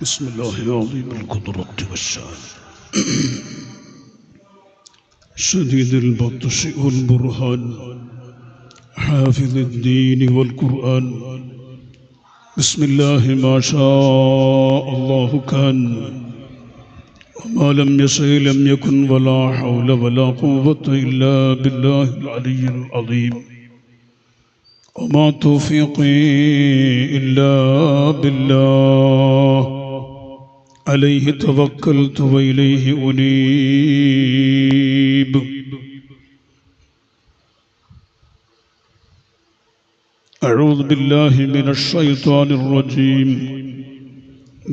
بسم الله العظيم القدرة والشان شديد البطش والبرهان حافظ الدين والقرآن. بسم الله ما شاء الله كان وما لم يشأ لم يكن ولا حول ولا قوة إلا بالله العلي العظيم وما توفيقي إلا بالله عليه توكلت وإليه أنيب. أعوذ بالله من الشيطان الرجيم.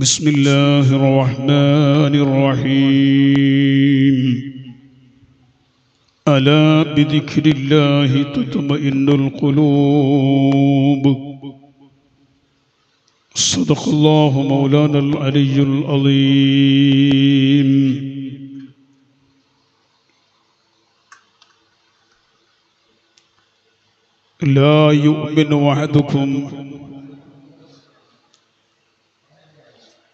بسم الله الرحمن الرحيم. ألا بذكر الله تطمئن القلوب. صدق الله مولانا العلي العظيم. لا يؤمن أحدكم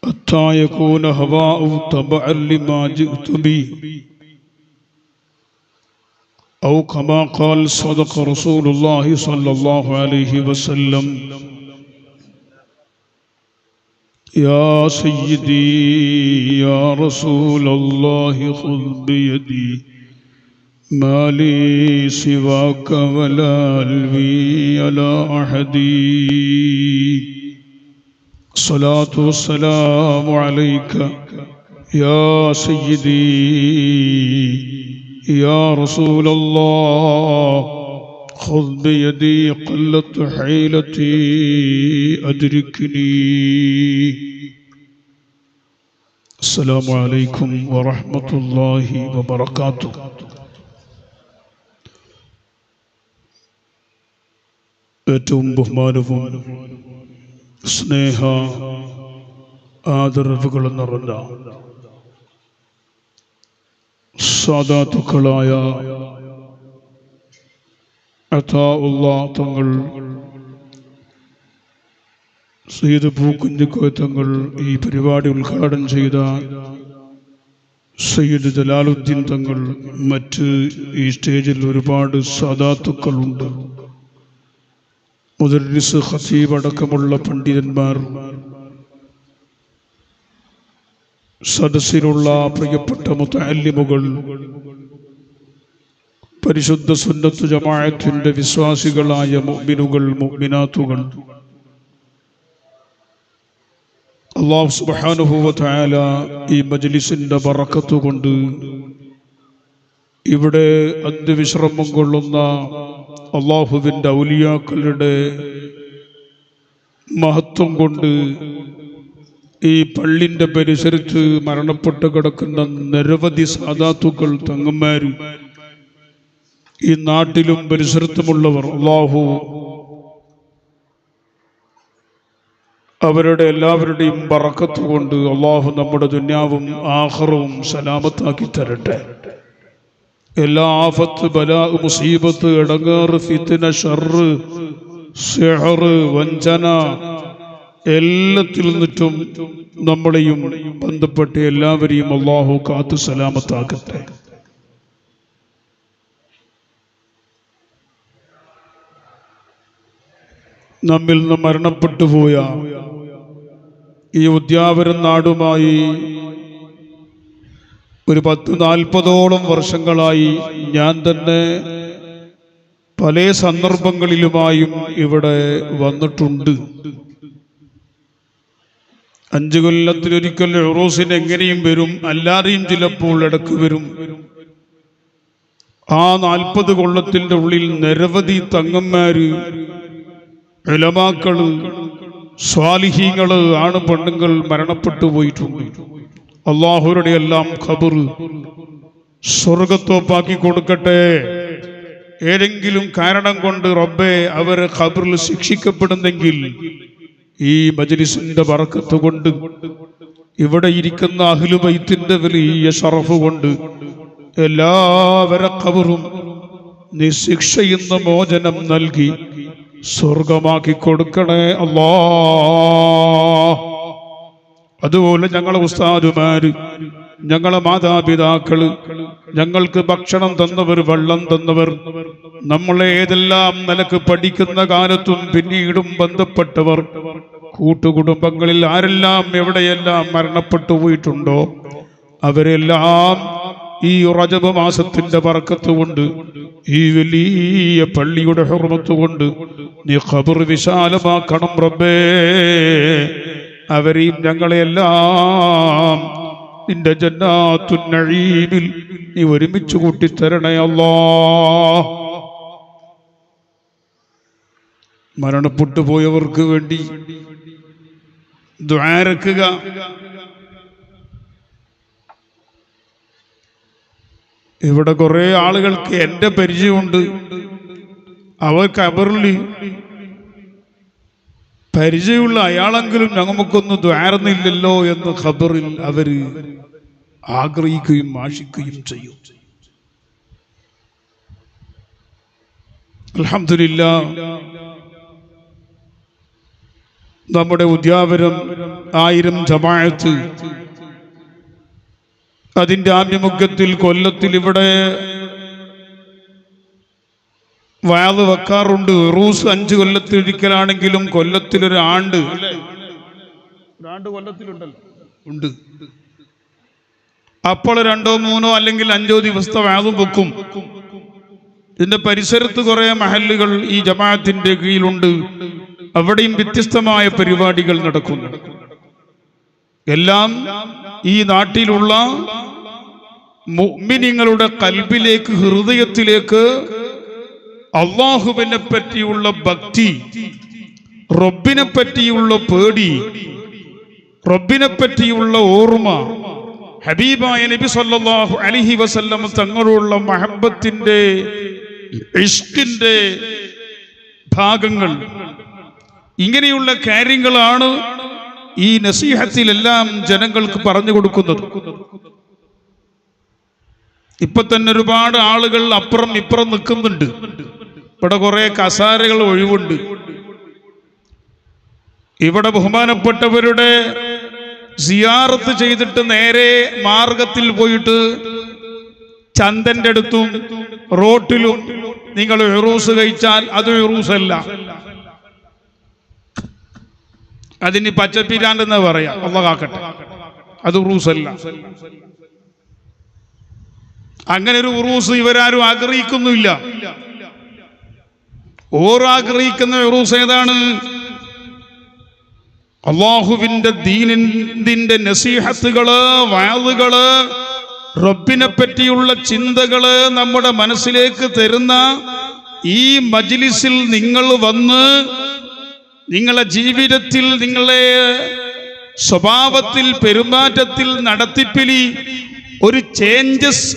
حتى يكون هواؤه تبعا لما جئت به أو كما قال صدق رسول الله صلى الله عليه وسلم. يا سيدي يا رسول الله خذ بيدي ما لي سواك ولا ألوي على أحد. الصلاة والسلام عليك يا سيدي يا رسول الله خذ بيدي قلت حيلتي أدركني. السلام عليكم ورحمة الله وبركاته. ഏറ്റവും ബഹുമാനവും സ്നേഹ ആദരവുകളും നിറഞ്ഞ സാദാത്തുക്കളായ അതാഉല്ലാഹ് തങ്ങൾ, സയ്യിദ് പൂക്കുഞ്ഞിക്കോയ തങ്ങൾ, ഈ പരിപാടി ഉദ്ഘാടനം ചെയ്ത സയ്യിദ് ജലാലുദ്ദീൻ തങ്ങൾ, മറ്റ് ഈ സ്റ്റേജിൽ ഒരുപാട് സാദാത്തുക്കളുണ്ട്, മുദർരിസ് ഖതീബ് അടക്കമുള്ള പണ്ഡിതന്മാർ, സദസ്സിലുള്ള പ്രിയപ്പെട്ട മുതഅല്ലിമുകൾ, പരിശുദ്ധ സുന്നത്ത് ജമാഅത്തിന്റെ വിശ്വാസികളായ മുഅ്മിനുകൾ, മുഅ്മിനാത്തുകൾ, അല്ലാഹു സുബ്ഹാനഹു വ തആല ഈ മജ്ലിസിന്റെ ബറക്കത്ത് കൊണ്ട് ഇവിടെ അന്ത്യവിശ്രമം കൊള്ളുന്ന അല്ലാഹുവിന്റെ ഔലിയാക്കളുടെ മഹത്വം കൊണ്ട് ഈ പള്ളിന്റെ പരിസരത്ത് മരണപ്പെട്ട് കിടക്കുന്ന നിരവധി സാദാത്തുക്കൾ, തങ്ങന്മാർ, ഈ നാട്ടിലും പരിസരത്തുമുള്ളവർ, അല്ലാഹു അവരുടെ എല്ലാവരുടെയും ബറക്കത്ത് കൊണ്ട് അല്ലാഹു നമ്മുടെ ദുനിയാവും ആഖിറവും സലാമത്താക്കി തരട്ടെ. എല്ലാ ആഫത്ത്, ബലാ, മുസീബത്ത്, ഇടങ്ങേറ്, ഫിത്ന, ഷർറ്, സിഹർ, വഞ്ചന എല്ലാത്തിൽ നിന്നും നമ്മളെയും ബന്ധപ്പെട്ട എല്ലാവരെയും അല്ലാഹു കാത്തു സലാമത്താക്കട്ടെ. നമ്മിൽ നിന്ന് മരണപ്പെട്ടു പോയ ഈ ഉദ്യാവരം നാടുമായി ഒരു 10-40ഓളം വർഷങ്ങളായി ഞാൻ തന്നെ പല സന്ദർഭങ്ങളിലുമായും ഇവിടെ വന്നിട്ടുണ്ട്. 5 കൊല്ലത്തിലൊരിക്കൽ ഉറൂസിന് എങ്ങനെയും വരും, അല്ലാതെയും ചിലപ്പോൾ ഇടക്ക് വരും. ആ 40 കൊല്ലത്തിന്റെ ഉള്ളിൽ നിരവധി തങ്ങന്മാര്, ഉലമാക്കള്, സ്വാലിഹീങ്ങള്, ആണ് പെണ്ണുങ്ങൾ മരണപ്പെട്ടു പോയിട്ടുണ്ട്. അല്ലാഹുരുടെ എല്ലാം ഖബർ സ്വർഗത്തോപ്പാക്കി കൊടുക്കട്ടെ. ഏതെങ്കിലും കാരണം കൊണ്ട് റബ്ബേ അവരെ ഖബറിൽ ശിക്ഷിക്കപ്പെടുന്നെങ്കിൽ ഈ മജ്ലിസിന്റെ ബറക്കത്ത് കൊണ്ട്, ഇവിടെ ഇരിക്കുന്ന അഹ്ലു ബൈത്തിന്റെ വലിയ ശറഫ് കൊണ്ട് എല്ലാവരുടെ ഖബറും നീ ശിക്ഷയിൽ നിന്ന് മോചനം നൽകി സ്വർഗമാക്കി കൊടുക്കണേ അല്ലാഹ്. അതുപോലെ ഞങ്ങളെ ഉസ്താദുമാര്, ഞങ്ങളെ മാതാപിതാക്കള്, ഞങ്ങൾക്ക് ഭക്ഷണം തന്നവർ, വെള്ളം തന്നവർ, നമ്മളെ ഏതെല്ലാം നിലക്ക് പഠിക്കുന്ന കാലത്തും പിന്നീടും ബന്ധപ്പെട്ടവർ, കൂട്ടുകുടുംബങ്ങളിൽ ആരെല്ലാം എവിടെയെല്ലാം മരണപ്പെട്ടു പോയിട്ടുണ്ടോ അവരെല്ലാം ഈ റജബ് മാസത്തിന്റെ ബർക്കത്ത് കൊണ്ട്, ഈ വലിയ പള്ളിയുടെ ഹുർമത്ത് കൊണ്ട് നീ ഖബർ വിശാലമാക്കണം റബ്ബേ. അവരെയും ഞങ്ങളെല്ലാം നിന്റെ ജന്നാത്തുൻ നഈമിൽ നീ ഒരുമിച്ച് കൂട്ടിത്തരണേ അല്ലാഹ്. മരണപ്പെട്ടു പോയവർക്ക് വേണ്ടി ദുആരക്കുക. ഇവിടെ കുറെ ആളുകൾക്ക് എന്റെ പരിചയമുണ്ട്. അവർ ഖബറിൽ പരിചയമുള്ള അയാളെങ്കിലും നമുക്കൊന്ന് ദ്വാരുന്നില്ലല്ലോ എന്ന് ഖബറിൽ അവര് ആഗ്രഹിക്കുകയും ആശിക്കുകയും ചെയ്യും. അൽഹംദുലില്ലാഹ്, നമ്മുടെ ഉദ്യാപനം 1000 ജമാഅത്ത് അതിന്റെ ആഭിമുഖ്യത്തിൽ കൊല്ലത്തിൽ ഇവിടെ വയല് വെക്കാറുണ്ട്. ഉറൂസ് 5 കൊല്ലത്തിലൊരിക്കലാണെങ്കിലും കൊല്ലത്തിലൊരു ആണ്ട് കൊല്ലത്തിലുണ്ടല്ലോ ഉണ്ട്. അപ്പോൾ 2 3 അല്ലെങ്കിൽ 5 ദിവസത്തെ വയലും വെക്കും. ഇതിന്റെ പരിസരത്ത് കുറെ മഹല്ലുകൾ ഈ ജമാഅത്തിന്റെ കീഴിലുണ്ട്. അവിടെയും വ്യത്യസ്തമായ പരിപാടികൾ നടക്കുന്നു. എല്ലാം ഈ നാട്ടിലുള്ള മുഅ്മിനീങ്ങളുടെ ഖൽബിലേക്ക്, ഹൃദയത്തിലേക്ക് അല്ലാഹുവിനെ പറ്റിയുള്ള ഭക്തി, റബ്ബിനെ പറ്റിയുള്ള പേടി, റബ്ബിനെ പറ്റിയുള്ള ഓർമ്മ, ഹബീബായ നബി സല്ലല്ലാഹു അലൈഹി വസല്ലം തങ്ങളുള്ള മഹബ്ബത്തിന്റെ, ഇഷ്കിന്റെ ഭാഗങ്ങൾ, ഇങ്ങനെയുള്ള കാര്യങ്ങളാണ് ഈ നസീഹത്തിലെല്ലാം ജനങ്ങൾക്ക് പറഞ്ഞു കൊടുക്കുന്നത്. ഇപ്പൊ തന്നെ ഒരുപാട് ആളുകൾ അപ്പുറം ഇപ്പുറം നിൽക്കുന്നുണ്ട്. ഇവിടെ കുറെ കസാരകൾ ഒഴിവുണ്ട്. ഇവിടെ ബഹുമാനപ്പെട്ടവരുടെ സിയാറത്ത് ചെയ്തിട്ട് നേരെ മാർഗത്തിൽ പോയിട്ട് ചന്തന്റെ അടുത്തും റോട്ടിലും നിങ്ങൾ ഉറൂസ് കഴിച്ചാൽ അത് ഉറൂസല്ല, അതിന് പച്ചപ്പിരാണ്ടെന്ന് പറയാം. അല്ലാഹ് കാക്കട്ടെ, അത് ഉറൂസല്ല. അങ്ങനെ ഒരു ഉറൂസ് ഇവരാരും ആഗ്രഹിക്കുന്നില്ല. ആഗ്രഹിക്കുന്ന ഉറൂസ് ഏതാണ്? അല്ലാഹുവിന്റെ ദീനിന്റെ നസീഹത്തുകള്, വഅളുകള്, റബ്ബിനെ പറ്റിയുള്ള ചിന്തകള് നമ്മുടെ മനസ്സിലേക്ക് തരുന്ന ഈ മജ്ലിസിൽ നിങ്ങൾ വന്ന് നിങ്ങളെ ജീവിതത്തിൽ, നിങ്ങളെ സ്വഭാവത്തിൽ, പെരുമാറ്റത്തിൽ, നടത്തിപ്പിൽ ഒരു ചേഞ്ചസ്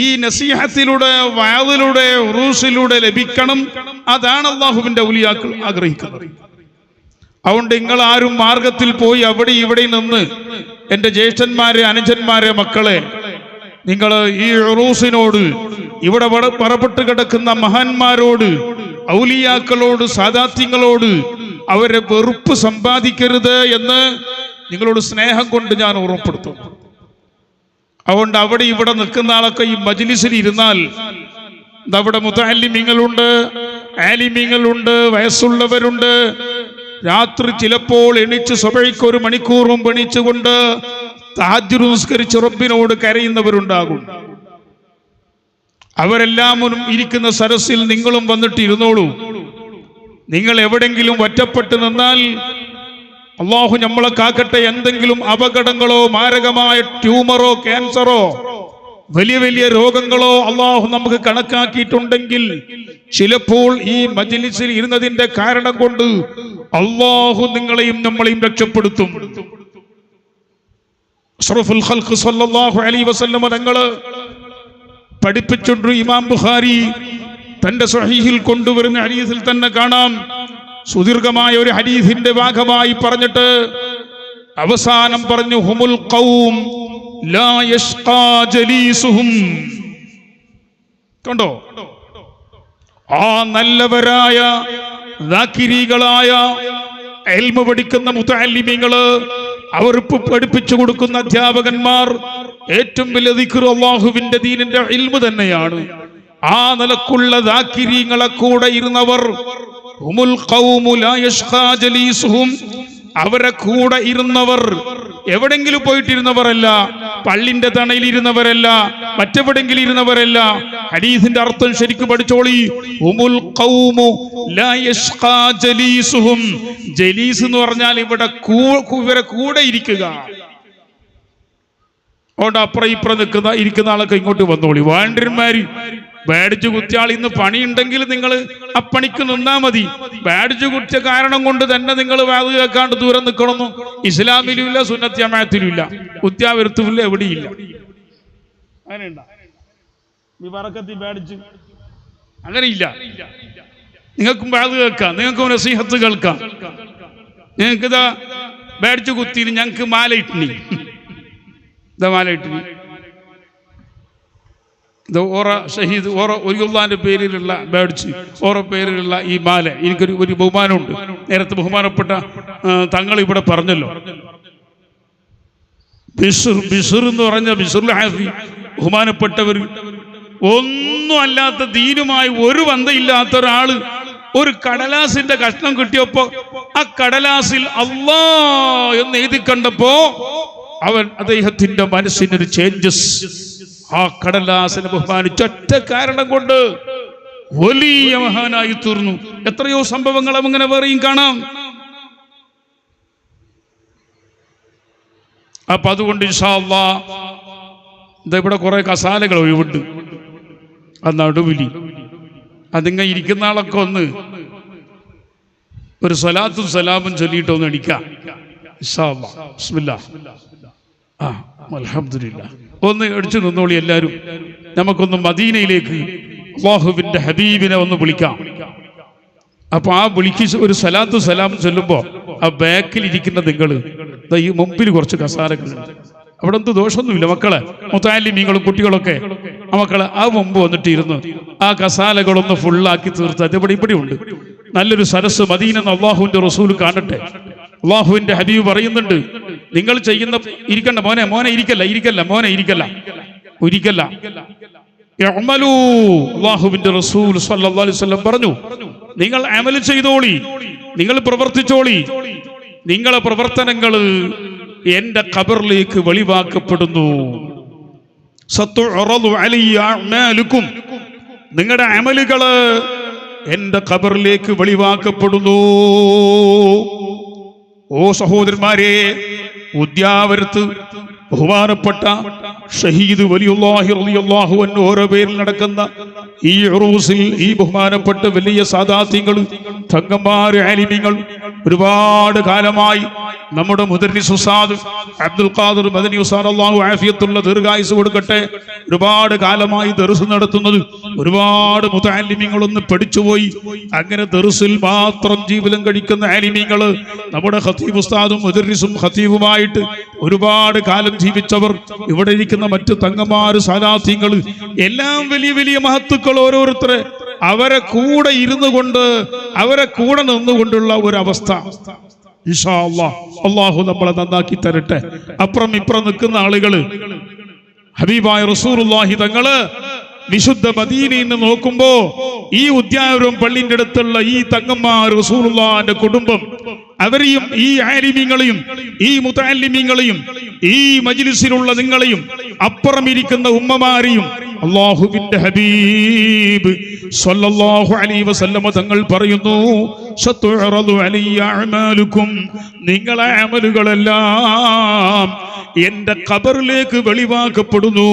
ഈ നസീഹത്തിലൂടെ, വഅളിലൂടെ, ഉറൂസിലൂടെ ലഭിക്കണം. അതാണ് അല്ലാഹുവിന്റെ ഔലിയാക്കൾ ആഗ്രഹിക്കുന്നത്. അതുകൊണ്ട് നിങ്ങൾ ആരും മാർഗത്തിൽ പോയി അവിടെ ഇവിടെ നിന്ന്, എൻ്റെ ജ്യേഷ്ഠന്മാരെ, അനുജന്മാരെ, മക്കളെ, നിങ്ങൾ ഈ ഉറൂസിനോട്, ഇവിടെ പറപ്പെട്ട് കിടക്കുന്ന മഹാന്മാരോട്, ഔലിയാക്കളോട്, സാദാത്യങ്ങളോട് അവരെ വെറുപ്പ് സമ്പാദിക്കരുത് എന്ന് നിങ്ങളോട് സ്നേഹം കൊണ്ട് ഞാൻ ഓർമ്മപ്പെടുത്തുന്നു. അതുകൊണ്ട് അവിടെ ഇവിടെ നിൽക്കുന്ന ആളൊക്കെ ഈ മജ്ലിസിൽ ഇരുന്നാൽ, അവിടെ മുതഅല്ലിമീങ്ങളുണ്ട്, ആലിമീങ്ങളുണ്ട്, വയസ്സുള്ളവരുണ്ട്. രാത്രി ചിലപ്പോൾ എണീച്ച് സുബഹിക്ക് 1 മണിക്കൂർ മുമ്പ് എണീച്ചുകൊണ്ട് തഹജ്ജുദ് നിസ്കരിച്ച് റബ്ബിനോട് കരയുന്നവരുണ്ടാകും. അവരെല്ലാം ഇരിക്കുന്ന സരസിൽ നിങ്ങളും വന്നിട്ട് ഇരുന്നോളൂ. നിങ്ങൾ എവിടെങ്കിലും ഒറ്റപ്പെട്ട് നിന്നാൽ അല്ലാഹു നമ്മളെ കാക്കട്ടെ. എന്തെങ്കിലും അപകടങ്ങളോ, മാരകമായ ട്യൂമറോ, ക്യാൻസറോ, വലിയ വലിയ രോഗങ്ങളോ അല്ലാഹു നമുക്ക് കണക്കാക്കിയിട്ടുണ്ടെങ്കിൽ ചിലപ്പോൾ ഈ മജ്ലിസിൽ ഇരുന്നതിന്റെ കാരണം കൊണ്ട് അല്ലാഹു നിങ്ങളെയും നമ്മളെയും രക്ഷപ്പെടുത്തും. അഷ്റഫുൽ ഖൽഖ് സല്ലല്ലാഹു അലൈഹി വസല്ലം തങ്ങൾ പഠിപ്പിച്ചുകൊണ്ട് ഇമാം ബുഖാരി തന്റെ സ്വഹീഹിൽ കൊണ്ടുവരുന്ന ഹദീസിൽ തന്നെ കാണാം. സുദീർഘമായ ഒരു ഹദീസിന്റെ ഭാഗമായി പറഞ്ഞിട്ട് അവസാനം പറഞ്ഞു, ഹുമുൽ ഖൗം ലാ യഷ്ഖാ ജലീസുഹും. കണ്ടോ, ആ നല്ലവരായ ദാക്കിരികളായ ഇൽമു പഠിക്കുന്ന മുതഅല്ലിമീങ്ങള്, അവർക്ക് പഠിപ്പിച്ചു കൊടുക്കുന്ന അധ്യാപകന്മാർ, ഏറ്റവും വലിയ ദിക്ർ അല്ലാഹുവിന്റെ ദീനിന്റെ ഇൽമു തന്നെയാണ്. ആ നിലക്കുള്ള ദാക്കിരീങ്ങളെ കൂടെ ഇരുന്നവർ ഹുമുൽ ഖൗമു ലാ യഷ്ഖാ ജലീസുഹും, അവരെ കൂടെ ഇരുന്നവർ എവിടെങ്കിലും പോയിട്ടിരുന്നവരല്ല, പള്ളിന്റെ തണയിൽ ഇരുന്നവരല്ല, മറ്റെവിടെങ്കിലും ഇരുന്നവരല്ല. ഹദീസിന്റെ അർത്ഥം ശരിക്കും പഠിച്ചോളി. ഹുമുൽ ഖൗമു ലാ യഷ്ഖാ ജലീസുഹും. ജലീസ് എന്ന് പറഞ്ഞാൽ ഇവിടെ ഇവരെ കൂടെ ഇരിക്കുക. അതുകൊണ്ട് അപ്പുറം ഇപ്പുറം ഇരിക്കുന്ന ആളൊക്കെ ഇങ്ങോട്ട് വന്നോളി. വാണ്ടന്മാര് ബാഡ്ജ് കുത്തിയാൾ ഇന്ന് പണിയുണ്ടെങ്കിൽ നിങ്ങൾ ആ പണിക്ക് നിന്നാ മതി. ബാഡ്ജ് കുത്തിയ കാരണം കൊണ്ട് തന്നെ നിങ്ങൾ വാത് കേൾക്കാണ്ട് ദൂരം നിൽക്കണമെന്നും ഇസ്ലാമിലും ഇല്ല, സുന്നത്ത് ജമാഅത്തിലും ഇല്ല, കുത്യാവരുത്തുമില്ല, എവിടെയില്ല. അങ്ങനെയുണ്ട ബാഡ്ജ്? അങ്ങനെയില്ല. നിങ്ങൾക്കും വാത് കേൾക്കാം, നിങ്ങൾക്കും നസീഹത്ത് കേൾക്കാം. നിങ്ങൾക്ക് ഇതാ ബാഡ്ജ് കുത്തിന് ഞങ്ങൾക്ക് മാല ഇട്ടിനി, ഇതാ മാല ഇട്ടിനി, ഇത് ഓറ ഷഹീദ് ഓറ ഒലിയുള്ളാന്റെ പേരിലുള്ള ബാഡ്ജ്, ഓറ പേരിലുള്ള ഈ മാല. എനിക്കൊരു ബഹുമാനമുണ്ട്. നേരത്തെ ബഹുമാനപ്പെട്ട തങ്ങൾ ഇവിടെ പറഞ്ഞല്ലോ, ബിഷർ എന്ന് പറഞ്ഞ ബിഷറുൽ ഹാഫി ബഹുമാനപ്പെട്ടവർ, ഒന്നും അല്ലാത്ത ദീനുമായി ഒരു ബന്ധമില്ലാത്ത ഒരാള് ഒരു കടലാസിന്റെ കഷ്ണം കിട്ടിയപ്പോ ആ കടലാസിൽ അല്ലാ എന്ന് എഴുതി കണ്ടപ്പോ അദ്ദേഹത്തിന്റെ മനസ്സിനൊരു ചേഞ്ചസ്. ആ കടലാസിനെ ബഹുമാനിച്ച ഒറ്റ കാരണം കൊണ്ട് വലിയ മഹാനായി തീർന്നു. എത്രയോ സംഭവങ്ങൾ അങ്ങനെ വേറെയും കാണാം. അപ്പൊ അതുകൊണ്ട് ഇൻഷാ അല്ലാഹ് ഇവിടെ കുറെ കസാലകൾ ഒഴിവുണ്ട്. ആ നടുവിലി അതിങ്ങ ഇരിക്കുന്ന ആളൊക്കെ ഒന്ന് ഒരു സ്വലാത്തും സലാമും ചൊല്ലിയിട്ട് ഒന്ന് അടിക്കാം. ഇൻഷാ അല്ലാഹ്. ബിസ്മില്ലാഹ്. അൽഹംദുലില്ലാഹ്. ഒന്ന് അടിച്ചു നിന്നോളി എല്ലാവരും. നമുക്കൊന്ന് മദീനയിലേക്ക് അല്ലാഹുവിന്റെ ഹബീബിനെ ഒന്ന് വിളിക്കാം. അപ്പൊ ആ വിളിക്ക് ഒരു സലാത്തു സലാം ചൊല്ലുമ്പോ ആ ബാക്കിൽ ഇരിക്കുന്ന നിങ്ങൾ ഈ മുമ്പിൽ കുറച്ച് കസാലകളുണ്ട്. അവിടെ എന്ത് ദോഷമൊന്നുമില്ല. മക്കളെ മുത്തഅല്ലിമീങ്ങളും കുട്ടികളൊക്കെ ആ മക്കളെ ആ മുമ്പ് വന്നിട്ട് ഇരുന്ന് ആ കസാലകളൊന്ന് ഫുള്ളാക്കി തീർത്ത് അത് ഇവിടെ ഉണ്ട്. നല്ലൊരു സരസ് മദീന അല്ലാഹുവിന്റെ റസൂൽ കാണട്ടെ. അല്ലാഹുവിന്റെ ഹബീബ് പറയുന്നുണ്ട്, നിങ്ങൾ ചെയ്യുന്ന ഇരിക്കണ്ട മോനെ ഇരിക്കല്ല. അല്ലാഹുവിന്റെ റസൂൽ സ്വല്ലല്ലാഹു അലൈഹി വസല്ലം പറഞ്ഞു, നിങ്ങൾ അമൽ ചെയ്തോളി, നിങ്ങൾ പ്രവർത്തിച്ചോളി. നിങ്ങളെ പ്രവർത്തനങ്ങൾ എന്റെ ഖബറിലേക്ക് വെളിവാക്കപ്പെടുന്നു. സത്തുഅറദു അലയ്യ അഅ്മാലുക്കും, നിങ്ങളുടെ അമലുകള് എന്റെ ഖബറിലേക്ക് വെളിവാക്കപ്പെടുന്നു. ഓ സഹോദരന്മാരെ, ഉദ്യാവരത്ത് ബഹുമാനപ്പെട്ട ഷഹീദ് വലിയുല്ലാഹി റളിയല്ലാഹു അൻഹു ഓരോ പേരിൽ നടക്കുന്ന ഈ ഉറൂസിൽ ഈ ബഹുമാനപ്പെട്ട വലിയ സാദാത്യങ്ങൾ, തങ്ങന്മാര്, ആലിമീങ്ങൾ ഒരുപാട് കാലമായി നമ്മുടെ മുദർരിസ് ഉസ്താദ് അബ്ദുൽ ഖാദിർ മദനി ഉസ്താദ് അല്ലാഹു ആഫിയത്തുള്ള ദീർഘായുസ് കൊടുക്കട്ടെ, ഒരുപാട് കാലമായി ദർസ് നടത്തുന്നത്. ഒരുപാട് മുതഅല്ലിമീങ്ങൾ ഒന്ന് പഠിച്ചുപോയി. അങ്ങനെ ദർസിൽ മാത്രം ജീവിതം കഴിക്കുന്ന ആലിമീങ്ങൾ നമ്മുടെ ഖതീബ് ഉസ്താദും മുദർരിസും ഖതീബുമായിട്ട് ഒരുപാട് കാലം ജീവിച്ചവർ, ഇവിടെ ഇരിക്കുന്ന മറ്റു തങ്ങന്മാര്, സാലാത്യങ്ങൾ എല്ലാം വലിയ വലിയ മഹത്തുക്കൾ ഓരോരുത്തരെ അവരെ കൂടെ ഇരുന്നു കൊണ്ട് അവരെ കൂടെ നിന്നുകൊണ്ടുള്ള ഒരവസ്ഥ. ഇൻഷാ അല്ലാഹ് അല്ലാഹു നമ്മളെ നന്നാക്കി തരട്ടെ. അപ്പുറം ഇപ്പുറം നിൽക്കുന്ന ആളുകള് ഹബീബായ റസൂലുള്ളാഹി തങ്ങള് വിശുദ്ധ മദീനയിൽ നിന്ന് നോക്കുമ്പോ ഈ ഉദ്യാവരം പള്ളിന്റെ അടുത്തുള്ള ഈ തങ്ങന്മാർ, റസൂലുള്ളാഹിന്റെ കുടുംബം, അവരെയും ഈ ആലിമീങ്ങളെയും ഈ മുതഅല്ലിമീങ്ങളെയും ഈ മജ്ലിസിലുള്ള നിങ്ങളെയും അപ്പുറം ഇരിക്കുന്ന ഉമ്മമാരെയും അല്ലാഹുവിന്റെ ഹബീബ് സ്വല്ലല്ലാഹു അലൈഹി വസല്ലം തങ്ങൾ പറയുന്നു, സതുഅറദു അലയ്യ അഅ്മാലുക്കും, നിങ്ങളെ അമലുകളെല്ലാം എന്റെ ഖബറിലേക്ക് വെളിവാക്കപ്പെടുന്നു.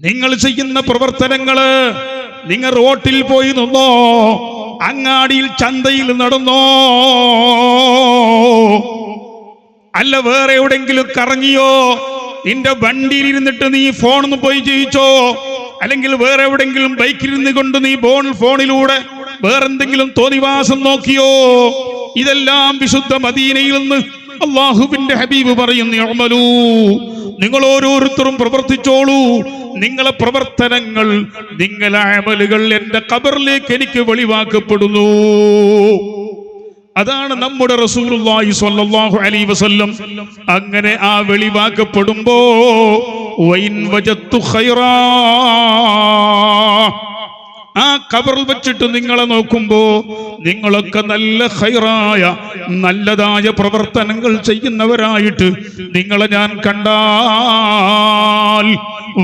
നിങ്ങൾ ചെയ്യുന്ന പ്രവർത്തനങ്ങള്, നിങ്ങൾ റോട്ടിൽ പോയി നിന്നോ, അങ്ങാടിയിൽ ചന്തയിൽ നടന്നോ, അല്ല വേറെ എവിടെങ്കിലും കറങ്ങിയോ, നിന്റെ വണ്ടിയിൽ ഇരുന്നിട്ട് നീ ഫോണിൽ പോയി ചെയ്യിച്ചോ, അല്ലെങ്കിൽ വേറെ എവിടെങ്കിലും ബൈക്കിലിരുന്ന് കൊണ്ട് നീ ഫോണിലൂടെ വേറെന്തെങ്കിലും തോന്നിവാസം നോക്കിയോ, ഇതെല്ലാം വിശുദ്ധ മദീനയിൽ നിന്ന് അല്ലാഹുവിന്റെ ഹബീബ് പറയുന്നു, അമലൂ, നിങ്ങൾ ഓരോരുത്തരും പ്രവർത്തിച്ചോളൂ. നിങ്ങളെ പ്രവർത്തനങ്ങൾ, നിങ്ങളെ അമലുകൾ എന്റെ ഖബറിലേക്ക് എനിക്ക് വെളിവാക്കപ്പെടുന്നു. അതാണ് നമ്മുടെ റസൂലുള്ളാഹി സ്വല്ലല്ലാഹു അലൈഹി വസല്ലം. അങ്ങനെ ആ വെളിവാക്കപ്പെടുമ്പോ വൈൻ വജത്തു ഖൈറാ, ആ ഖബറിൽ വെച്ചിട്ട് നിങ്ങളെ നോക്കുമ്പോ നിങ്ങളൊക്കെ നല്ല ഖൈറായ നല്ലതായ പ്രവർത്തനങ്ങൾ ചെയ്യുന്നവരായിട്ട് നിങ്ങളെ ഞാൻ കണ്ടാൽ,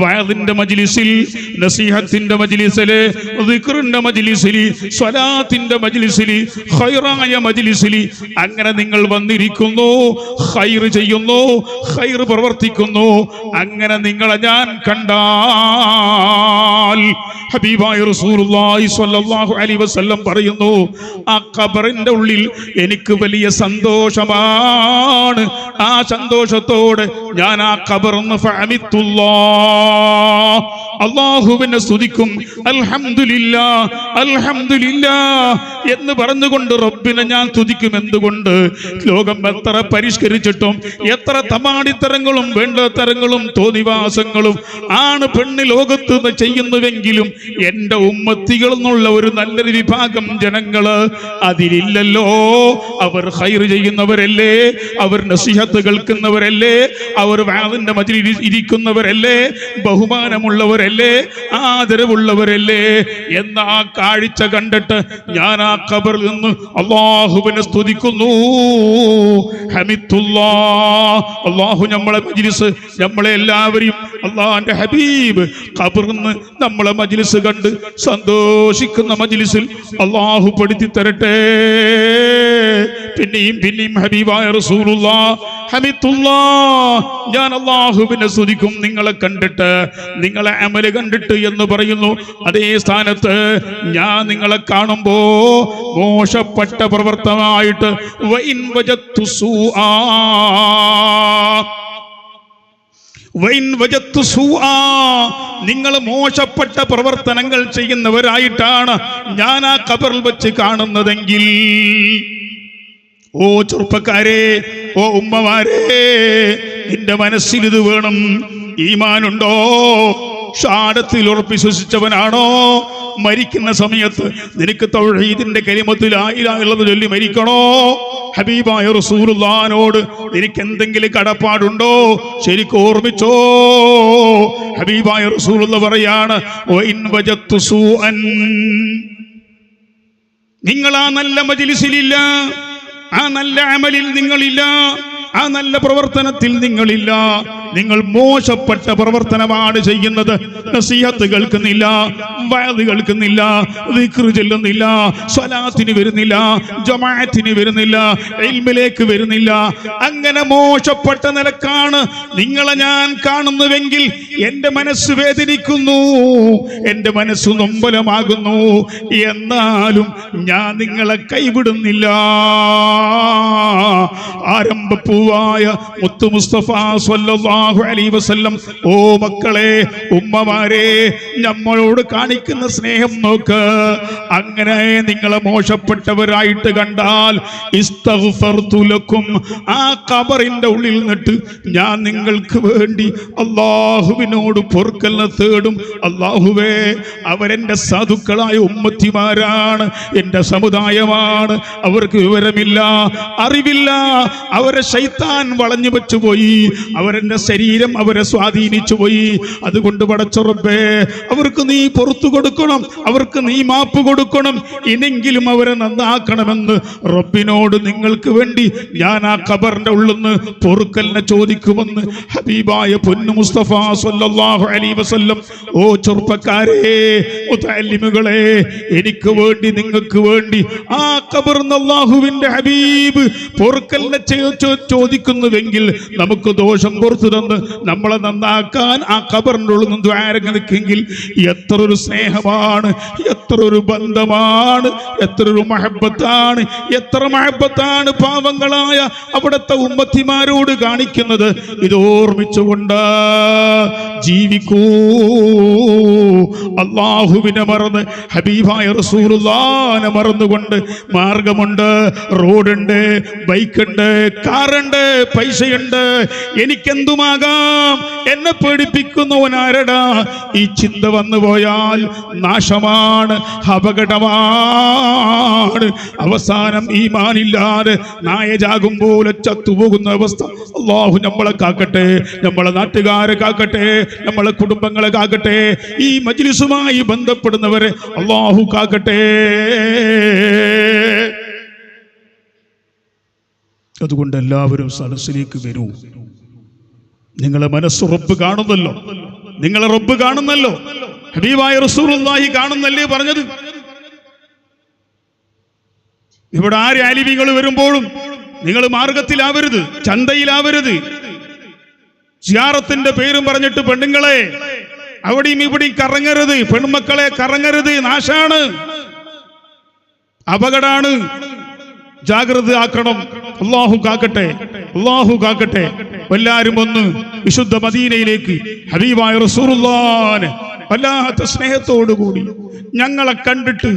വഅദിന്റെ മജ്ലിസിൽ, നസീഹത്തിന്റെ മജ്ലിസിൽ, ദിക്റിന്റെ മജ്ലിസിൽ, സ്വലാത്തിന്റെ മജ്ലിസിൽ, ഖൈറായ മജ്ലിസിൽ അങ്ങനെ നിങ്ങൾ വന്നിരിക്കുന്നു, ഖൈർ ചെയ്യുന്നു, ഖൈർ പ്രവർത്തിക്കുന്നു, അങ്ങനെ നിങ്ങളെ ഞാൻ കണ്ടാൽ ഹബീബായ റസൂലുള്ളാഹി സ്വല്ലല്ലാഹു അലൈഹി വസല്ലം പറയുന്നു, ആ ഖബറിന്റെ ഉള്ളിൽ എനിക്ക് വലിയ സന്തോഷമാണ്. ആ സന്തോഷത്തോടെ ഞാൻ ആ ഖബറിന്ന് ഫഅമിത്തുല്ലാഹ്, അല്ലാഹുവിനെ സ്തുതിക്കും. അൽഹംദുലില്ലാഹ് അൽഹംദുലില്ലാഹ് എന്ന് പറഞ്ഞുകൊണ്ട് റബ്ബിനെ ഞാൻ സ്തുതിക്കും. എന്തുകൊണ്ട്? ലോകം എത്ര പരിഷ്കരിച്ചിട്ടും എത്ര തമാടിത്തരങ്ങളും വേണ്ടത്തരങ്ങളും തോന്നിവാസങ്ങളും ആണ് പെണ്ണ് ലോകത്ത് ചെയ്യുന്നുവെങ്കിലും എന്റെ ഉമ്മത്തികൾ എന്നുള്ള ഒരു നല്ലൊരു വിഭാഗം ജനങ്ങള് അതിലില്ലല്ലോ. അവർ ഖൈർ ചെയ്യുന്നവരല്ലേ, അവർ നസീഹത്ത് കേൾക്കുന്നവരല്ലേ, അവർ വഅദിന്റെ മജ്ലിസിൽ ഇരിക്കുന്നവരല്ലേ, ബഹുമാനമുള്ളവരല്ലേ, ആദരവുള്ളവരല്ലേ എന്ന ആ കാഴ്ച കണ്ടിട്ട് ഞാൻ ആ ഖബറിൽ നിന്ന് അല്ലാഹുവിനെ സ്തുതിക്കുന്നു. ഹമിദുല്ലാഹ്, അല്ലാഹു നമ്മളെ മജ്ലിസ്, നമ്മളെ എല്ലാവരെയും അല്ലാഹുവിന്റെ ഹബീബ് ഖബറിൽ നിന്ന് നമ്മളെ മജ്ലിസ് കണ്ട് സന്തോഷിക്കുന്ന മജ്ലിസിൽ അല്ലാഹു പെടുത്തി തരട്ടെ. പിന്നെയും ഹബീബായ റസൂലുള്ളാഹ് ഹമിദുല്ലാഹ്, ഞാൻ അല്ലാഹുവിനെ സ്തുതിക്കും നിങ്ങളെ കണ്ടിട്ട്, നിങ്ങളെ അമല് കണ്ടിട്ട് എന്ന് പറയുന്നു. അതേ സ്ഥാനത്ത് ഞാൻ നിങ്ങളെ കാണുമ്പോ മോശപ്പെട്ട പ്രവർത്തനമായിട്ട് വഇൻ വജത്തു സൂആ, നിങ്ങൾ മോശപ്പെട്ട പ്രവർത്തനങ്ങൾ ചെയ്യുന്നവരായിട്ടാണ് ഞാൻ ആ ഖബറിൽ വെച്ച് കാണുന്നതെങ്കിൽ, ഓ ചെറുപ്പക്കാരെ, ഓ ഉമ്മമാരെ, നിന്റെ മനസ്സിൽ ഇത് വേണം. ഈമാനുണ്ടോ? ഷഹാദത്തിൽ ഉറപ്പിശ്വസിച്ചവനാണോ? മരിക്കുന്ന സമയത്ത് നിനക്ക് തൗഹീദിന്റെ കലിമത്ത് ലാ ഇലാഹ ഇല്ലല്ലാഹ് ചൊല്ലി മരിക്കണോ? ഹബീബായ റസൂലുള്ളാഹിനോട് നിനക്ക് എന്തെങ്കിലും കടപ്പാടുണ്ടോ? ശരിക്കും ഓർമ്മിച്ചോ. ഹബീബായ റസൂലുള്ളാഹി പറയാണ്, വഇൻ വജത്തു സൂഅൻ, നിങ്ങൾ ആ നല്ല മജ്ലിസിലില്ല, ആ നല്ല അമലിൽ നിങ്ങളില്ല, ആ നല്ല പ്രവർത്തനത്തിൽ നിങ്ങളില്ല, നിങ്ങൾ മോശപ്പെട്ട പ്രവർത്തനമാണ് ചെയ്യുന്നത്. നസീഹത്ത് കേൾക്കുന്നില്ല, വഅദ് കേൾക്കുന്നില്ല, ദിക്ർ ചൊല്ലുന്നില്ല, സ്വലാത്തിന് വരുന്നില്ല, ജമാഅത്തിന് വരുന്നില്ല, ഇൽമിലേക്ക് വരുന്നില്ല. അങ്ങനെ മോശപ്പെട്ട നിലക്കാണ് നിങ്ങളെ ഞാൻ കാണുന്നുവെങ്കിൽ എൻ്റെ മനസ്സ് വേദനിക്കുന്നു, എൻ്റെ മനസ്സ് നൊമ്പലമാകുന്നു. എന്നാലും ഞാൻ നിങ്ങളെ കൈവിടുന്നില്ല. ആരംഭപ്പൂവായ മുത്തു മുസ്തഫ സ്വല്ലല്ലാഹു അലൈഹി വസല്ലം, ഓ മക്കളെ, ഉമ്മമാരെ, നമ്മളോട് കാണിക്കുന്ന സ്നേഹം നോക്ക്. അങ്ങനെ നിങ്ങളെ മോശപ്പെട്ടവരായിട്ട് കണ്ടാൽ ഇസ്തഗ്ഫർതു ലക്കും, ആ ഖബറിന്റെ ഉള്ളിൽ നിന്നിട്ട് ഞാൻ നിങ്ങൾക്ക് വേണ്ടി അല്ലാഹുവിനോട് പൊറുക്കലിനെ തേടും. അല്ലാഹുവേ, അവരെന്റെ സാധുക്കളായ ഉമ്മത്തിമാരാണ്, എൻ്റെ സമുദായമാണ്, അവർക്ക് വിവരമില്ല, അറിവില്ല, അവരെ ശൈത്താൻ വളഞ്ഞു വെച്ചുപോയി, അവരെന്റെ ശരീരം അവരെ സ്വാധീനിച്ചു പോയി. അതുകൊണ്ട് പടച്ച റബ്ബേ, അവർക്ക് നീ പുറത്തു കൊടുക്കണം, അവർക്ക് നീ മാപ്പ് കൊടുക്കണം, ഇനിയെങ്കിലും അവരെ നന്നാക്കണമെന്ന് റബ്ബിനോട് നിങ്ങൾക്ക് വേണ്ടി ഞാൻ ആ ഖബറിന്റെ ഉള്ളിൽ നിന്ന് പൊറുക്കലിനെ ചോദിക്കുമെന്ന് ഹബീബായ പൊന്നു മുസ്തഫ സ്വല്ലല്ലാഹു അലൈഹി വസല്ലം. ഓ ചെറുപ്പക്കാരെ, മുതഅല്ലിമുകളെ, എനിക്ക് വേണ്ടി നിങ്ങൾക്ക് വേണ്ടി ആ ഖബറിൽ അല്ലാഹുവിന്റെ ഹബീബ് പൊറുക്കലിനെ ചോദിക്കുന്നുവെങ്കിൽ നമുക്ക് ദോഷം പുറത്തു തന്ന് നമ്മളെ നന്നാക്കാൻ ആ ഖബറിന്റെ ഉള്ളിൽ നിന്ന് ദ്വാരങ്ങൾ നിൽക്കെങ്കിൽ എത്ര ഒരു സ്നേഹമാണ്, എത്ര ഒരു ബന്ധമാണ്, എത്ര ഒരു മഹബത്താണ്, എത്ര മഹബത്താണ് പാവങ്ങളായ അവിടുത്തെ ഉമ്മത്തിമാരോട് കാണിക്കുന്നത്. ഇത് ഓർമ്മിച്ചുകൊണ്ട് ജീവിക്കൂ. അല്ലാഹുവിനെ മറന്ന് ഹബീബായ റസൂലുള്ളാഹിനെ മറന്നുകൊണ്ട് മാർഗമുണ്ട്, റോഡുണ്ട്, ബൈക്കുണ്ട്, കാറുണ്ട്, പൈസയുണ്ട്, എനിക്കെന്തുമാ കഴിയുമാകാം. എന്നെ പേടിപ്പിക്കുന്നവനാരടാ? ഈ ചിന്ത വന്നു പോയാൽ നാശമാണ്, അപകടമാണ്. അവസാനം ഈമാനില്ലാതെ നായജാകും പോലെ ചത്തുപോകുന്ന അവസ്ഥ. അല്ലാഹു നമ്മളെ കാക്കട്ടെ, നമ്മളെ നാട്ടുകാരെ കാക്കട്ടെ, നമ്മളെ കുടുംബങ്ങളെ കാക്കട്ടെ, ഈ മജ്ലിസുമായി ബന്ധപ്പെടുന്നവരെ അല്ലാഹു കാക്കട്ടെ. അതുകൊണ്ട് എല്ലാവരും സദസ്സിലേക്ക് വരൂ. നിങ്ങളെ മനസ്സ് റബ്ബ് കാണുന്നല്ലോ, നിങ്ങളെ റബ്ബ് കാണുന്നല്ലോ. ഹബീബായ റസൂലുള്ളാഹി കാണുന്നല്ലേ പറഞ്ഞത്. ഇവിടെ ആര് അലിവികൾ വരുമ്പോഴും നിങ്ങൾ മാർഗത്തിലാവരുത്, ചന്തയിലാവരുത്. സിയാറത്തിന്റെ പേരും പറഞ്ഞിട്ട് പെണ്ണുങ്ങളെ അവിടെയും ഇവിടെയും കറങ്ങരുത്, പെൺമക്കളെ കറങ്ങരുത്, നാശാണ്, അപകടാണ്. ജാഗ്രത ആക്കണം. അല്ലാഹു കാക്കട്ടെ, അല്ലാഹു കാക്കട്ടെ. എല്ലാവരും ഒന്ന് വിശുദ്ധ മദീനയിലേക്ക് ഹബീബായ റസൂലുള്ളാഹിനെ വല്ലാത്ത സ്നേഹത്തോടുകൂടി ഞങ്ങളെ കണ്ടിട്ട്,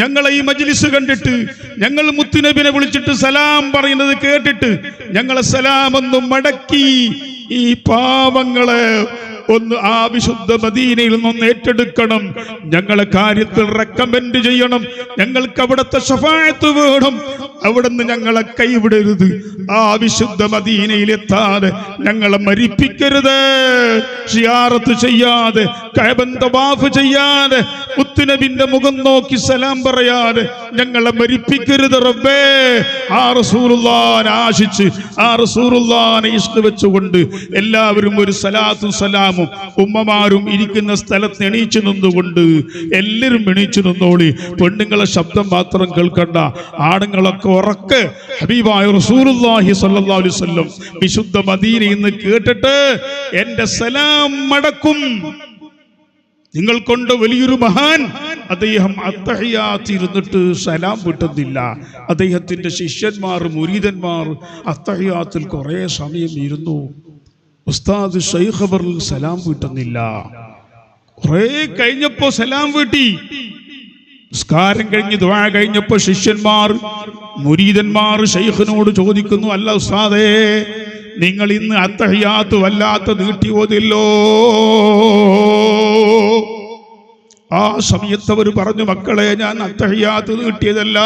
ഞങ്ങളെ ഈ മജ്ലിസ് കണ്ടിട്ട്, ഞങ്ങൾ മുത്തുനബിനെ വിളിച്ചിട്ട് സലാം പറയുന്നത് കേട്ടിട്ട് ഞങ്ങളെ സലാം ഒന്ന് മടക്കി ഈ പാവങ്ങളെ ഒന്ന് ആ വിശുദ്ധ മദീനയിൽ നിന്ന് ഏറ്റെടുക്കണം. ഞങ്ങളെ കാര്യത്തിൽ റെക്കമെൻഡ് ചെയ്യണം. ഞങ്ങൾക്ക് അവിടുത്തെ ശഫാഅത്ത് വേണം. അവിടുന്ന് ഞങ്ങളെ കൈവിടരുത്. ആ വിശുദ്ധ മദീനയിൽ എത്താതെ ഞങ്ങളെ മരിപ്പിക്കരുത്. സിയാറത്ത് ചെയ്യാതെ, കഅബന്റെ തവാഫ് ചെയ്യാതെ, മുത്തുനബിന്റെ മുഖം നോക്കി സലാം പറയാതെ ഞങ്ങളെ മരിപ്പിക്കരുത് റബ്ബേ. ആ റസൂലുള്ളാഹിനെ ആശിച്ച്, ആ റസൂലുള്ളാഹിനെ ഇഷ്ട് വെച്ചുകൊണ്ട് എല്ലാവരും ഒരു സലാത്തും സലാമും ഉമ്മമാരും ഇരിക്കുന്ന സ്ഥലത്ത് എണീച്ചു നിന്നുകൊണ്ട് എല്ലാവരും എണീച്ചു നിന്നോളി. പെണ്ണുങ്ങളെ ശബ്ദം മാത്രം കേൾക്കണ്ട, ആണുങ്ങളൊക്കെ ഉറക്കെ ഹബീബായ റസൂലുള്ളാഹി സ്വല്ലല്ലാഹു അലൈഹി വസല്ലം വിശുദ്ധ മദീനയിൽ നിന്ന് കേട്ടിട്ട് എന്റെ സലാം മടക്കും. നിങ്ങൾ കൊണ്ട് വലിയൊരു മഹാൻ അദ്ദേഹം അത്തഹിയാത്ത് ഇരുന്നിട്ട് സലാം വിട്ടുന്നില്ല. അദ്ദേഹത്തിന്റെ ശിഷ്യന്മാർ, മുരീദന്മാർ അത്തഹിയാത്തിൽ കുറെ സമയം ഇരുന്നു. ഉസ്താദ് ശൈഖ് അവർ സലാം വീട്ടുന്നില്ല. കുറെ കഴിഞ്ഞപ്പോ സലാം വീട്ടി. നിസ്കാരം കഴിഞ്ഞ് ദുആ കഴിഞ്ഞപ്പോ ശിഷ്യന്മാർ, മുരീദന്മാർ ശൈഖിനോട് ചോദിക്കുന്നു, അല്ല ഉസ്താദേ, നിങ്ങൾ ഇന്ന് അത്തഹിയാത്ത് വല്ലാത്ത നീട്ടി ഓതില്ലോ. ആ സമയത്ത് അവർ പറഞ്ഞു, മക്കളെ, ഞാൻ അത്തഹിയാത്ത് നീട്ടിയതല്ല,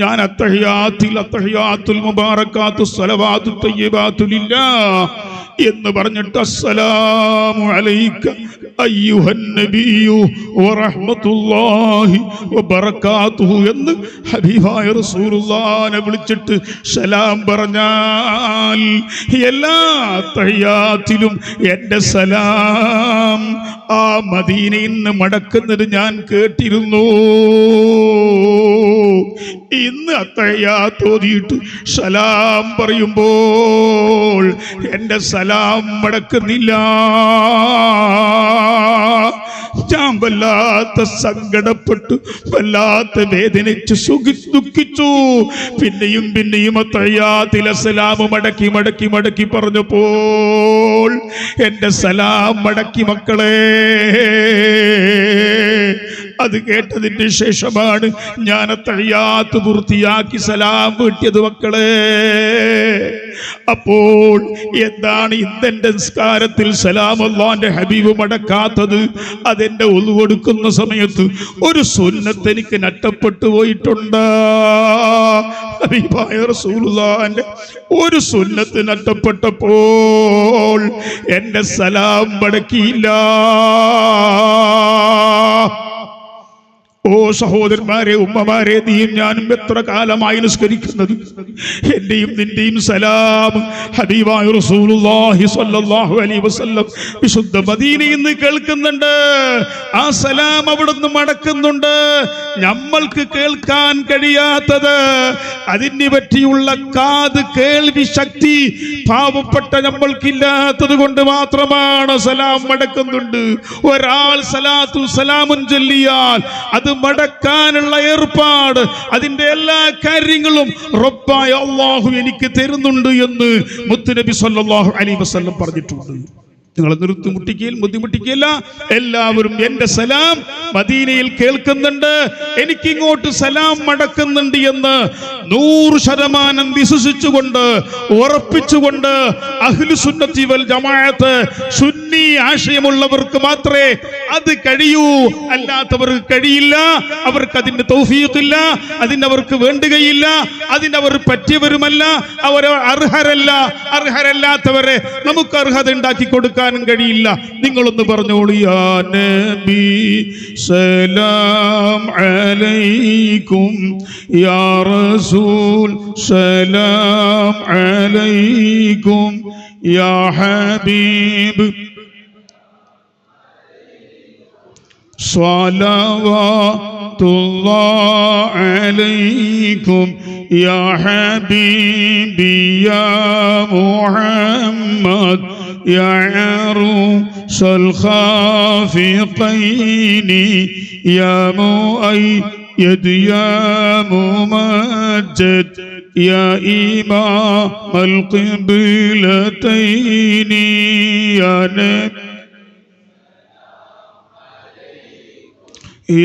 ഞാൻ അത്തഹിയാത്തുൽ മുബാറകാത്തു സ്വലവാത്തു തയ്യിബാത്തു ലില്ലാഹ് എന്ന് പറഞ്ഞിട്ട് അസ്സലാമു അലൈക അയ്യുഹൻ നബിയു വറഹ്മത്തുള്ളാഹി വബറകാതുഹു എന്ന് ഹബീബായ റസൂലുള്ളാഹിനെ വിളിച്ചിട്ട് സലാം പറഞ്ഞാൽ എല്ലാ തഹയ്യാത്തിലും എൻ്റെ സലാം ആ മദീനയിൽ നിന്ന് മടക്കുന്നത് ഞാൻ കേട്ടിരുന്നു. ഇന്ന് അത്തഹിയാത്ത് ഓതിയിട്ട് സലാം പറയുമ്പോൾ എൻ്റെ സലാം മടക്കുന്നില്ല. ഞാൻ വല്ലാത്ത സങ്കടപ്പെട്ടു, വല്ലാത്ത വേദനിച്ചു, ദുഃഖിച്ചു. പിന്നെയും പിന്നെയും അത്തഹിയാത്തിലെ സലാം മടക്കി മടക്കി മടക്കി പറഞ്ഞപ്പോൾ എൻ്റെ സലാം മടക്കി മക്കളെ. അത് കേട്ടതിന് ശേഷമാണ് ഞാൻ അത്തഹിയാത്ത് പൂർത്തിയാക്കി സലാം വീട്ടിയത് മക്കളെ. അപ്പോൾ എന്താണ് ഇന്നെന്റെ നിസ്കാരത്തിൽ സലാം അല്ലാഹുവിന്റെ ഹബീബ് മടക്കാത്തത്? അതെന്റെ ഒളു കൊടുക്കുന്ന സമയത്ത് ഒരു സുന്നത്ത് എനിക്ക് നഷ്ടപ്പെട്ടു പോയിട്ടുണ്ട്. ഹബീബായ റസൂലുള്ളാഹിന്റെ ഒരു സുന്നത്ത് നഷ്ടപ്പെട്ടപ്പോൾ എന്റെ സലാം മടക്കിയില്ല. ഓ സഹോദരന്മാരെ, ഉമ്മമാരെ, നീയും ഞാനും എത്ര കാലമായി നിസ്കരിക്കുന്നത്? എന്റെയും നിന്റെയും സലാം ഹബീബായ റസൂലുള്ളാഹി സ്വല്ലല്ലാഹു അലൈഹി വസല്ലം വിശുദ്ധ മദീനയിൽ നിന്ന് കേൾക്കുന്നുണ്ട്. ആ സലാം അവിടുന്ന് മടക്കുന്നുണ്ട്. നമ്മൾക്ക് കേൾക്കാൻ കഴിയാത്തത്, അതിനെ പറ്റിയുള്ള കാത് കേൾവി ശക്തി പാവപ്പെട്ട നമ്മൾക്കില്ലാത്തത് കൊണ്ട് മാത്രമാണ് സലാം മടക്കുന്നുണ്ട്. ഒരാൾ സലാത്തു സലാമുൻ ചൊല്ലിയാൽ അത് മടക്കാനുള്ള ഏർപ്പാട്, അതിന്റെ എല്ലാ കാര്യങ്ങളും റബ്ബായ അല്ലാഹു എനിക്ക് തരുന്നുണ്ട് എന്ന് മുത്തുനബി സ്വല്ലല്ലാഹു അലൈഹി വസല്ലം പറഞ്ഞിട്ടുണ്ട്. നിങ്ങൾ ബുദ്ധിമുട്ടിക്കുകയല്ല. എല്ലാവരും എന്റെ സലാം മദീനയിൽ കേൾക്കുന്നുണ്ട്, എനിക്കിങ്ങോട്ട് സലാം മടക്കുന്നുണ്ട് എന്ന് 100% വിശ്വസിച്ചുകൊണ്ട് ഉറപ്പിച്ചുകൊണ്ട് അഹ്ലു സുന്നത്തി വൽ ജമാഅത്ത് സുന്നി ആശയമുള്ളവർക്ക് മാത്രമേ അത് കഴിയൂ, അല്ലാത്തവർക്ക് കഴിയില്ല. അവർക്ക് അതിന്റെ തൗഫീഖില്ല, അതിനവർക്ക് വേണ്ടുകയില്ല, അതിനവർ പറ്റിയവരുമല്ല, അവർ അർഹരല്ല. അർഹരല്ലാത്തവരെ നമുക്ക് അർഹത ഉണ്ടാക്കി കൊടുക്കാനും കഴിയില്ല. നിങ്ങളൊന്ന് പറഞ്ഞോളൂ, യാ നബി സലാം അലൈക്കും, യാ റസൂൽ സലാം അലൈക്കും, യാ ഹബീബ് സ്വലവാതുല്ലാഹി അലൈക്കും, യാ ഹബീബി യാ മുഹമ്മദ് യാ അറൂസൽ ഖാഫിഖൈനി യാ മുഅയ്യദ് യാ മുമജ്ജദ് യാ ഇമാമൽ ഖിബ്ലതൈനി യാ നബി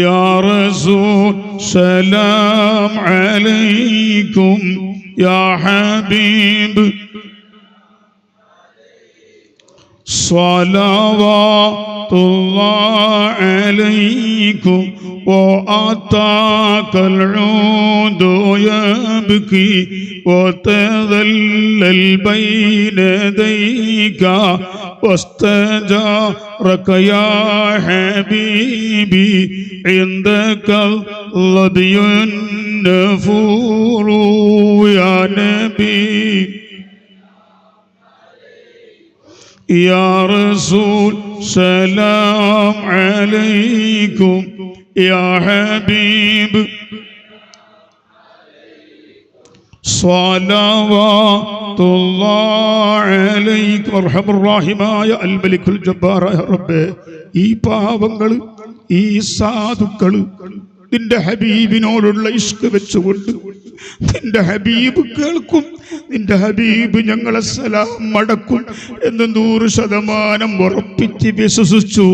يا رسول سلام عليكم، يا حبيب صلوات الله عليكم. وأتاك العود يبكي وتذلل بين يديك واستجارك يا حبيبي عندك الذي النفور يا نبي يا رسول سلام عليكم، يا حبيب صلوات الله عليك. أرحم الراحمين يا الملك الجبار يا رب. ഈ പാവങ്ങൾ, ഈ സാധുക്കൾ നിന്റെ ഹബീബിനോടുള്ള ഇഷ്ക് വെച്ചുകൊണ്ട് നിന്റെ ഹബീബ് കേൾക്കും, നിന്റെ ഹബീബ് ഞങ്ങളെ സലാം മടക്കും എന്ന് 100% ഉറപ്പിച്ച് വിശ്വസിച്ചു.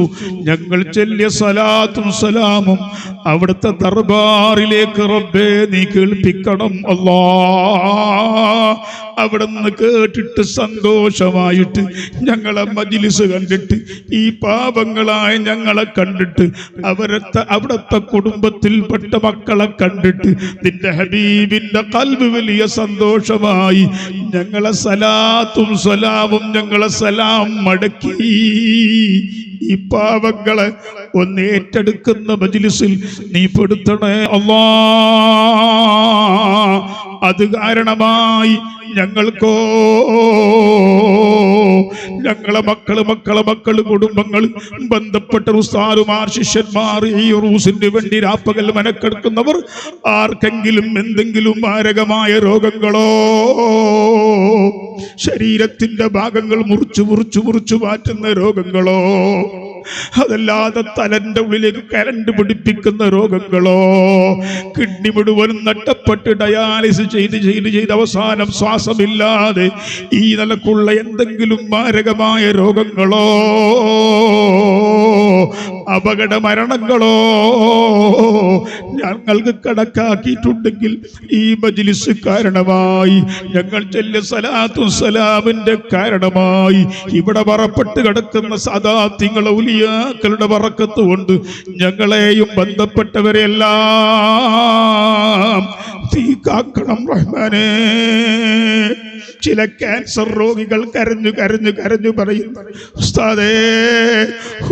ഞങ്ങൾ ചൊല്ലിയ സലാത്തും സലാമും അവിടുത്തെ ദർബാറിലേക്ക് റബ്ബേ നീ കേൾപ്പിക്കണം അല്ലാ. അവിടുന്ന് കേട്ടിട്ട് സന്തോഷമായിട്ട് ഞങ്ങളെ മജ്ലിസ് കണ്ടിട്ട്, ഈ പാപങ്ങളായ ഞങ്ങളെ കണ്ടിട്ട്, അവിടുത്തെ കുടുംബത്തിൽപ്പെട്ട മക്കളെ കണ്ടിട്ട് നിന്റെ ഹബീബിന്റെ ഖൽബ് വലിയ സന്തോഷമായി ഞങ്ങളെ സലാത്തും സലാമും ഞങ്ങളെ സലാം മടക്കി. ഈ പാവങ്ങളെ ഒന്ന് ഏറ്റെടുക്കുന്ന മജ്ലിസിൽ നീ പെടുത്തണേ അല്ലാ. അത് കാരണമായി ഞങ്ങൾക്കോ, ഞങ്ങളെ മക്കള് കുടുംബങ്ങൾ, ബന്ധപ്പെട്ട ഉസ്താദുമാർ, ശിഷ്യന്മാർ, ഈ റൂസിന് വേണ്ടി രാപ്പകൽ മനക്കെടുക്കുന്നവർ, ആർക്കെങ്കിലും എന്തെങ്കിലും മാരകമായ രോഗങ്ങളോ, ശരീരത്തിന്റെ ഭാഗങ്ങൾ മുറിച്ചു മാറ്റുന്ന രോഗങ്ങളോ, അതല്ലാതെ തലന്റെ ഉള്ളിലേക്ക് കരണ്ട് പിടിപ്പിക്കുന്ന രോഗങ്ങളോ, കിഡ്നി മുഴുവനും നഷ്ടപ്പെട്ട് ഡയാലിസിസ് ചെയ്ത് അവസാനം ശ്വാസമില്ലാതെ ഈ നിലക്കുള്ള എന്തെങ്കിലും മാരകമായ രോഗങ്ങളോ, അപകട മരണങ്ങളോ ഞങ്ങൾക്ക് കണക്കാക്കിയിട്ടുണ്ടെങ്കിൽ ഈ മജ്ലിസ് കാരണമായി, ഞങ്ങൾ ചൊല്ലിയ സലാത്തും സലാമിന്റെ കാരണമായി, ഇവിടെ പറപ്പെട്ട് കിടക്കുന്ന സദാത്യങ്ങളെ ഔലിയാക്കളുടെ ബറക്കത്ത് കൊണ്ട് ഞങ്ങളെയും ബന്ധപ്പെട്ടവരെല്ലാം തീ കാക്കണം റഹ്മാനേ. ചില ക്യാൻസർ രോഗികൾ കരഞ്ഞു പറയും, ഉസ്താദേ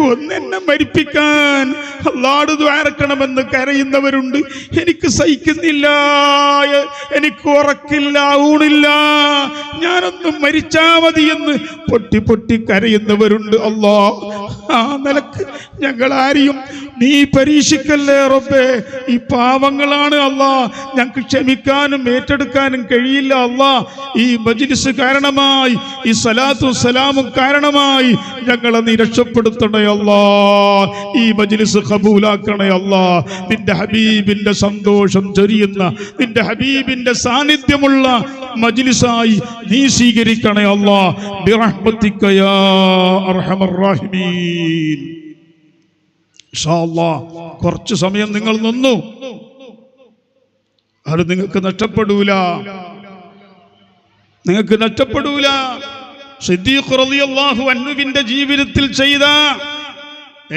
ഒന്നെന്നെ മരിപ്പിക്കാൻ അല്ലാഹു ദ്വാരക്കണമെന്ന് കരയുന്നവരുണ്ട്. എനിക്ക് സഹിക്കുന്നില്ല, എനിക്ക് ഉറക്കില്ല, ഊണില്ല, ഞാനൊന്നും മരിച്ചാ മതി എന്ന് പൊട്ടി കരയുന്നവരുണ്ട്. അല്ലാ, ആ നിലക്ക് ഞങ്ങൾ ആരെയും നീ പരീക്ഷിക്കല്ലേ റബ്ബേ. ഈ പാവങ്ങളാണ് അല്ലാ, ഞങ്ങൾക്ക് ക്ഷമിക്കാനും ഏറ്റെടുക്കാനും കഴിയില്ല അല്ലാ. ഈ മജ്ലിസ് കാരണമായി, ഈ സലാത്തും സലാമും കാരണമായി ഞങ്ങളെ നീ രക്ഷപ്പെടുത്തണേ അല്ലാ. ഈ മജ്ലിസ് ഖബൂലാക്കണേ അല്ലാ. നിന്റെ ഹബീബിന്റെ സന്തോഷം ചൊരിയുന്ന, നിന്റെ ഹബീബിന്റെ സാന്നിധ്യമുള്ള മജ്ലിസായി നീ സ്വീകരിക്കണേ അല്ലാഹ് ബിറഹ്മതിക യാ അർഹമർ റഹീമീൻ. ഇൻഷാ അല്ലാഹ് കുറച്ച് സമയം നിങ്ങൾ നിന്നു, അത് നിങ്ങൾക്ക് നഷ്ടപ്പെടൂല, നിങ്ങൾക്ക് നഷ്ടപ്പെടൂല. സിദ്ദീഖ് റളിയല്ലാഹു അൻഹുവിന്റെ ജീവിതത്തിൽ ചെയ്ത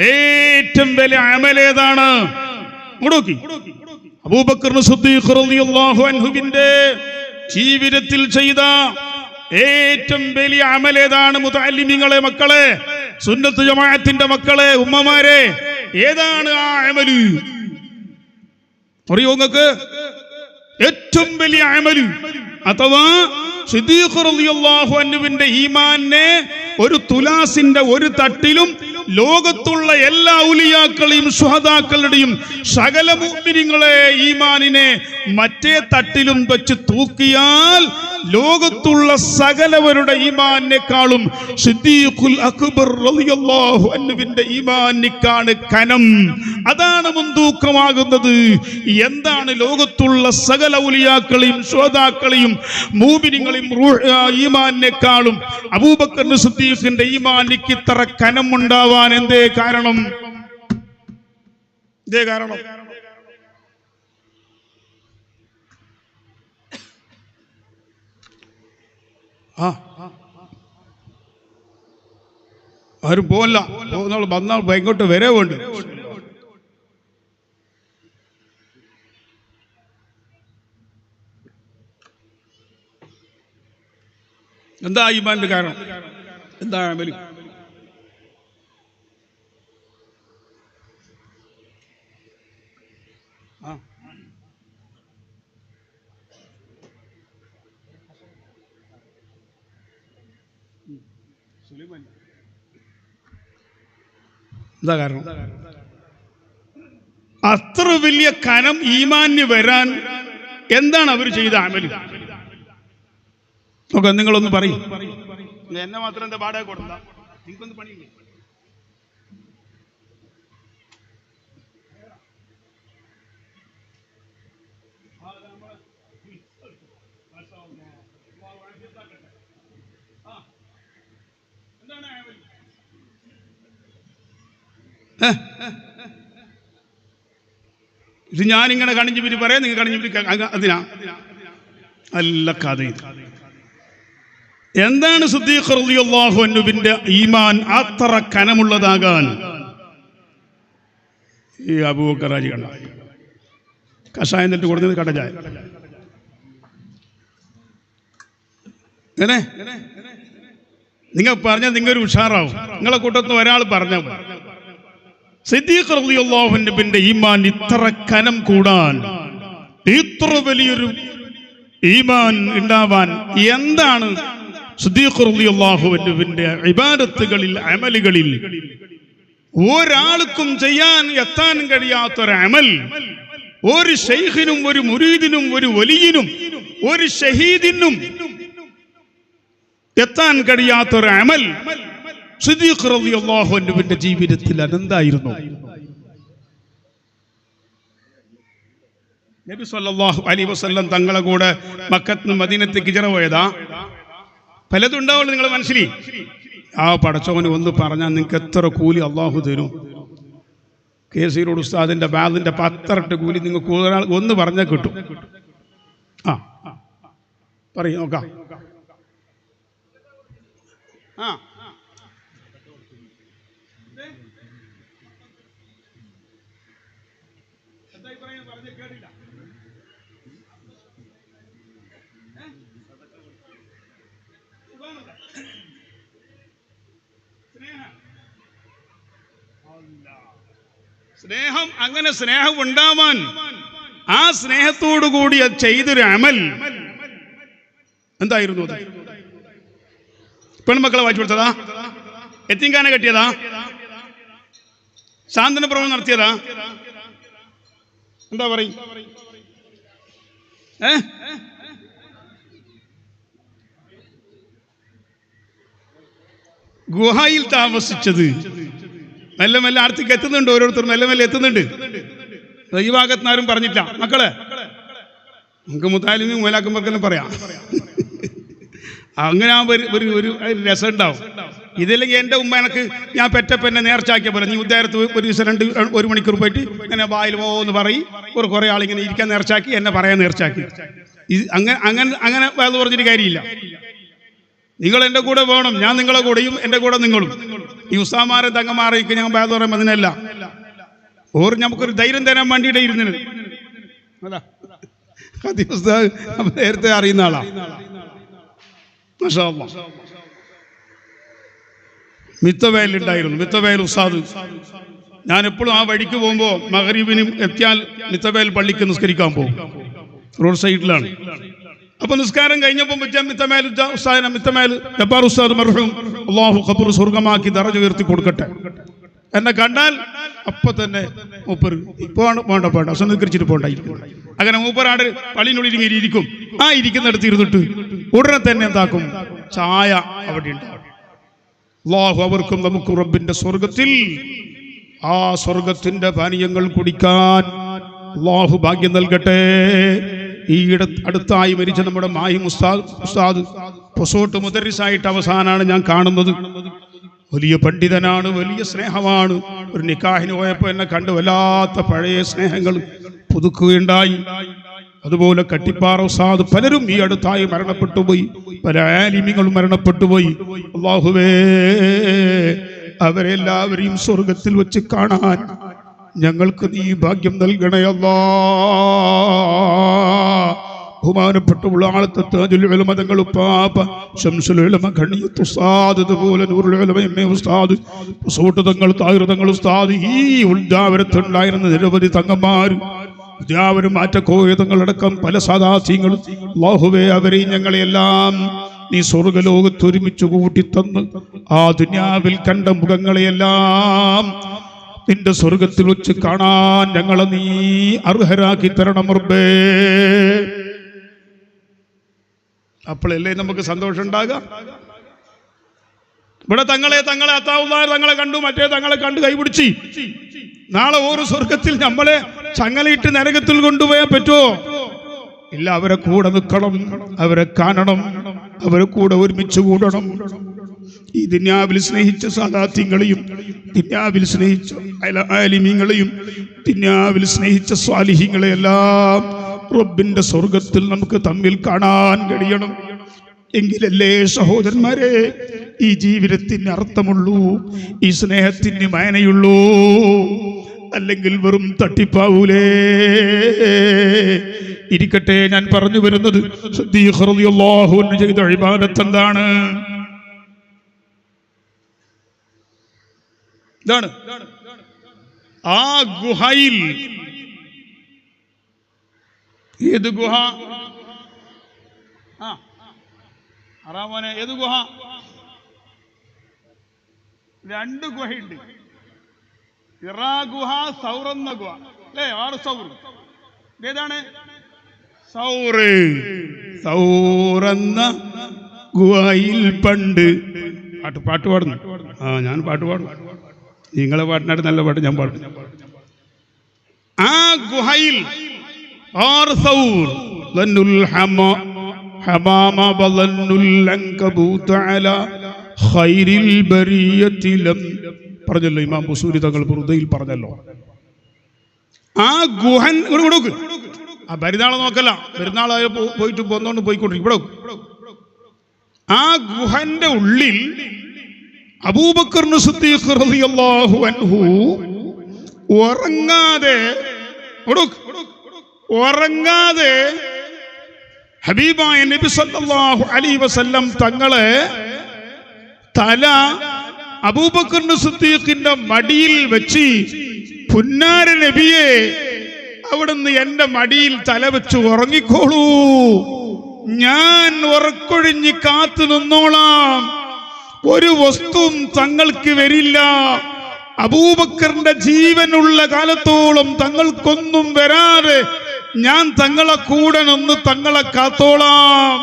ഏറ്റവും വലിയ അമൽ ഏതാണ്? അബൂബക്കർ സിദ്ദീഖ് റളിയല്ലാഹു അൻഹുവിന്റെ ജീവിതത്തിൽ ചെയ്ത ഏറ്റവും വലിയ അമൽ ഏതാണ്? മുതഅല്ലിമീങ്ങളെ, മക്കളെ, സുന്നത്ത് ജമാഅത്തിന്റെ മക്കളെ, ഉമ്മമാരെ, ഏതാണ് ആ അമല്? അറിയോ നിങ്ങൾക്ക്? ഏറ്റവും വലിയ അമല് അഥവാ സിദ്ദീഖ് റളിയല്ലാഹു അൻഹുവിന്റെ ഈമാനെ ഒരു തുലാസിന്റെ ഒരു തട്ടിലും ലോകത്തുള്ള എല്ലാ ഔലിയാക്കളെയും ശുഹദാക്കളുടെയും സകല മുഅ്മിനീങ്ങളെ ഈമാനിനെ മറ്റേ തട്ടിലും വെച്ച് തൂക്കിയാൽ ലോകത്തുള്ള സകലവരുടെ ഈമാനിനേക്കാളും സിദ്ദീഖുൽ അക്ബർ റളിയല്ലാഹു അൻഹുവിന്റെ ഈമാനിക്കാണ് കനം. അതാണ് മുൻതൂക്കമാകുന്നത്. എന്താണ് ലോകത്തുള്ള സകല ഔലിയാക്കളെയും ശുഹദാക്കളെയും മുഅ്മിനീങ്ങളെയും ഈമാനിനേക്കാളും അബൂബക്കർ സിദ്ദീഖിന്റെ ഈമാനിക്ക് ഇത്ര കനമുണ്ടാവാൻ എന്തേ കാരണം? ഇതേ കാരണം. ആരും പോവല്ല, വന്നാൽ ഇങ്ങോട്ട് വരെ വേണ്ട. എന്താ ഈമാന്റെ കാരണം? എന്താ അമല്? എന്താ കാരണം? അത്ര വലിയ കനം ഈമാന് വരാൻ എന്താണ് അവർ ചെയ്ത അമല്? നോക്കാം, നിങ്ങളൊന്ന് പറയും. എന്നെ മാത്രം എന്താ പാടാ കൊടുത്ത? നിങ്ങൾക്കൊന്ന് പണിയില്ലേ? ഇത് ഞാനിങ്ങനെ കണിഞ്ഞു പിരി പറയാം, നിങ്ങൾ കണിഞ്ഞു പിരി അതിനാ അല്ല കഥ. എന്താണ് സിദ്ദീഖ് റളിയല്ലാഹു അൻഹുവിന്റെ ഈമാൻ അത്ര കനമുള്ളതാകാൻ? ഈ അബൂബക്കർ ഹാജി കണ്ട കഷായം എന്നിട്ട് കൊടുത്തത് കടചായ. എങ്ങനെ നിങ്ങൾ പറഞ്ഞാൽ നിങ്ങളൊരു ഉഷാറാവും. നിങ്ങളെ കൂട്ടത്തിൽ ഒരാൾ പറഞ്ഞ സിദ്ദീഖ് റളിയല്ലാഹു അൻഹുവിന്റെ ഈമാൻ ഇത്ര കനം കൂടാൻ, ഇത്ര വലിയൊരു ഈമാൻ ഉണ്ടാവാൻ എന്താണ് സിദ്ദീഖ് റളിയല്ലാഹു അൻഹുവിന്റെ ഇബാദത്തുകളിൽ, അമലുകളിൽ ഒരാൾക്കും എത്താൻ കഴിയാത്തൊരു അമൽ, ഒരു ശൈഖിനും ഒരു മുരീദിനും ഒരു വലിയനും ഒരു ഷഹീദിനും എത്താൻ കഴിയാത്തൊരു അമൽ സിദ്ദീഖ് റളിയല്ലാഹു അൻഹുവിന്റെ ജീവിതത്തിൽ അതെന്തായിരുന്നു? നബി സല്ലല്ലാഹു അലൈഹി വസല്ലം തങ്ങളെ കൂടെ മക്കത്ത് നിന്ന് മദീനത്തേക്ക് ഹിജ്റ പോയതാ. പലതും ഉണ്ടാവുള്ളൂ നിങ്ങൾ മനസ്സിൽ. ആ പടച്ചവന് ഒന്ന് പറഞ്ഞാൽ നിങ്ങൾക്ക് എത്ര കൂലി അള്ളാഹു തരും? കേസീറോട് ഉസ്താദിന്റെ ബാദിന്റെ 10 കൂലി നിങ്ങൾക്ക് ഒന്ന് പറഞ്ഞാൽ കിട്ടും. ആ പറയും, നോക്കാം. സ്നേഹം, അങ്ങനെ സ്നേഹം ഉണ്ടാവാൻ ആ സ്നേഹത്തോടു കൂടി അത് ചെയ്തൊരു അമൽ എന്തായിരുന്നു? പെൺമക്കളെ വായിച്ചു കൊടുത്തതാ? എത്തിങ്കാന കെട്ടിയതാ? സാന്ത്വന പ്രവർത്തനം നടത്തിയതാ? എന്താ പറയും? ഗുഹയിൽ താമസിച്ചത് മെല്ലെ മെല്ലെ അടുത്തേക്ക് എത്തുന്നുണ്ട്. ഓരോരുത്തർ മെല്ലെ മെല്ലെ എത്തുന്നുണ്ട്. ഈ ഭാഗത്ത് ആരും പറഞ്ഞില്ല. മക്കളെ, നമുക്ക് മുത്താലിമി മൂലാക്കുമ്പോഴെല്ലാം പറയാം. അങ്ങനെ ഒരു രസം ഉണ്ടാവും. ഇതില്ലെങ്കിൽ എൻ്റെ ഉമ്മ എനിക്ക് ഞാൻ പെറ്റപ്പം എന്നെ നേർച്ചാക്കിയ പോലെ, നീ ഉദ്യാരത്ത് ഒരു ദിവസം 1 മണിക്കൂർ പോയിട്ട് ഇങ്ങനെ വായിൽ എന്ന് പറയും, കുറേ ആളിങ്ങനെ ഇരിക്കാൻ നേർച്ചാക്കി, എന്നെ പറയാൻ നേർച്ചാക്കി. ഇത് അങ്ങനെ അത് പറഞ്ഞിട്ട് കാര്യമില്ല. നിങ്ങൾ എൻ്റെ കൂടെ വേണം, ഞാൻ നിങ്ങളെ കൂടെയും എൻ്റെ കൂടെ നിങ്ങളും. ഈ ഉസ്താമാരെ തങ്ങന്മാരെയൊക്കെ ഞാൻ ബാധ പറയുമ്പോൾ അതിനല്ല, ഓർ നമുക്കൊരു ധൈര്യം തരാൻ വേണ്ടിയിട്ട് ഇരുന്നത്. അതാ ഉസ്താദ് നേരത്തെ അറിയുന്ന ആളാ. മാഷാ അല്ലാഹ്. മിത്തവയലുണ്ടായിരുന്നു, മിത്തവയൽ ഉസ്താദ്. ഞാൻ എപ്പോഴും ആ വഴിക്ക് പോകുമ്പോൾ മഗ്‌രിബിനും എത്തിയാൽ മിത്തവയൽ പള്ളിക്ക് നിസ്കരിക്കാൻ പോകും. റോഡ് സൈഡിലാണ്. അപ്പൊ നിസ്കാരം കഴിഞ്ഞപ്പോൾ മിത്തമേൽ ജബ്ബാർ ഉസ്താദ് മർഹൂം അല്ലാഹു ഖബർ സ്വർഗമാക്കി ദറജ ഉയർത്തി കൊടുക്കട്ടെ, എന്നെ കണ്ടാൽ അപ്പൊ തന്നെ മൂപ്പർ ഇപ്പൊ വേണ്ട നിസ്കരിച്ചിട്ട് പോണ്ടായിരിക്കും. അങ്ങനെ മൂപ്പരാട് പള്ളിനുള്ളിൽ ഇങ്ങനെ ഇരിക്കും. ആ ഇരിക്കുന്നിടത്ത് ഇരുന്നിട്ട് ഉടനെ തന്നെ എന്താക്കും, ചായ അവിടെ ഉണ്ടാവും. അല്ലാഹു അവർക്കും നമുക്ക് റബ്ബിന്റെ സ്വർഗത്തിൽ ആ സ്വർഗത്തിന്റെ പാനീയങ്ങൾ കുടിക്കാൻ അല്ലാഹു ഭാഗ്യം നൽകട്ടെ. ഈ അടുത്തായി മരിച്ച നമ്മുടെ മാഹിം ഉസ്താദ് പൊസോട്ട് മുദരിസായിട്ട് അവസാനാണ് ഞാൻ കാണുന്നത്. വലിയ പണ്ഡിതനാണ്, വലിയ സ്നേഹമാണ്. ഒരു നിക്കാഹിന് പോയപ്പോൾ എന്നെ കണ്ട് വല്ലാത്ത പഴയ സ്നേഹങ്ങൾ പുതുക്കുകയുണ്ടായി. അതുപോലെ കട്ടിപ്പാറ ഉസ്താദ്, പലരും ഈ അടുത്തായി മരണപ്പെട്ടുപോയി, പല ആലിമീങ്ങളും മരണപ്പെട്ടുപോയി. അല്ലാഹുവേ അവരെല്ലാവരെയും സ്വർഗത്തിൽ വെച്ച് കാണാൻ ഞങ്ങൾക്ക് നീ ഭാഗ്യം നൽകണേ അല്ലാഹ്. ബഹുമാനപ്പെട്ട ഉള്ളാളത്തെ താജുൽ ഉലമ തങ്ങൾ ഉപ്പാപ്പ ശംസുൽ ഉലമ ഖണിയത്ത് ഉസ്താദ്, അതുപോലെ നൂറുൽ ഉലമ എംഎ ഉസ്താദ്, സൂട്ട് തങ്ങൾ, താഹിർ തങ്ങൾ ഉസ്താദ്, ഈ ഉദ്യാവരത്തുണ്ടായിരുന്ന നിരവധി തങ്ങന്മാർ, ഉദ്യാവരം മാറ്റക്കോയതങ്ങളടക്കം പല സാദാത്യങ്ങളും, അല്ലാഹുവേ അവരെയും ഞങ്ങളെയെല്ലാം നീ സ്വർഗലോകത്ത് ഒരുമിച്ച് കൂട്ടിത്തന്ന് ആ ദുനിയാവിൽ കണ്ട മുഖങ്ങളെയെല്ലാം നിന്റെ സ്വർഗത്തിൽ വെച്ച് കാണാൻ ഞങ്ങളെ നീ അർഹരാക്കി തരണം റബ്ബേ. അപ്പോഴല്ലേ നമുക്ക് സന്തോഷം ഉണ്ടാകുക. ഇവിടെ തങ്ങളെ അത്താവുള്ളാർ തങ്ങളെ കണ്ടു, മറ്റേ തങ്ങളെ കണ്ട് കൈപിടിച്ച്, നാളെ ഓരോ സ്വർഗത്തിൽ നമ്മളെ ചങ്ങലയിട്ട് നരകത്തിൽ കൊണ്ടുപോയാൽ പറ്റുമോ? ഇല്ല, അവരെ കൂടെ നിൽക്കണം, അവരെ കാണണം, അവരെ കൂടെ ഒരുമിച്ച് കൂടണം. ഈ ദുനിയാവിൽ സ്നേഹിച്ച സാദാത്യങ്ങളെയും ദുനിയാവിൽ സ്നേഹിച്ച ആലിമീങ്ങളെയും ദുനിയാവിൽ സ്നേഹിച്ച സ്വാലിഹീങ്ങളെയെല്ലാം റബ്ബിന്റെ സ്വർഗത്തിൽ നമുക്ക് തമ്മിൽ കാണാൻ കഴിയണം. എങ്കിലല്ലേ സഹോദരന്മാരെ ഈ ജീവിതത്തിന് അർത്ഥമുള്ളൂ, ഈ സ്നേഹത്തിന് മായനയുള്ളൂ. അല്ലെങ്കിൽ വെറും തട്ടിപ്പാവൂലേ. ഇരിക്കട്ടെ, ഞാൻ പറഞ്ഞു വരുന്നത് സിദ്ദീഖ് റളിയല്ലാഹു അൻഹു ചെയ്ത ഇബാദത്ത് എന്താണ്? ഇതാണ് ആ ഗുഹയിൽ. ഏത് ഗുഹ? അറാമോനെ, ഏത് ഗുഹ? 2 ഗുഹയുണ്ട്. ഇറാ ഗുഹ, സൗറെന്ന ഗുഹ അല്ലേ? 6 സൗർ. ഏതാണ് സൗറ്? സൗറെന്ന ഗുഹയിൽ പണ്ട് പാട്ട് പാടുന്നു. ഞാൻ പാട്ട് പാടും. നിങ്ങളെ പാട്ടിനായിട്ട് നല്ല പാട്ട് ഞാൻ പാടും. ആ ഗുഹയിൽ 6 സൗർ. ഹമാമ ബളന്നുൽ അൻകബൂത അലാ ഖൈരിൽ ബരിയത്തി ലം പറഞ്ഞല്ലോ. ഇമാം ബുസൂരി തങ്ങൾ ബുർദയിൽ പറഞ്ഞല്ലോ. ആ ഗുഹൻ കൊടുക്ക്. ആ പെരുന്നാളെ നോക്കല്ല, പെരുന്നാളായ പോയിട്ട് പോന്നോണ്ട് പോയിക്കൊണ്ടിരിക്കും. ഇവിടെ ആ ഗുഹന്റെ ഉള്ളിൽ അബൂബക്കർ സിദ്ദീഖ് റളിയല്ലാഹു അൻഹു ഉറങ്ങാതെ ഹബീബായ നബി സല്ലല്ലാഹു അലൈഹി വസല്ലം തങ്ങളെ തല അബൂബക്കർ സിദ്ദീഖിന്റെ മടിയിൽ വെച്ച്, പുന്നാര നബിയെ അവിടുന്ന് എന്റെ മടിയിൽ തല വെച്ച് ഉറങ്ങിക്കോളൂ, ഞാൻ ഉറക്കൊഴിഞ്ഞ് കാത്തു നിന്നോളാം, ഒരു വസ്തുവും തങ്ങൾക്ക് വരില്ല, അബൂബക്കറിന്റെ ജീവനുള്ള കാലത്തോളം തങ്ങൾക്കൊന്നും വരാതെ ഞാൻ തങ്ങളെ കൂടെ നിന്ന് തങ്ങളെ കാത്തോളാം.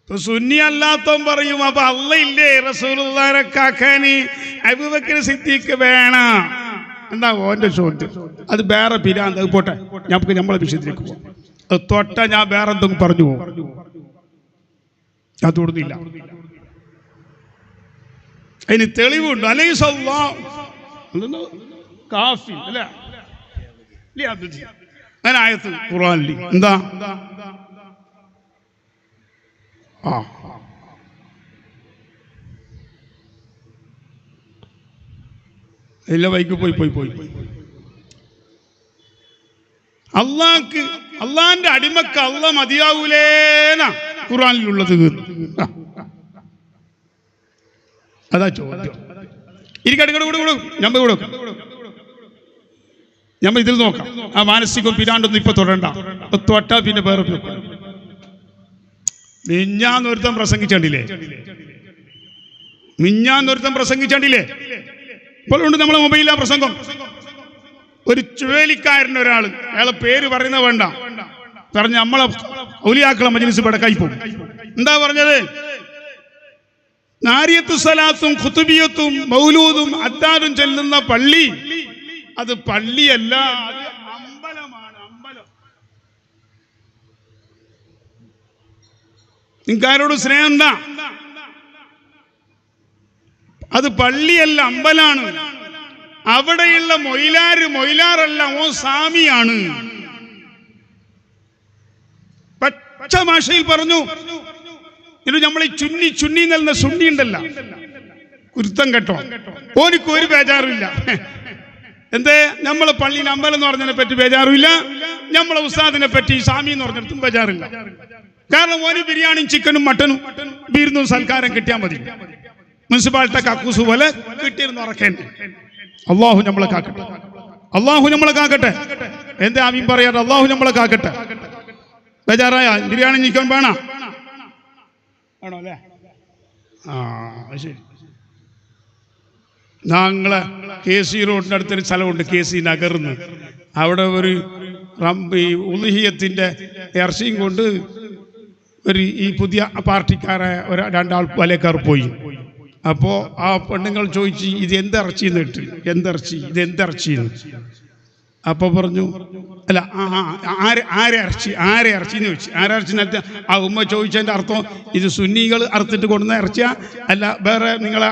സുന്നി അല്ലാത്തവൻ പറയും, അപ്പൊ അല്ല ഇല്ലേ റസൂലുള്ളാഹിനെ കാക്കാന് അബൂബക്കർ സിദ്ദീഖ് വേണം. എന്താ ഓന്റെ ചോദ്യം? അത് വേറെ പിരാന്ത്. അത് പോട്ടെ, നമുക്ക് നമ്മളെ വിഷയത്തിലേക്ക് പോകാം. അത് തൊട്ട ഞാൻ വേറെ എന്തെങ്കിലും പറഞ്ഞു പോകും. അത് തൊടുന്നില്ല. അതിന് തെളിവുണ്ട്. ആയത്ത് ഖുർആനിൽ എന്താ? എല്ലാ വൈക്ക് പോയി അള്ളാന്റെ അടിമക്ക് അള്ളാഹ് മതിയാവൂലേന്നാ ഖുർആനിലുള്ളത്. അതാ ചോദ്യം. ഞമ്മ ഇതിൽ നോക്കാം. ആ മാനസികവും പിരാണ്ടൊന്നും ഇപ്പൊ തൊടണ്ട. തൊട്ടാ പിന്നെ വേറെ മിഞ്ഞാന്നൊരുത്തം പ്രസംഗിച്ചണ്ടില്ലേ? ഇപ്പോഴുണ്ട് നമ്മളെ മൊബൈലിലാ പ്രസംഗം. ഒരു ചുഴലിക്കാരൻ്റെ ഒരാള്, അയാളെ പേര് പറയുന്ന വേണ്ട, പറഞ്ഞ നമ്മളെ ഔലിയാക്കളെ മജ്‌ലിസ് പടക്കായി പോകും. എന്താ പറഞ്ഞത്? നാരിയത്തു സലാത്തും ഖുതുബിയത്തും മൗലൂദും അദ്ദാനും ചെല്ലുന്ന പള്ളി അത് പള്ളിയല്ല, അത് അമ്പലമാണ്. അമ്പലം. നിങ്ങൾക്കാരോട് സ്നേഹം എന്താ? അത് പള്ളിയല്ല, അമ്പലാണ്. അവിടെയുള്ള മൊയിലാറല്ല, ഓ സാമിയാണ്. പച്ച ഭാഷയിൽ പറഞ്ഞു. എന്നിട്ട് നമ്മൾ ഈ ചുന്നി നൽകുന്ന സുന്നി ഉണ്ടല്ല, കുരുത്തം കേട്ടോ, ഓനിക്ക് ഒരു ബേജാറില്ല. എന്തേ? നമ്മളെ പള്ളിയിൽ അമ്പലം എന്ന് പറഞ്ഞതിനെ പറ്റി ബേജാറില്ല, നമ്മളെ ഉസ്താദിനെ പറ്റി സാമി എന്ന് പറഞ്ഞിടത്തും ബേജാറില്ല. കാരണം ഓന് ബിരിയാണിയും ചിക്കനും മട്ടനും ബീർന്നും സൽക്കാരം കിട്ടിയാൽ മതി. മുനിസിപ്പാലിറ്റി കക്കൂസ് പോലെ കിട്ടിയിരുന്ന് ഉറക്കേണ്ട. അള്ളാഹു നമ്മളെ കാക്കട്ടെ, അള്ളാഹു നമ്മളെ കാക്കട്ടെ. എന്താ ആമീൻ പറയാറ്? അള്ളാഹു നമ്മളെ കാക്കട്ടെ. ബേജാറായ ബിരിയാണി ചിക്കൻ വേണോ? ആണോ അല്ലേ? ശരി. ഞങ്ങളെ KC റോഡിൻ്റെ അടുത്തൊരു സ്ഥലമുണ്ട്, KC നഗർന്ന്. അവിടെ ഒരു ഉളുഹിയത്തിൻ്റെ ഇറച്ചിയും കൊണ്ട് ഈ പുതിയ പാർട്ടിക്കാരെ രണ്ടാൾ വലക്കാർ പോയി. അപ്പോൾ ആ പെണ്ണുങ്ങൾ ചോദിച്ചു, ഇത് എന്തിറച്ചിന്ന് ഇട്ട്, ഇത് എന്തിറച്ചിന്ന്. അപ്പോൾ പറഞ്ഞു, അല്ല ആരെ ഇറച്ചിന്ന് ചോദിച്ചു. ആരച്ചിനകത്ത് ആ ഉമ്മ ചോദിച്ചതിൻ്റെ അർത്ഥം ഇത് സുന്നികൾ അറുത്തിട്ട് കൊണ്ടുവന്ന ഇറച്ചിയാ അല്ല വേറെ നിങ്ങളെ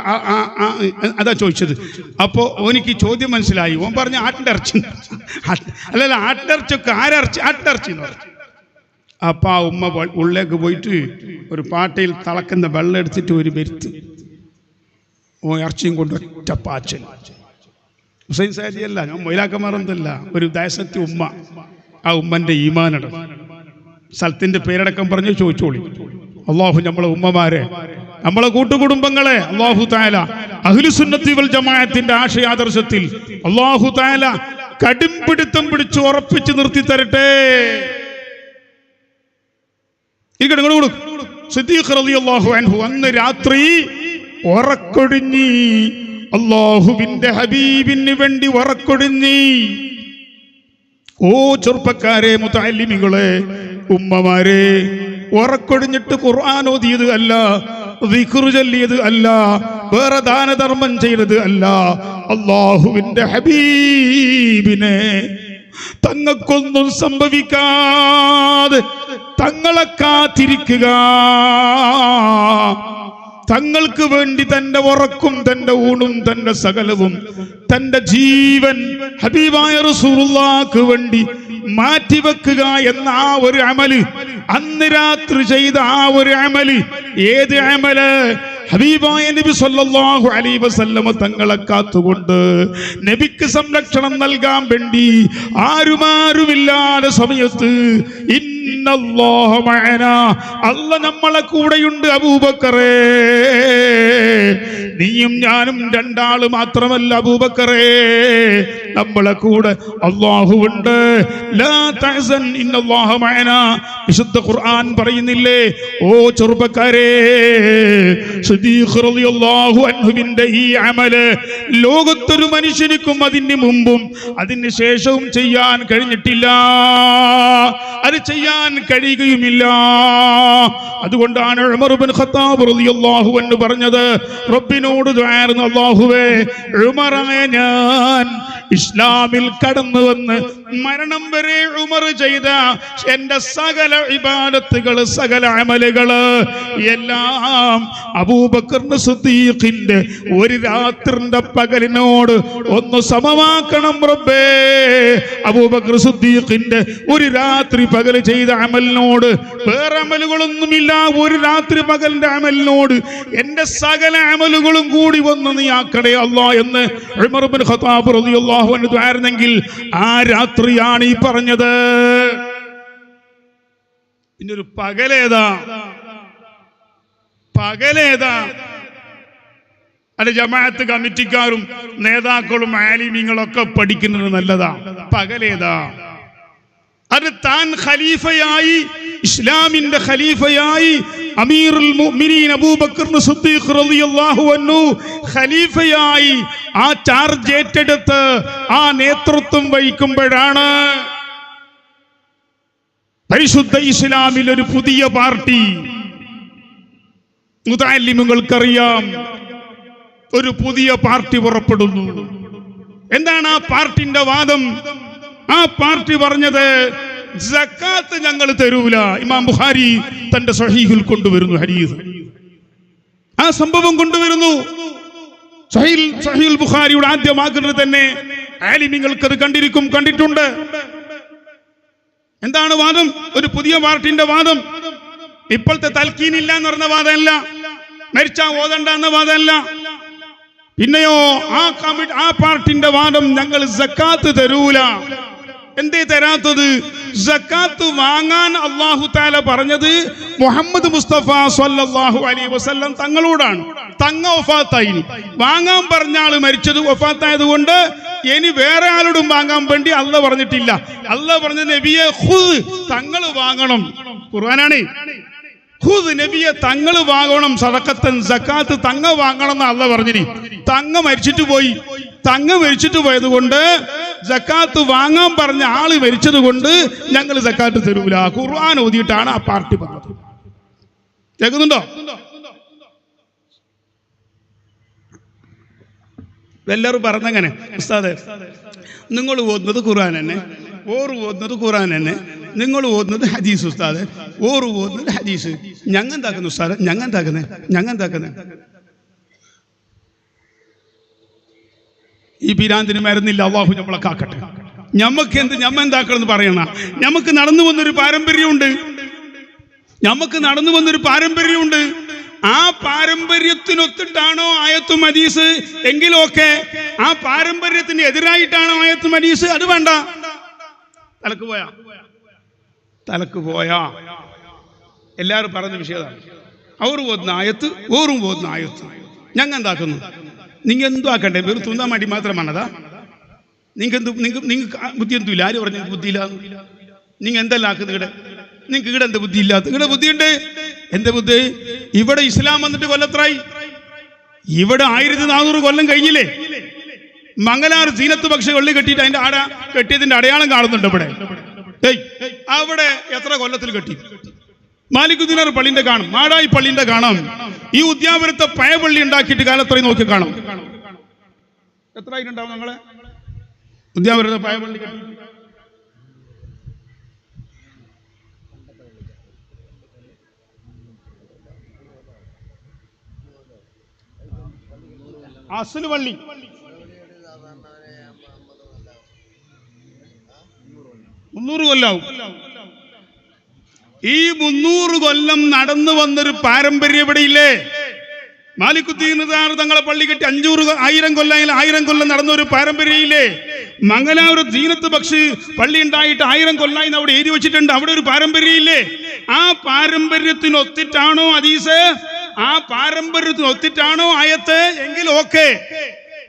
അതാ ചോദിച്ചത്. അപ്പോൾ ഓനിക്ക് ചോദ്യം മനസ്സിലായി. ഓൻ പറഞ്ഞു ആട്ടിൻ്റെ ഇറച്ചി. അല്ലല്ല, ആട്ടിറച്ചിയൊക്കെ ആട്ടിറച്ചി എന്ന് പറഞ്ഞു. അപ്പം ആ ഉമ്മ ഉള്ളിലേക്ക് പോയിട്ട് ഒരു പാട്ടയിൽ തിളക്കുന്ന വെള്ളം എടുത്തിട്ട് ഒരു വരുത്ത് ഇറച്ചിയും കൊണ്ട് ഒറ്റ പാച്ചൽ. ഹുസൈൻ സാരിയല്ല, ഞാൻ മൊയിലാക്കന്മാരൊന്നല്ല, ഒരു ദേശത്തെ ഉമ്മ. ആ ഉമ്മൻ്റെ ഈമാനട സ്ഥലത്തിൻ്റെ പേരടക്കം പറഞ്ഞ് ചോദിച്ചോളി. അള്ളാഹു നമ്മളെ ഉമ്മമാരെ, നമ്മളെ കൂട്ടുകുടുംബങ്ങളെ അള്ളാഹു തആല അഹ്ലുസുന്നത്തി വൽ ജമാഅത്തിന്റെ ആശയാദർശത്തിൽ അള്ളാഹു തആല കടുംപിടുത്തം പിടിച്ച് ഉറപ്പിച്ച് നിർത്തി തരട്ടെ. സിദ്ദീഖ് റളിയല്ലാഹു അൻഹു അന്ന് രാത്രി ഉറക്കൊടിഞ്ഞി, അല്ലാഹുവിന്റെ ഹബീബിന് വേണ്ടി ഉറക്കൊടിഞ്ഞി. ഓ ചെറുപ്പക്കാരെ, മുതഅല്ലിമികളെ, ഉമ്മമാരെ, ഉറക്കൊടിഞ്ഞിട്ട് ഖുർആൻ ഓതിയത് അല്ല, ദിക്റ് ചൊല്ലിയത് അല്ല, വേറെ ദാനധർമ്മം ചെയ്തത് അല്ല, അല്ലാഹുവിന്റെ ഹബീബിനെ തങ്ങൾക്കൊന്നും സംഭവിക്കാതെ തങ്ങളെ കാത്തിരിക്കുക, തങ്ങൾക്ക് വേണ്ടി തന്റെ ഉറക്കും തന്റെ ഊണും തന്റെ സകലവും തന്റെ ജീവൻ ഹബീബായ റസൂലുള്ളാഹിക്ക് വേണ്ടി മാറ്റിവെക്കുക എന്ന ആ ഒരു അമല്, അന്ന് രാത്രി ചെയ്ത ആ ഒരു അമല്, ഏത് അമല്? ഹബീബായ നബി സല്ലല്ലാഹു അലൈഹി വസല്ലം തങ്ങളെ കാത്തുകൊണ്ട് നബിക്ക് സംരക്ഷണം നൽകാൻ വേണ്ടി ആരുമാരുമില്ലാത്ത സമയത്ത് ഇന്നല്ലാഹ മഅനാ, അല്ലാഹ് നമ്മളെ കൂടെയുണ്ട്. അബൂബക്കറേ, നീയും ഞാനും രണ്ടാള് മാത്രമല്ല അബൂബക്കറേ, നമ്മളെ കൂടെ അല്ലാഹുവുണ്ട്. ലാ തഹ്സൻ ഇന്നല്ലാഹ മഅനാ, വിശുദ്ധ ഖുർആൻ പറയുന്നില്ലേ? ഓ ചെറുപ്പക്കാരെ, സിദ്ദീഖ് റളിയല്ലാഹു അൻഹുവിന്റെ ഈ അമല് ലോകത്തൊരു മനുഷ്യനിക്കും അതിന് മുമ്പും അതിന് ശേഷവും ചെയ്യാൻ കഴിഞ്ഞിട്ടില്ല, അത് ചെയ്യാൻ കഴിയുകയുമില്ല. അതുകൊണ്ടാണ് ഉമർ ഇബ്നു ഖത്താബ് റളിയല്ലാഹു അൻഹു പറഞ്ഞത്, റബ്ബിനോട് ദുആ ചെയ്യുന്നു, അല്ലാഹുവേ, ഉമറേ, ഞാൻ ഇസ്ലാമിൽ കടന്നു വന്ന് മരണം വരെ ഉമർ ചെയ്ത എന്റെ സകല ഇബാദത്തുകൾ, സകല അമലുകള് എല്ലാം അബൂബക്കർ സിദ്ദീഖിന്റെ ഒരു രാത്രിന്റെ പകലിനോട് ഒന്ന് സമമാക്കണം റബ്ബേ. അബൂബക്കർ സിദ്ദീഖിന്റെ ഒരു രാത്രി പകൽ ചെയ്ത അമലിനോട്, വേറെ അമലുകളൊന്നുമില്ല, ഒരു രാത്രി പകലിന്റെ അമലിനോട് എന്റെ സകല അമലുകളും കൂടി വന്ന് നീ ആക്കണേ അല്ലാ എന്ന് ഉമർ ഇബ്നു ഖത്താബ് റളിയല്ലാഹു അൻഹു ദുആയിരുന്നെങ്കിൽ ആ രാത്രിയാണ് ഈ പറഞ്ഞത്. പിന്നെ ഒരു പകലേതാ? അത് ജമാഅത്ത് കമ്മിറ്റിക്കാരും നേതാക്കളും ആലിമീങ്ങളൊക്കെ പഠിക്കുന്നത് നല്ലതാ. പകലേതാ? അത് താൻ ഖലീഫയായി, ഇസ്ലാമിന്റെ ഖലീഫയായി അമീറുൽ മുഅ്മിനീൻ അബൂബക്കർ സിദ്ദീഖ് റളിയല്ലാഹു അൻഹു ഖലീഫയായി ആ ചാർജ് ഏറ്റെടുത്ത് ആ നേതൃത്വം വഹിക്കുമ്പോഴാണ് പരിശുദ്ധ ഇസ്ലാമിൽ ഒരു പുതിയ പാർട്ടി, മുതഅല്ലിമുകൾക്കറിയാം, ഒരു പുതിയ പാർട്ടി പുറപ്പെടുന്നു. എന്താണ് ആ പാർട്ടിന്റെ വാദം? ആ പാർട്ടി പറഞ്ഞത് സക്കാത്ത് ഞങ്ങൾ തരൂല. ഇമാം ബുഖാരി തന്റെ സ്വഹീഹിൽ കൊണ്ടുവരുന്നു ഹദീസ്. ആ സംഭവം കൊണ്ടുവരുന്നു. സ്വഹീഹുൽ ബുഖാരിയുടെ ആദ്യമാകുന്നത് തന്നെ ആലിമീങ്ങൾക്ക് അത് കണ്ടിട്ടുണ്ട്. എന്താണ് വാദം? ഒരു പുതിയ പാർട്ടിന്റെ വാദം. ഇപ്പോഴത്തെ തൽക്കീനില്ല എന്ന് പറഞ്ഞ വാദമല്ല, മരിച്ചാ ഓതണ്ട എന്ന വാദമല്ല. പിന്നെയോ ആ പാർട്ടിന്റെ വാദം, ഞങ്ങൾ സക്കാത്ത് തരൂല. എന്തേ തരാത്തത്? സക്കാത്ത് വാങ്ങാൻ അല്ലാഹു തആല പറഞ്ഞത് മുഹമ്മദ് മുസ്തഫ സ്വല്ലല്ലാഹു അലൈഹി വസല്ലം തങ്ങളോടാണ്. തങ്ങ വഫാത്തായി, വാങ്ങാൻ പറഞ്ഞ ആള് മരിച്ചത്, വഫാത്തായത് കൊണ്ട് ഇനി വേറെ ആരോടും വാങ്ങാൻ വേണ്ടി അല്ലാഹ് പറഞ്ഞിട്ടില്ല. അല്ലാഹ് പറഞ്ഞ നബിയെ ഖുദ്, തങ്ങൾ വാങ്ങണം. ഖുർആനാണ്. ഖുദ് നബിയെ തങ്ങൾ വാങ്ങണം, സദഖത്തൻ സക്കാത്ത് തങ്ങ വാങ്ങണം എന്ന് അല്ലാഹ് പറഞ്ഞിനി. തങ്ങ മരിച്ചിട്ട് പോയത് കൊണ്ട്, സക്കാത്ത് വാങ്ങാൻ പറഞ്ഞ ആള് മരിച്ചത് കൊണ്ട് ഞങ്ങൾ സക്കാത്ത് തരൂല. ഖുർആൻ ഓതിയിട്ടാണ് ആ പാർട്ടി പറഞ്ഞത്. കേൾക്കുന്നുണ്ടോ? എല്ലാവരും പറഞ്ഞങ്ങനെ, ഉസ്താദേ നിങ്ങൾ ഓതുന്നത് ഖുർആൻ തന്നെ, ഓറ് ഓതുന്നത് ഖുർആൻ തന്നെ, നിങ്ങൾ ഓതുന്നത് ഹദീസ് ഉസ്താദ്, ഓറ് ഓതുന്നത് ഹദീസ്. ഞങ്ങൾ എന്താക്കുന്നു ഉസ്താദ്? ഞങ്ങൾ എന്താക്കുന്നത്? ഈ പിരാന്തിന് മരുന്നില്ല. അള്ളാഹു നമ്മളെ കാക്കട്ടെ. ഞമ്മക്ക് ഞമ്മ എന്താക്കണമെന്ന് പറയണ. നമുക്ക് നടന്നു വന്നൊരു പാരമ്പര്യമുണ്ട്. ആ പാരമ്പര്യത്തിനൊത്തിട്ടാണോ ആയത്തും ഹദീസ് എങ്കിലും ഒക്കെ, ആ പാരമ്പര്യത്തിന് എതിരായിട്ടാണോ ആയത്തും ഹദീസ്? അത് വേണ്ട. തലക്ക് പോയാ എല്ലാവരും പറഞ്ഞ വിഷയതാണ്. അവർ ഓതുന്ന ആയത്ത്, ഓറും ഓതുന്ന ആയത്ത്. ഞങ്ങൾ എന്താക്കുന്നു? നിങ്ങൾ എന്തു ആക്കണ്ടേ? വെറും തുന്നാൻ വേണ്ടി മാത്രമാണതാ? നിങ്ങൾക്ക് ബുദ്ധി എന്തുമില്ല? ആര് പറഞ്ഞു ബുദ്ധിയില്ല? നിങ്ങൾ എന്തെല്ലാം ആക്കുന്നത് ഇവിടെ? നിങ്ങൾക്ക് ഇവിടെ എന്താ ബുദ്ധി ഇല്ലാത്ത? ഇവിടെ ബുദ്ധിയുണ്ട്. എന്താ ബുദ്ധി? ഇവിടെ ഇസ്ലാം വന്നിട്ട് കൊല്ലത്രായി? ഇവിടെ 1400 കൊല്ലം കഴിഞ്ഞില്ലേ? മംഗലാർ സീനത്ത് പക്ഷെ കൊള്ളി കെട്ടിയിട്ട് അതിന്റെ കെട്ടിയതിന്റെ അടയാളം കാണുന്നുണ്ട് ഇവിടെ. അവിടെ എത്ര കൊല്ലത്തിൽ കെട്ടി? മാലിക്കുദ്ദീനാർ പള്ളിന്റെ കാണും, മാടായി പള്ളിന്റെ കാണാം. ഈ ഉദ്യാപുരത്തെ പഴപള്ളി ഉണ്ടാക്കിയിട്ട് കാലത്രയും നോക്കി കാണാം. എത്ര ആയിട്ടുണ്ടാവും ഞങ്ങളെ ഉദ്യാപുരത്തെ പഴപള്ളി? അസ്ല് പള്ളി 300 കൊല്ലാവും. ഈ 300 കൊല്ലം നടന്നു വന്നൊരു പാരമ്പര്യം എവിടെയില്ലേ? മാലിക്കുദ്ദീൻ തങ്ങളെ പള്ളി കെട്ടി 1000 കൊല്ലം നടന്ന ഒരു പാരമ്പര്യം ഇല്ലേ? മംഗലാപുര സീനത്ത് ബക്ഷ് പള്ളി ഉണ്ടായിട്ട് 1000 കൊല്ലായി അവിടെ എഴുതി വെച്ചിട്ടുണ്ട്. അവിടെ ഒരു പാരമ്പര്യം ഇല്ലേ? ആ പാരമ്പര്യത്തിനൊത്തിട്ടാണോ ഹദീസ്? ആ പാരമ്പര്യത്തിനൊത്തിട്ടാണോ ആയത്ത്? എങ്കിൽ ഓക്കെ.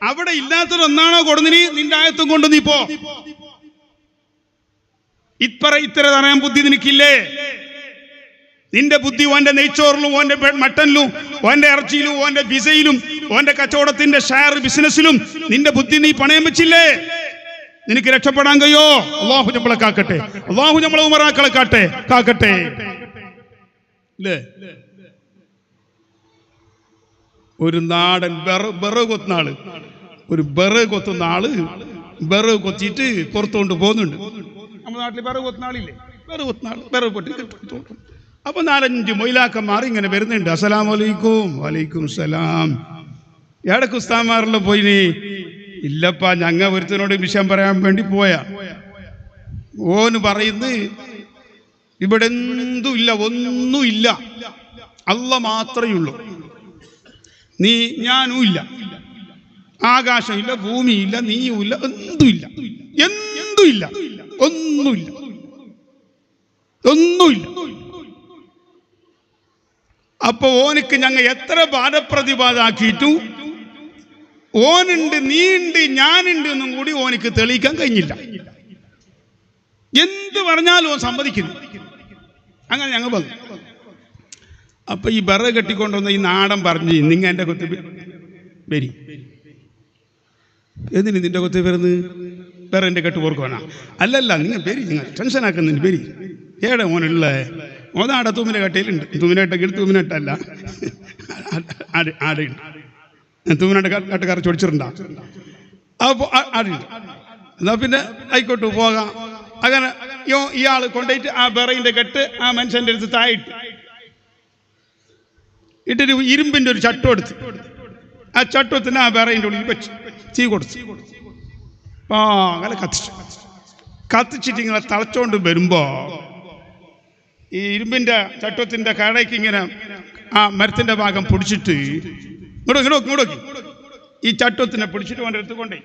അവിടെ ഇല്ലാത്തത് ഒന്നാണോ കൊടുന്നിനി? നിന്റെ ആയത്തും കൊണ്ട് നീ പോ. ഇത്ര പറയാൻ ബുദ്ധി നിനക്കില്ലേ? നിന്റെ ബുദ്ധി ഓന്റെ നെയ്ച്ചോറിലും, ഓന്റെ മട്ടനിലും, ഓന്റെ ഇറച്ചിയിലും, ഓന്റെ വിസയിലും, ഓന്റെ കച്ചവടത്തിന്റെ ഷെയർ ബിസിനസ്സിലും നിന്റെ ബുദ്ധി നീ പണയം വെച്ചില്ലേ? നിനക്ക് രക്ഷപ്പെടാൻ കഴിയോ? അള്ളാഹു നമ്മളെ കാക്കട്ടെ. അള്ളാഹു നമ്മളെ ഉമറാക്കളെ കാക്കട്ടെ. ഒരു നാടൻ ബെറ കൊത്തുന്ന ആള് വിറവ് കൊത്തിയിട്ട് പുറത്തുകൊണ്ട് പോകുന്നുണ്ട്. നമ്മുടെ നാട്ടിൽ വിറവ് കൊത്തുന്ന ആളില്ലേ, വിറവ് പൊട്ടി തോട്ടും. അപ്പൊ 4-5 മൊയിലാക്കന്മാർ ഇങ്ങനെ വരുന്നുണ്ട്. അസ്സലാമു അലൈക്കും. വലൈക്കും സലാം. ഏടക്ക് ഉസ്താദ്മാരെല്ലാം പോയിനി? ഇല്ലപ്പാ, ഞങ്ങ ഒരുത്തനോട് വിഷയം പറയാൻ വേണ്ടി പോയാ. ഓന് പറയുന്നത് ഇവിടെ എന്തുമില്ല, ഒന്നുമില്ല, അല്ല മാത്രമേ ഉള്ളൂ, ഞാനും ഇല്ല, ആകാശമില്ല, ഭൂമിയില്ല, നീയുമില്ല, എന്തുമില്ല, എന്തുമില്ല, ഒന്നുമില്ല, ഒന്നുമില്ല. അപ്പൊ ഓനക്ക് ഞങ്ങൾ എത്ര ബാധപ്രതിപാദാക്കിയിട്ടു ഓനുണ്ട്, നീയുണ്ട്, ഞാനുണ്ട് എന്നും കൂടി ഓനക്ക് തെളിയിക്കാൻ കഴിഞ്ഞില്ല. എന്ത് പറഞ്ഞാലും ഓൻ സമ്മതിക്കുന്നു. അങ്ങനെ ഞങ്ങൾ വന്നു. അപ്പൊ ഈ ബറ കെട്ടിക്കൊണ്ടുവന്ന ഈ നാടൻ പറഞ്ഞ്, നിങ്ങ എൻ്റെ കൊത്തി വരി. എന്തിന് നിന്റെ കൊത്തി വരുന്നത്? വേറെ എൻ്റെ കെട്ട് പോർക്കുവാനാ? അല്ലല്ല, നിങ്ങൾ വരി, നിങ്ങൾ ടെൻഷൻ ആക്കുന്നുണ്ട്, വരി. ഏടെ മോനുള്ള ഓതാടെ തൂമിനെ കട്ടയിലുണ്ട്. തൂമിനെട്ടെങ്കിൽ തൂമിനെട്ടല്ല, ആടുണ്ട്. തൂമിനാട്ട് കട്ടുകാർ ചൊടിച്ചിട്ടുണ്ടാ. അപ്പോൾ ആടുണ്ട്. എന്നാ പിന്നെ ആയിക്കോട്ട് പോകാം. അങ്ങനെ ഇയാൾ കൊണ്ടുപോയിട്ട് ആ ബെറയിൻ്റെ കെട്ട് ആ മനുഷ്യൻ്റെ അടുത്ത് തായിട്ട് ഇട്ടൊരു ഇരുമ്പിൻ്റെ ഒരു ചട്ടം എടുത്ത് ആ ചട്ടത്തിന് ആ ബെറയിൻ്റെ ഉള്ളിൽ വെച്ച് തീ കൊടുത്തു. അങ്ങനെ കത്തിച്ചിട്ട് ഇങ്ങനെ തളച്ചോണ്ട് വരുമ്പോ ഈ ഇരുമ്പിന്റെ ചട്ടത്തിന്റെ കടയ്ക്ക് ഇങ്ങനെ ആ മരത്തിന്റെ ഭാഗം പിടിച്ചിട്ട് ഇങ്ങോട്ട് ഈ ചട്ടത്തിനെ പിടിച്ചിട്ട് കൊണ്ട് എടുത്തുകൊണ്ടേ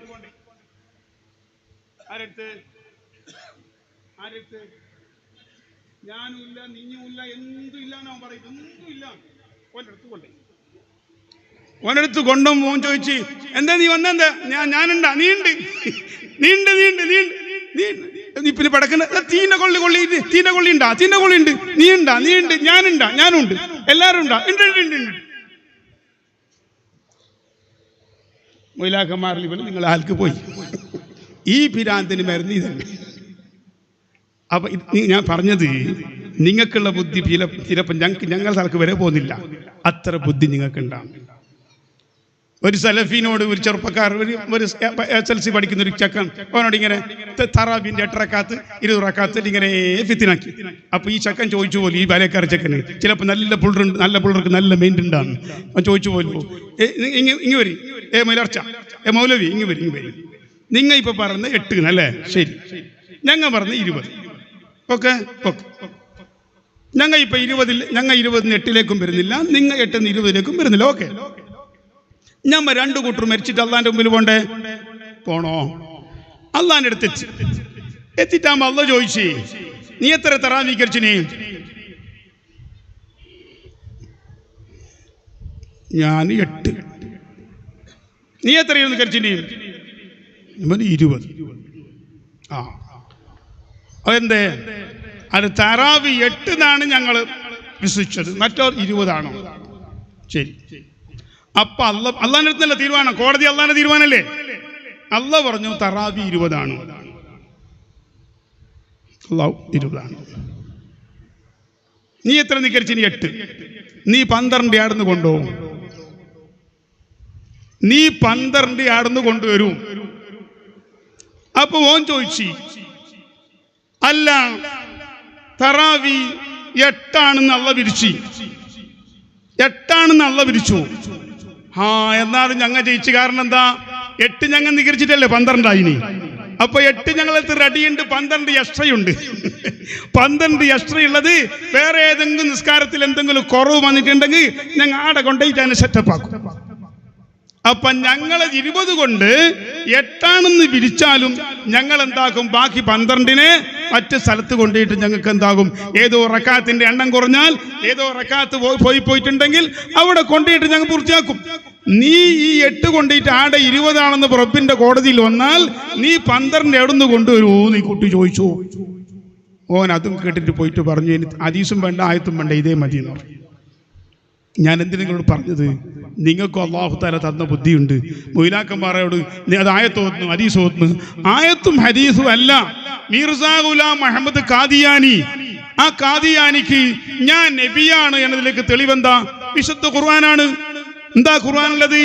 ഞാനുമില്ല, നീയുമില്ല, എന്തുമില്ല അവൻ പറയും. എന്തുമില്ല ഓനെടുത്ത് കൊണ്ടും മോൻ ചോദിച്ച്, എന്താ നീ വന്നെന്താ? ഞാനുണ്ടാ? നീണ്ട് നീ പിന്നെ പടക്കുന്ന തീന്റെ കൊള്ളി ഉണ്ടാ? തീന്റെ കൊള്ളി ഉണ്ട്. നീയുണ്ട്, ഞാനുണ്ട്, എല്ലാരും ഉണ്ടാ? ഉണ്ട്. മൊയിലാക്കന്മാരിൽ ഇവിടെ നിങ്ങൾ ആൾക്ക് പോയി. ഈ പിരാന്തിന് മരുന്ന് ഇതന്നെ. അപ്പൊ ഞാൻ പറഞ്ഞത്, നിങ്ങൾക്കുള്ള ബുദ്ധി ചിലപ്പോൾ ഞങ്ങൾ സ്ഥലക്ക് വരെ പോകുന്നില്ല. അത്ര ബുദ്ധി നിങ്ങൾക്കുണ്ടാകും. ഒരു സലഫീനോട് ഒരു ചെറുപ്പക്കാർ ഒരു SLC പഠിക്കുന്ന ഒരു ചക്കൻ അവനോട് ഇങ്ങനെ തറാബിന്റെ 8 റക്കാത്ത് 20 റക്കാത്ത് ഇങ്ങനെ ഫിത്തിനാക്കി. അപ്പൊ ഈ ചക്കൻ ചോദിച്ചു പോലും, ഈ ബാലക്കാർ ചക്കന് ചിലപ്പോൾ നല്ല പുള്ളർക്ക് നല്ല മെയിൻ്റ് ഉണ്ടാകും. അവൻ ചോദിച്ചു പോലും, ഇങ്ങ് വരി, മലർച്ച, മൗലവി ഇങ്ങ് വരി. നിങ്ങൾ ഇപ്പൊ പറഞ്ഞ 8 അല്ലേ? ശരി. ഞങ്ങൾ പറഞ്ഞ 20. ഓക്കെ. ഞങ്ങൾ ഇപ്പൊ 20 8ലേക്കും വരുന്നില്ല, നിങ്ങൾ 8 20ലേക്കും വരുന്നില്ല. ഓക്കെ. ഞാൻ 2 കൂട്ടർ മരിച്ചിട്ട് അള്ളാന്റെ മുമ്പിൽ പോണോ? അള്ളാന്റെ അടുത്ത് എത്തിട്ടാകുമ്പോ അള്ള ചോദിച്ചു, നീ എത്ര തറാവീ കരിച്ചിനി? ഞാൻ 8. നീ എത്രയായിരുന്നു കരിച്ചിനി? 20. അതെന്തേ? അത് തറാവി 8 എന്നാണ് ഞങ്ങൾ വിശ്വസിച്ചത്, മറ്റോ 20 ആണോ? ശരി. അപ്പൊ അള്ളാന്റെ അടുത്തല്ല തീരുമാനം, കോടതി അള്ളാന്റെ തീരുമാനല്ലേ? അള്ള പറഞ്ഞു തറാവി 20 ആണ്. അള്ളാഹു 20 ആണ്. നീ എത്ര നിക്കരിച്ച്? നീ 8. നീ 12 ആടുന്ന് കൊണ്ടുപോകും. നീ 12 ആടുന്ന് കൊണ്ടുവരും. അപ്പൊ ഓൻ ചോദിച്ചു, അല്ല തറാവി 8 ആണെന്ന് അള്ള വിരിച്ചു. 8 ആണെന്ന് അള്ള വിരിച്ചു. എന്നാലും ഞങ്ങൾ ജയിച്ചു. കാരണം എന്താ? 8 ഞങ്ങൾ നികരിച്ചിട്ടല്ലേ 12 ആയിനി. അപ്പൊ 8 ഞങ്ങളടുത്ത് റെഡിയുണ്ട്, 12 എക്സ്ട്രയുണ്ട്. 12 എക്സ്ട്രയുള്ളത് വേറെ ഏതെങ്കിലും നിസ്കാരത്തിൽ എന്തെങ്കിലും കുറവ് വന്നിട്ടുണ്ടെങ്കിൽ ഞങ്ങൾ ആടെ കൊണ്ടുപോയിട്ട് അതിനെ സെറ്റപ്പ് ആക്കും. അപ്പൊ ഞങ്ങളെ 20 കൊണ്ട് 8 ആണെന്ന് വിരിച്ചാലും ഞങ്ങൾ എന്താക്കും? ബാക്കി 12നെ മറ്റ് സ്ഥലത്ത് കൊണ്ടുപോയിട്ട് ഞങ്ങൾക്ക് എന്താകും? ഏതോ റക്കാത്തിന്റെ എണ്ണം കുറഞ്ഞാൽ, ഏതോ റക്കാത്ത് പോയിട്ടുണ്ടെങ്കിൽ അവിടെ കൊണ്ടുപോയിട്ട് ഞങ്ങൾ പൂർത്തിയാക്കും. നീ ഈ 8 കൊണ്ടുപോയിട്ട് ആടെ 20 ആണെന്ന് റബ്ബിന്റെ കോടതിയിൽ വന്നാൽ നീ 12 എവിടുന്ന് കൊണ്ടുവരൂ? നീ കുട്ടി ചോദിച്ചു. ഓൻ അതും കേട്ടിട്ട് പോയിട്ട് പറഞ്ഞു, എനിക്ക് ഹദീസും വേണ്ട, ആയത്തും വേണ്ട, ഇതേ മതി എന്ന് പറഞ്ഞു. ഞാൻ എന്തിനാ നിങ്ങളോട് പറഞ്ഞത്? നിങ്ങൾക്കും അല്ലാഹു തആല തന്ന ബുദ്ധിയുണ്ട്. മൊയിലാക്കന്മാരോട് അത് ആയത്തോന്നു ഹദീസ് ഓത്തുന്നു. ആയത്തും ഹദീസും അല്ല. മിർസാ ഗുലാം മുഹമ്മദ് ഖാദിയാനി, ആ ഖാദിയാനിക്ക് ഞാൻ നബിയാണ് എന്നതിലേക്ക് തെളിവെന്താ? വിശുദ്ധ ഖുർആനാണ്. എന്താ ഖുർആനുള്ളത്?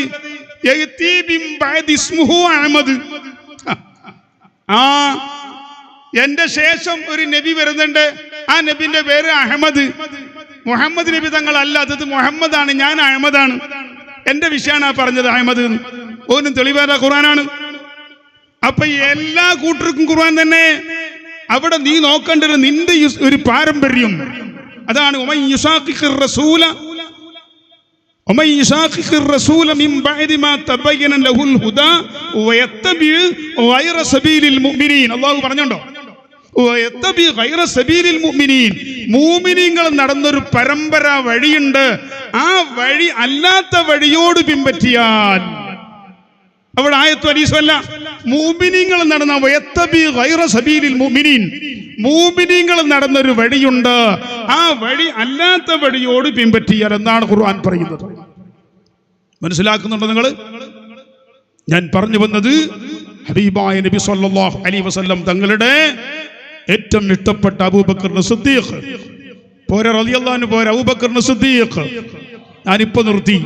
എന്റെ ശേഷം ഒരു നബി വരുന്നുണ്ട്. ആ നബിന്റെ പേര് അഹമ്മദ്. മുഹമ്മദ് നബി തങ്ങളല്ല, അത് മുഹമ്മദാണ്, ഞാൻ അഹമ്മദാണ്. എന്റെ വിഷയമാണ് പറഞ്ഞത് അഹമ്മദ്. ഓനും തെളിവേറ ഖുർആനാണ്. അപ്പൊ എല്ലാ കൂട്ടർക്കും ഖുർആൻ തന്നെ. അവിടെ നീ നോക്കേണ്ടത് നിന്റെ ഒരു പാരമ്പര്യം. അതാണ് من بعد ما تبين له الهدى ويتبع غير سبيل المؤمنين. അല്ലാഹു പറഞ്ഞുണ്ടോ ويتبع غير سبيل المؤمنين. മുഅ്മിനീങ്ങൾ നടന്നൊരു പരമ്പര വഴിയുണ്ട്. ആ വഴി അല്ലാത്ത വഴിയോട് പിൻപറ്റിയാൽ, അവിടെ ആയത്തും ഹദീസും അല്ല, മുഅ്മിനീങ്ങൾ നടന്ന വയത്തബി ഗൈറ സബീലിൽ മുഅ്മിനീൻ, മുഅ്മിനീങ്ങൾ നടന്നൊരു വഴിയുണ്ട്, ആ വഴി അല്ലാത്ത വഴിയോട് പിൻപറ്റിയാൽ എന്നാണ് ഖുർആൻ പറയുന്നത്. മനസ്സിലാക്കുന്നുണ്ടോ നിങ്ങൾ? ഞാൻ പറഞ്ഞു വന്നത് ഹബീബായ നബി സല്ലല്ലാഹു അലൈഹി വസല്ലം തങ്ങളുടെ ഏറ്റവും ഇഷ്ടപ്പെട്ട അബൂബക്കർ സിദ്ദീഖ് പോരെ റളിയല്ലാഹു അൻഹു, പോരെ അബൂബക്കർ സിദ്ദീഖ്. ഞാനിപ്പോ നിർത്തി.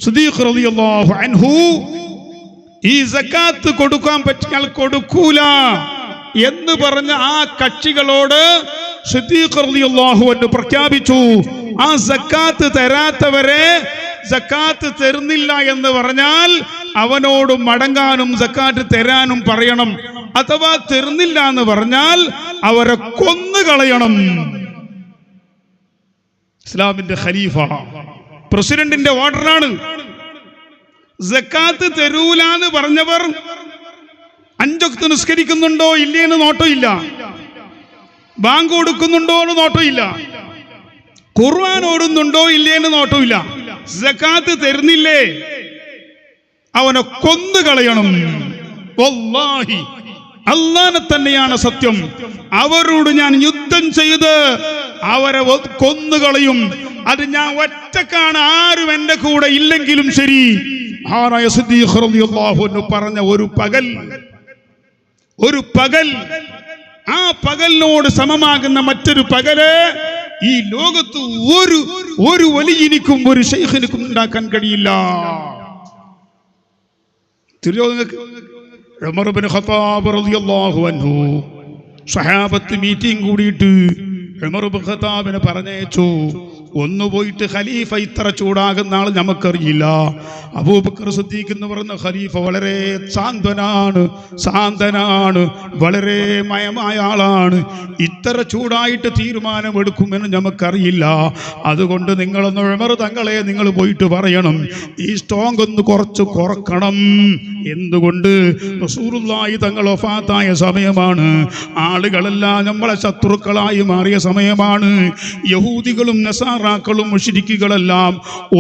സിദ്ദീഖ് റളിയല്ലാഹു അൻഹു ഈ സക്കാത്ത് കൊടുക്കാൻ പറ്റിയാൽ കൊടുക്കൂല എന്ന് പറഞ്ഞ ആ കക്ഷികളോട് സിദ്ദീഖ് റളിയല്ലാഹു അൻഹു പ്രഖ്യാപിച്ചു, ആ സക്കാത്ത് തരാത്തവരെ സക്കാത്ത് തരുന്നില്ല എന്ന് പറഞ്ഞാൽ അവനോട് മടങ്ങാനും സക്കാത്ത് തരാനും പറയണം. അഥവാ തരുന്നില്ല എന്ന് പറഞ്ഞാൽ അവരെ കൊന്നുകളയണം. ഇസ്ലാമിന്റെ ഖലീഫ, പ്രസിഡന്റിന്റെ ഓർഡറാണ്. സക്കാത്ത് തരൂലാന്ന് പറഞ്ഞവർ 5 വക്ത് നിസ്കരിക്കുന്നുണ്ടോ ഇല്ലേന്ന് നോട്ടമില്ല, ബാങ്ക് കൊടുക്കുന്നുണ്ടോ എന്ന് നോട്ടമില്ല, ഖുർആൻ ഓടുന്നുണ്ടോ ഇല്ലേന്ന് നോട്ടമില്ല. സക്കാത്ത് തരുന്നില്ലേ അവനെ കൊന്നുകളയണം. വല്ലാഹി, അല്ലാഹനെ തന്നെയാണ് സത്യം, അവരോട് ഞാൻ യുദ്ധം ചെയ്ത് അവരെ കൊന്നുകളയും. അത് ഞാൻ ഒറ്റക്കാണ്, ആരും എന്റെ കൂടെ ഇല്ലെങ്കിലും ശരി. മഹാനായ സിദ്ദീഖ് റളിയല്ലാഹു അൻഹു പറഞ്ഞ ഒരു പകൽ, ആ പകലിനോട് സമമാകുന്ന മറ്റൊരു പകല് ഈ ലോകത്ത് ഒരു വലിയനിക്കും ഒരു ശൈഖിനിക്കും ഉണ്ടാക്കാൻ കഴിയില്ല. ഉമർ ഇബ്നു ഖത്താബ് റളിയല്ലാഹു അൻഹു സ്വഹാബത്ത് മീറ്റിംഗ് കൂടിയിട്ട് ഉമർ ഇബ്നു ഖത്താബിനെ പറഞ്ഞയച്ചു, ഒന്ന് പോയിട്ട് ഖലീഫ ഇത്ര ചൂടാകുന്ന ആൾ നമുക്കറിയില്ല. അബൂബക്കർ സിദ്ദീഖ് എന്ന് പറയുന്ന ഖലീഫ വളരെ ശാന്തനാണ്, വളരെ മയമായ ആളാണ്. ഇത്ര ചൂടായിട്ട് തീരുമാനമെടുക്കുമെന്ന് നമുക്കറിയില്ല. അതുകൊണ്ട് നിങ്ങളൊന്ന് ഉമർ തങ്ങളെ നിങ്ങൾ പോയിട്ട് പറയണം, ഈ സ്റ്റോങ് ഒന്ന് കുറച്ച് കുറക്കണം. എന്തുകൊണ്ട്? റസൂലുള്ളാഹി തങ്ങൾ വഫാത്തായ സമയമാണ്, ആളുകളെല്ലാം നമ്മളെ ശത്രുക്കളായി മാറിയ സമയമാണ്. യഹൂദികളും നസാറാക്കളും മുശ്രിക്കുകളെല്ലാം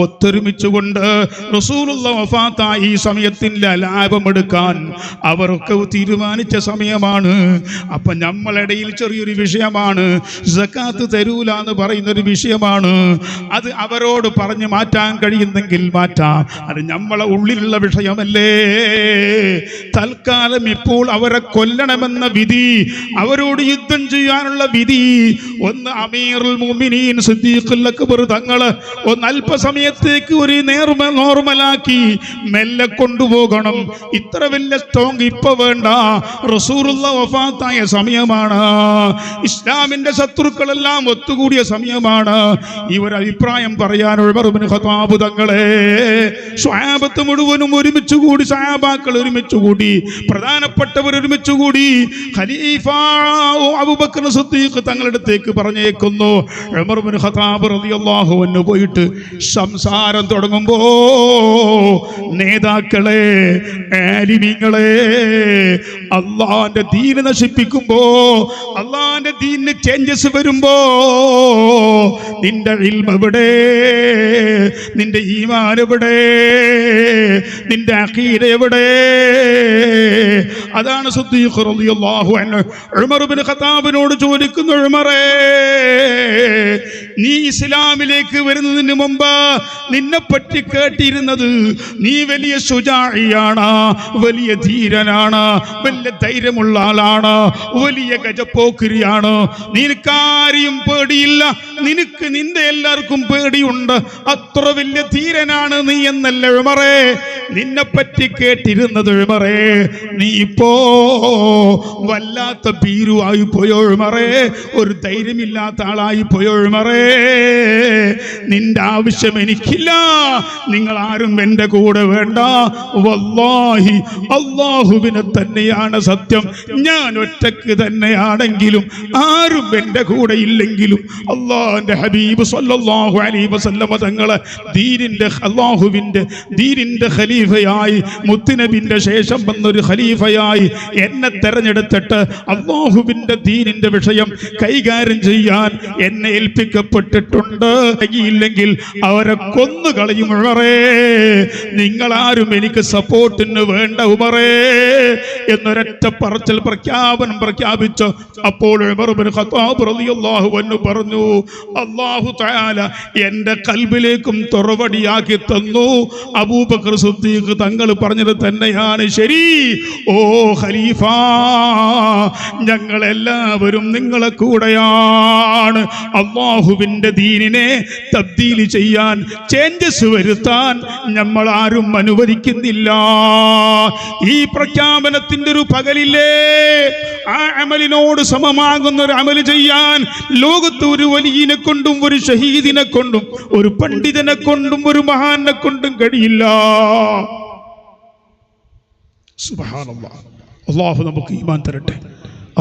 ഒത്തൊരുമിച്ചുകൊണ്ട് റസൂലുള്ളാഹി വഫാത്തായ ഈ സമയത്തിന്റെ ലാഭമെടുക്കാൻ അവർക്ക് തീരുമാനിച്ച സമയമാണ്. അപ്പൊ നമ്മളിടയിൽ ചെറിയൊരു വിഷയമാണ്, സക്കാത്ത് തരൂല എന്ന് പറയുന്നൊരു വിഷയമാണ്. അത് അവരോട് പറഞ്ഞ് മാറ്റാൻ കഴിയുന്നെങ്കിൽ മാറ്റാം, അത് നമ്മളെ ഉള്ളിലുള്ള വിഷയമല്ലേ. തൽക്കാലം ഇപ്പോൾ അവരെ കൊല്ലണമെന്ന വിധി, അവരോട് യുദ്ധം ചെയ്യാനുള്ള വിധി ഒന്ന് അമീറുൽ മുഅ്മിനീൻ സിദ്ദീഖുൽ അക്ബർ തങ്ങൾ ഒന്ന് അല്പസമയത്തേക്ക് ഒരു നോർമലാക്കി മെല്ലെ കൊണ്ടുപോകണം. ഇത്ര വലിയ സ്റ്റോങ് ഇപ്പൊ വേണ്ട, റസൂലുള്ളാഹി വഫാത്തായ സമയമാണ്, ഇസ്ലാമിന്റെ ശത്രുക്കളെല്ലാം ഒത്തുകൂടിയ സമയമാണ്. ഈ ഒരു അഭിപ്രായം പറയാൻ ഉമർ ഇബ്നു ഖത്താബ് തങ്ങളെ സ്വഹാബത്ത് മുഴുവനും ഒരുമിച്ച് കൂടി, സഹാബാക്കൾ ഒരുമിച്ച് കൂടി, പ്രധാനപ്പെട്ടവർ ഒരുമിച്ച് കൂടി ഖലീഫ അബൂബക്കർ സിദ്ദീഖ് തങ്ങളുടെ അടുത്തേക്ക് പറഞ്ഞേക്കുന്നു. ഉമർ ഇബ്നു ഖത്താബ് റളിയല്ലാഹു അൻഹു പോയിട്ട് സംസാരം തുടങ്ങുമ്പോ, നേതാക്കളെ, ആലിമീങ്ങളെ, അള്ളാന്റെ ദീന് നശിപ്പിക്കുമ്പോ, അള്ളാന്റെ ദീനിന് ചേഞ്ചസ് വരുമ്പോ നിന്റെ ഇൽമ് എവിടെ? നിന്റെ ഈമാൻ എവിടെ? നിന്റെ അഖീദ എവിടെ? അതാണ് സിദ്ദീഖ് റളിയല്ലാഹു അൻഹു ഉമർ ഇബ്നു ഖത്താബിനോട് ചോദിക്കുന്നു, ഉമറേ, നീ ഇസ്ലാമിലേക്ക് വരുന്നതിന് മുമ്പ് നിന്നെപ്പറ്റി കേട്ടിരുന്നത് നീ വലിയ ശുജാഇയാണ്, വലിയ ധീരനാണ്, വലിയ ധൈര്യമുള്ള ആളാണ്, വലിയ ഗജപ്പോക്കിരിയാണ്, നിനക്കാരെയും പേടിയില്ല, നിനക്ക് നിന്റെ എല്ലാവർക്കും പേടിയുണ്ട്, അത്ര വലിയ ധീരനാണ് നീ എന്നല്ല ഉമറേ നിന്നെപ്പറ്റി കേട്ടിരുന്നത് ഉമറേ, നീ ഇപ്പോ വല്ലാത്ത ഭീരുവായി പോയോ ഉമറേ, ഒരു ധൈര്യമില്ലാത്ത ആളായി പോയോ ഉമറേ, നിന്റെ ആവശ്യം എനിക്കില്ല, നിങ്ങൾ ആരും എൻ്റെ കൂടെ വേണ്ട. വല്ലാഹി അല്ലാഹുവിനെ തന്നെയാണ് സത്യം, ഞാൻ ഒറ്റക്ക് തന്നെയാണെങ്കിലും ആരും എൻ്റെ കൂടെ ഇല്ലെങ്കിലും അല്ലാഹുവിൻ്റെ ഹബീബ് സല്ലല്ലാഹു അലൈഹി വസല്ലമ തങ്ങളെ ദീനിന്റെ അല്ലാഹുവിൻ്റെ ദീനിന്റെ ഖലീഫയായി, മുത്തുനബിന്റെ ശേഷം വന്നൊരു ഖലീഫയായി എന്നെ തെരഞ്ഞെടുത്തിട്ട് അല്ലാഹുവിൻ്റെ ദീനിന്റെ വിഷയം കൈകാര്യം ചെയ്യാൻ എന്നെ ഏൽപ്പിക്കപ്പെട്ടിട്ടുണ്ട്. ഇല്ലെങ്കിൽ അവരെ കൊന്നുകളയും ഉമറേ, നിങ്ങളാരും എനിക്ക് സപ്പോർട്ടിന് വേണ്ട ഉമറേ എന്നൊരൊറ്റ പറച്ചൽ പ്രഖ്യാപനം പ്രഖ്യാപിച്ചു. അപ്പോൾ ഉമർ ഇബ്നു ഖത്താബ് റളിയല്ലാഹു അൻഹു പറഞ്ഞു, അല്ലാഹു തആല എൻ്റെ കൽബിലേക്കും തുറവടിയാക്കി തന്നു. അബൂബക്കർ സിദ്ദീഖ് തങ്ങൾ പറഞ്ഞത് തന്നെയാണ് ശരി. ഓ ഖലീഫ, ഞങ്ങളെല്ലാവരും നിങ്ങളെ കൂടെയാണ്. അല്ലാഹുവിൻ്റെ ദീനിനെ തബ്ദീൽ ചെയ്യാൻ, ചേഞ്ചസ് വരുത്താൻ നമ്മൾ ആരും അനുവദിക്കുന്നില്ല. ഈ പ്രഖ്യാപനത്തിന്റെ ഒരു പകലില്ലേ, ആ അമലിനോട് സമമാകുന്ന ഒരു അമല് ചെയ്യാൻ ലോകത്ത് ഒരു വലിയനെ കൊണ്ടും ഒരു ഷഹീദിനെ കൊണ്ടും ഒരു പണ്ഡിതനെ കൊണ്ടും ഒരു മഹാനെ കൊണ്ടും കഴിയില്ല. സുബ്ഹാനല്ലാഹ്. അല്ലാഹു നമുക്ക് ഈമാൻ തരട്ടെ,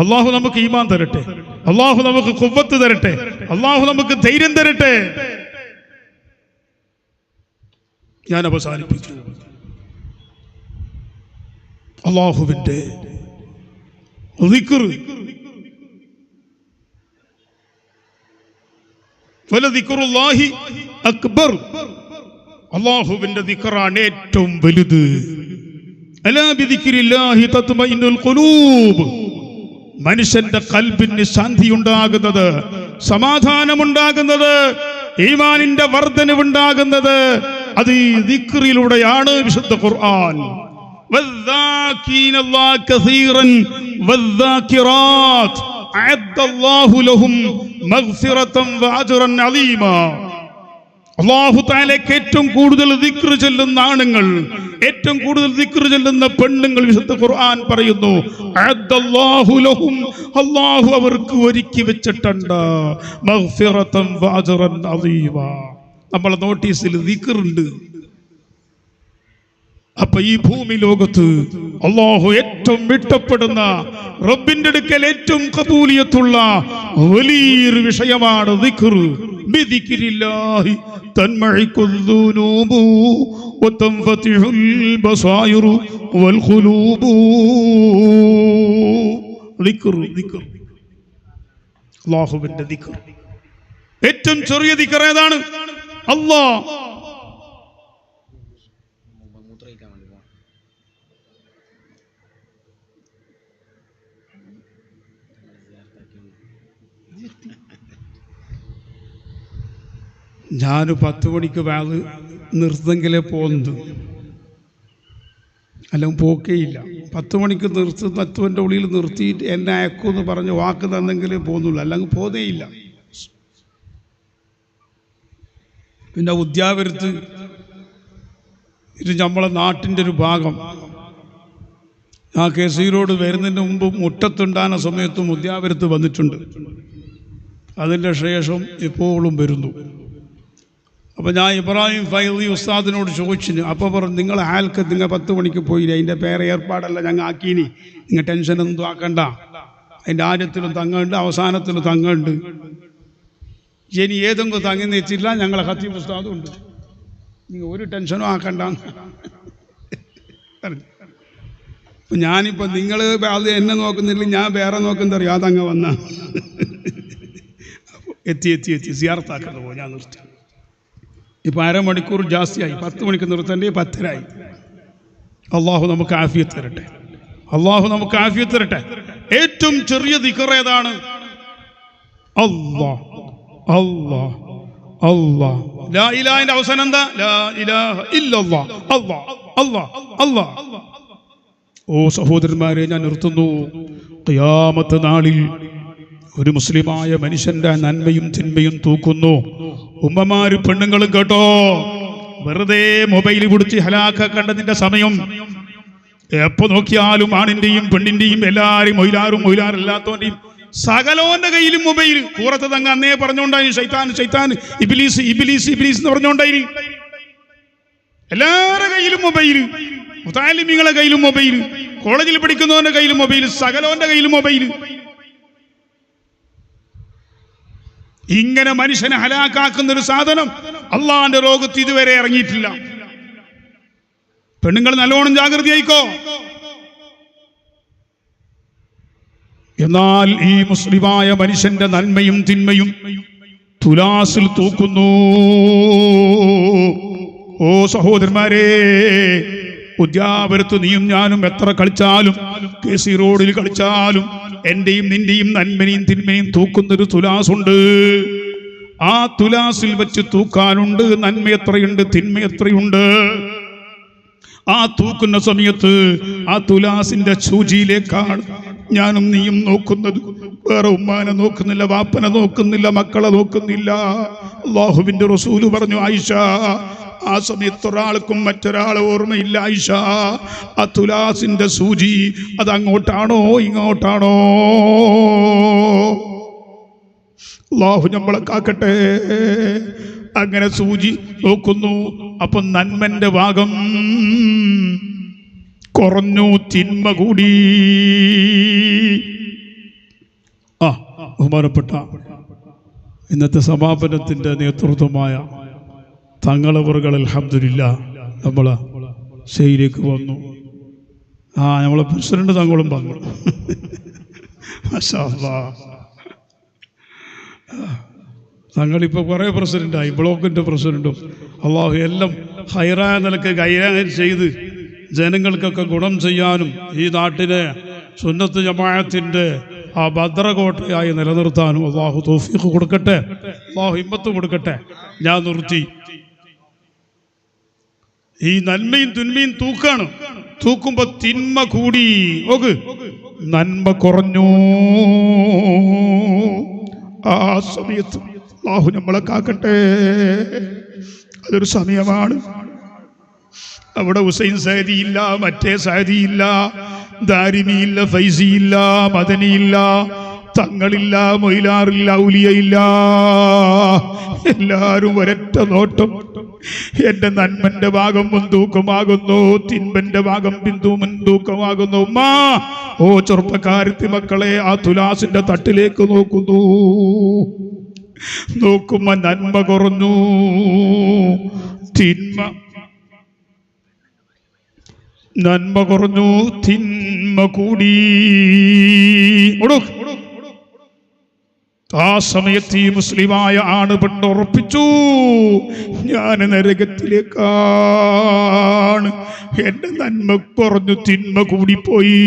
അല്ലാഹു നമുക്ക് ഈമാൻ തരട്ടെ, അല്ലാഹു നമുക്ക് ഖുവ്വത്ത് തരട്ടെ, അല്ലാഹു നമുക്ക് ധൈര്യം തരട്ടെ. ഞാൻ അവസാനിപ്പിച്ചു. അല്ലാഹുവിൻ്റെ ദിക്ർ, വലദിക്റുല്ലാഹി അക്ബർ, അല്ലാഹുവിൻ്റെ ദിക്റാണ് ഏറ്റവും വലുത്. അലാ ബിദിക്രില്ലാഹി തത്മഇന്നുൽ ഖുലൂബ്, മനുഷ്യന്റെ ഖൽബിന് ശാന്തി ഉണ്ടാകുന്നത്, സമാധാനമുണ്ടാകുന്നത്, ഈമാനിന്റെ വർധനവുണ്ടാകുന്നത് അത് ഈ ദിക്റിലൂടെയാണ്. വിശുദ്ധ ഖുർആൻ വദ്ദാകിനല്ലാഹ കസീറൻ വദ്ദാകിറാത്ത് അഅദ്ദല്ലാഹു ലഹും മഗ്ഫിറതൻ വഅജ്റൻ അലീമാ. അല്ലാഹു തആലയ്ക്ക് ഏറ്റവും കൂടുതൽ ദിക്ർ ചൊല്ലുന്ന ആണുങ്ങൾ, ഏറ്റവും കൂടുതൽ ദിക്ർ ചൊല്ലുന്ന പെണ്ണുങ്ങൾ വിശുദ്ധ ഖുർആൻ പറയുന്നു അഅദ്ദല്ലാഹു ലഹും, അല്ലാഹു അവർക്ക് ഒരുക്കി വെച്ചിട്ടുണ്ട് മഗ്ഫിറതൻ വഅജ്റൻ അലീമാ. നമ്മളെ നോട്ടീസിൽ ദിക്ർ ഉണ്ട്. അപ്പൊ ഈ ഭൂമി ലോകത്ത് അല്ലാഹു ഏറ്റവും ഇഷ്ടപ്പെടുന്ന, റബ്ബിന്റെ അടുക്കൽ ഏറ്റവും ഖബൂലിയത്തുള്ള വലിയൊരു വിഷയമാണ് ദിക്ർ. ബിദിക്രില്ലാഹി തൻമഇകുൽ ദുനൂബു വതൻഫതിഹുൽ ബസായിറു വൽ ഖുലൂബു. ദിക്ർ, ദിക്ർ, അല്ലാഹുവിന്റെ ദിക്ർ. ഏറ്റവും ചെറിയ ദിക്ർ ഏതാണ്? അല്ലാഹ്. ഞാൻ 10 മണിക്ക് വാത് നിർത്തുന്നെങ്കിലേ പോകുന്നത്, അല്ലെങ്കിൽ പോക്കേയില്ല. 10 മണിക്ക് തത്വൻ്റെ ഉള്ളിൽ നിർത്തിയിട്ട് എന്നെ അയക്കുമെന്ന് പറഞ്ഞ് വാക്ക് തന്നെങ്കിലേ പോകുന്നുള്ളൂ, അല്ലെങ്കിൽ പോകുന്നേയില്ല. പിന്നെ ഉദ്യാവരത്ത് ഇത് നമ്മളെ നാട്ടിൻ്റെ ഒരു ഭാഗം. ഞാൻ കേസീരോട് വരുന്നതിന് മുമ്പ് മുട്ടത്തുണ്ടാകുന്ന സമയത്തും ഉദ്യാവരത്ത് വന്നിട്ടുണ്ട്. അതിൻ്റെ ശേഷം എപ്പോഴും വരുന്നു. അപ്പോൾ ഞാൻ ഇബ്രാഹിം ഫൈദി ഉസ്താദിനോട് ചോദിച്ചിന്. അപ്പോൾ പറഞ്ഞു, നിങ്ങൾ ആൽക്ക് നിങ്ങൾ 10 മണിക്ക് പോയില്ല, അതിൻ്റെ പേരെ ഏർപ്പാടല്ല ഞങ്ങൾ ആക്കീനി, നിങ്ങൾ ടെൻഷനൊന്നും ആക്കണ്ട, അതിൻ്റെ ആദ്യത്തിലും തങ്ങുണ്ട് അവസാനത്തിലും തങ്ങുണ്ട്, ഇനി ഏതെങ്കിലും തങ്ങി വെച്ചില്ല, ഞങ്ങളെ ഖത്തീബ് ഉസ്താദും ഉണ്ട്, നിങ്ങൾ ഒരു ടെൻഷനും ആക്കണ്ട. അപ്പം ഞാനിപ്പോൾ നിങ്ങൾ അത് എന്നെ നോക്കുന്നില്ല, ഞാൻ വേറെ നോക്കുന്നറിയാം, അതങ്ങ് വന്ന എത്തി സിയാർത്താക്കുന്നത് പോകും. ഞാൻ നിർത്തി. ഇപ്പം 1/2 മണിക്കൂർ ജാസ്തിയായി. 10 മണിക്ക് നിർത്തേണ്ടേ 10:30. അള്ളാഹു നമുക്ക് ആഫിയത്ത് തരട്ടെ, അള്ളാഹു നമുക്ക് ആഫിയത്ത് തരട്ടെ. ഏറ്റവും ചെറിയ ദിക്ർ ഏതാണ്? അല്ലാഹ്, അല്ലാഹ്, അല്ലാഹ്. ലാ ഇലാഹിന്റെ അവസാനം എന്താ? ലാ ഇലാഹ ഇല്ലല്ലാഹ്. അല്ലാഹ്, അല്ലാഹ്, അല്ലാഹ്. ഓ സഹോദരന്മാരെ, ഞാൻ നിർത്തുന്നു. ഖിയാമത്ത് നാളിൽ ഒരു മുസ്ലിമായ മനുഷ്യന്റെ നന്മയും തിന്മയും തൂക്കുന്നു. ഉമ്മമാരും പെണ്ണുങ്ങളും കേട്ടോ, വെറുതെ മൊബൈൽ പിടിച്ച് ഹലാക്കണ്ടതിന്റെ സമയം. എപ്പോ നോക്കിയാലും ആണിന്റെയും പെണ്ണിന്റെയും എല്ലാരും മൊയിലാറില്ലാത്തവന്റെയും സകലോന്റെ കയ്യിലും മൊബൈൽ. കൂറത്ത് തങ്ങ അന്നേ പറഞ്ഞോണ്ടായി ശൈത്താൻ ഇബ്ലീസ് എന്ന് പറഞ്ഞോണ്ടായി. എല്ലാവരുടെ കയ്യിലും മൊബൈൽ, മുതാലിമീങ്ങളുടെ കയ്യിലും മൊബൈൽ, കോളേജിൽ പഠിക്കുന്നവന്റെ കയ്യിലും മൊബൈൽ, സകലോന്റെ കയ്യിലും മൊബൈൽ. ഇങ്ങനെ മനുഷ്യനെ ഹലാക്കാക്കുന്ന ഒരു സാധനം അള്ളാന്റെ ലോകത്ത് ഇതുവരെ ഇറങ്ങിയിട്ടില്ല. പെണ്ണുങ്ങൾ നല്ലോണം ജാഗ്രതയായിക്കോ. എന്നാൽ ഈ മുസ്ലിമായ മനുഷ്യന്റെ നന്മയും തിന്മയും തുലാസിൽ തൂക്കുന്നു. ഓ സഹോദരന്മാരെ, ഉദ്യാപുരത്ത് നീയും ഞാനും എത്ര കളിച്ചാലും, KC റോഡിൽ കളിച്ചാലും എന്റെയും നിന്റെയും നന്മനെയും തിന്മയും തൂക്കുന്നൊരു തുലാസുണ്ട്. ആ തുലാസിൽ വെച്ച് തൂക്കാനുണ്ട്. നന്മ എത്രയുണ്ട്, തിന്മ എത്രയുണ്ട്. ആ തൂക്കുന്ന സമയത്ത് ആ തുലാസിന്റെ സൂചിയിലേക്കാണ് ഞാനും നീയും നോക്കുന്നത്. വേറെ ഉമ്മാനെ നോക്കുന്നില്ല, വാപ്പനെ നോക്കുന്നില്ല, മക്കളെ നോക്കുന്നില്ല. അല്ലാഹുവിന്റെ റസൂല് പറഞ്ഞു, ആയിഷ, ആ സമയത്ത് ഒരാൾക്കും മറ്റൊരാളെ ഓർമ്മയില്ല ആയിഷ. ആ തുലാസിന്റെ സൂചി അത് അങ്ങോട്ടാണോ ഇങ്ങോട്ടാണോ? അല്ലാഹു നമ്മളെ കാക്കട്ടെ. അങ്ങനെ സൂചി നോക്കുന്നു. അപ്പൊ നന്മന്റെ ഭാഗം കുറഞ്ഞു, തിന്മ കൂടി. ബഹുമാനപ്പെട്ട ഇന്നത്തെ സമാപനത്തിന്റെ നേതൃത്വമായ തങ്ങളവറുകൾ അൽഹംദുലില്ലാ നമ്മളെ ശൈലിക്ക് വന്നു. നമ്മളെ പ്രസിഡന്റ് തങ്ങളും വന്നു. മാഷാ അല്ലാഹ്. തങ്ങളിപ്പോൾ കുറേ പ്രസിഡന്റായി, ബ്ലോക്കിന്റെ പ്രസിഡന്റും. അള്ളാഹു എല്ലാം ഹൈറായ നിലക്ക് കൈകാര്യം ചെയ്ത് ജനങ്ങൾക്കൊക്കെ ഗുണം ചെയ്യാനും ഈ നാട്ടിലെ സുന്നത്ത് ജമാഅത്തിന്റെ ആ ഭദ്രകോട്ടയായി നിലനിർത്താനും അള്ളാഹു തൗഫീഖ് കൊടുക്കട്ടെ, അള്ളാഹു ഹിമ്മത്ത് കൊടുക്കട്ടെ. ഞാൻ നിർത്തി. ഈ നന്മയും തിന്മയും തൂക്കാണ്. തൂക്കുമ്പോ തിന്മ കൂടി, നന്മ കുറഞ്ഞു. ആ സമയത്ത് അല്ലാഹു നമ്മളെ കാക്കട്ടെ. അതൊരു സമയമാണ്. അവിടെ ഹുസൈൻ സഅദിയില്ല, മറ്റേ സഅദിയില്ല, ദാരിമിയില്ല, ഫൈസിയില്ല, മദനിയില്ല, തങ്ങളില്ല, മൊയിലാറില്ല, ഔലിയയില്ല. എല്ലാരും ഒരൊറ്റ നോട്ടം. എന്റെ നന്മന്റെ ഭാഗം മുൻതൂക്കമാകുന്നു, തിന്മന്റെ ഭാഗം മുൻതൂക്കമാകുന്നു. ഉമ്മാ, ഓ ചെറുപ്പക്കാരത്തി മക്കളെ, ആ തുലാസിന്റെ തട്ടിലേക്ക് നോക്കുന്നു. നോക്കുമ്പോ നന്മ കുറഞ്ഞു, നന്മ കുറഞ്ഞു, തിന്മ കൂടി. ആ സമയത്ത് ഈ മുസ്ലിമായ ആണ് പെണ്ണ് ഉറപ്പിച്ചു, ഞാൻ നരകത്തിലേക്കാണ്. എന്റെ നന്മ കുറഞ്ഞു, തിന്മ കൂടിപ്പോയി.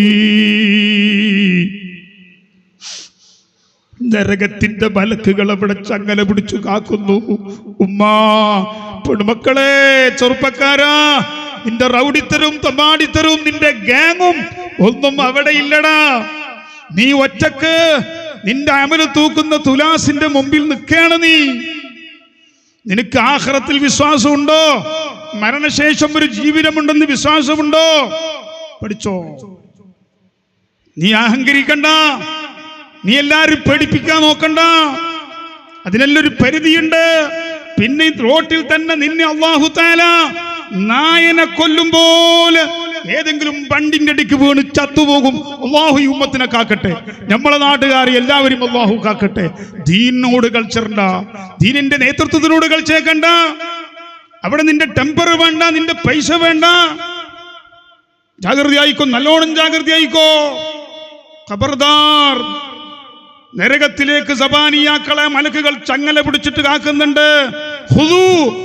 നരകത്തിന്റെ മലക്കുകൾ അവിടെ ചങ്ങല പിടിച്ചു കാക്കുന്നു. ഉമ്മാ, പെൺമക്കളെ, ചെറുപ്പക്കാരാ, നിന്റെ റൗഡിത്തരും തമ്മാടിത്തരും നിന്റെ ഗാങ്ങും ഒന്നും അവിടെ ഇല്ലടാ. നീ ഒറ്റക്ക് നിന്റെ അമല് തൂക്കുന്ന തുലാസിന്റെ മുമ്പിൽ നിൽക്കുകയാണ് നീ. നിനക്ക് ആഖിറത്തിൽ വിശ്വാസമുണ്ടോ? മരണശേഷം ഒരു ജീവിതമുണ്ടെന്ന് വിശ്വാസമുണ്ടോ? പഠിച്ചോ. നീ അഹങ്കരിക്കണ്ട, നീ എല്ലാരും പേടിപ്പിക്കാൻ നോക്കണ്ട. അതിനെല്ലാം ഒരു പരിധിയുണ്ട്. പിന്നെ റോട്ടിൽ തന്നെ നിന്നെ അല്ലാഹു തആല നായനെ കൊല്ലും പോലെ ഏതെങ്കിലും വണ്ടിന്റെ അടിക്ക് വീണ് ചത്തുപോകും. അല്ലാഹു ഈ ഉമ്മത്തിനെ കാക്കട്ടെ, നമ്മളെ നാട്ടുകാരെ എല്ലാവരും അല്ലാഹു കാക്കട്ടെ. ദീനിനോട് കളിച്ചണ്ട, ദീനിന്റെ നേതൃത്വത്തിനോട് കളിച്ചേക്കണ്ട. അവിടെ നിന്റെ ടെമ്പർ വേണ്ട, നിന്റെ പൈസ വേണ്ട. ജാഗ്രതയായിക്കോ, നല്ലോണം ജാഗ്രതയായിക്കോ. ഖബർദാർ, നരകത്തിലേക്ക് സബാനിയാക്കളെ മലക്കുകൾ ചങ്ങല പിടിച്ചിട്ട് കാക്കുന്നുണ്ട്. ഖുദൂ,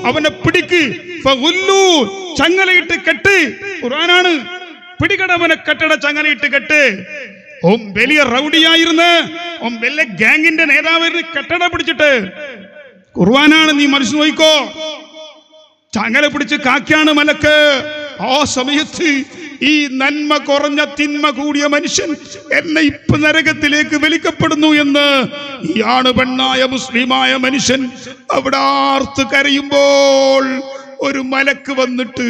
അവനെ പിടിക്ക്, ഫഗുല്ലൂ, ചങ്ങലയിട്ട് കെട്ട്. ഖുർആനാണ്. പിടികടവനെ കെട്ടട, ചങ്ങലയിട്ട് കെട്ട്. ഓം വലിയ റൗഡിയായിരുന്നു, ഓം വലിയ ഗാങ്ങിന്റെ നേതാവായിരുന്നു, കെട്ടട പിടിച്ചിട്ട്. ഖുർആനാണ്, നീ മനസ്സ് നോയിക്കോ. ചങ്ങല പിടിച്ച് കാക്കിയാണ് മലക്ക്. ആ സമയത്ത് ഈ നന്മ കുറഞ്ഞ തിന്മ കൂടിയ മനുഷ്യൻ എന്നെ ഇപ്പൊ നരകത്തിലേക്ക് വലിക്കപ്പെടുന്നു എന്ന് ഈ ആണ് പെണ്ണായ മുസ്ലിമായ മനുഷ്യൻ അവിടെ ആർത്ത് കരയുമ്പോൾ ഒരു മലക്ക് വന്നിട്ട്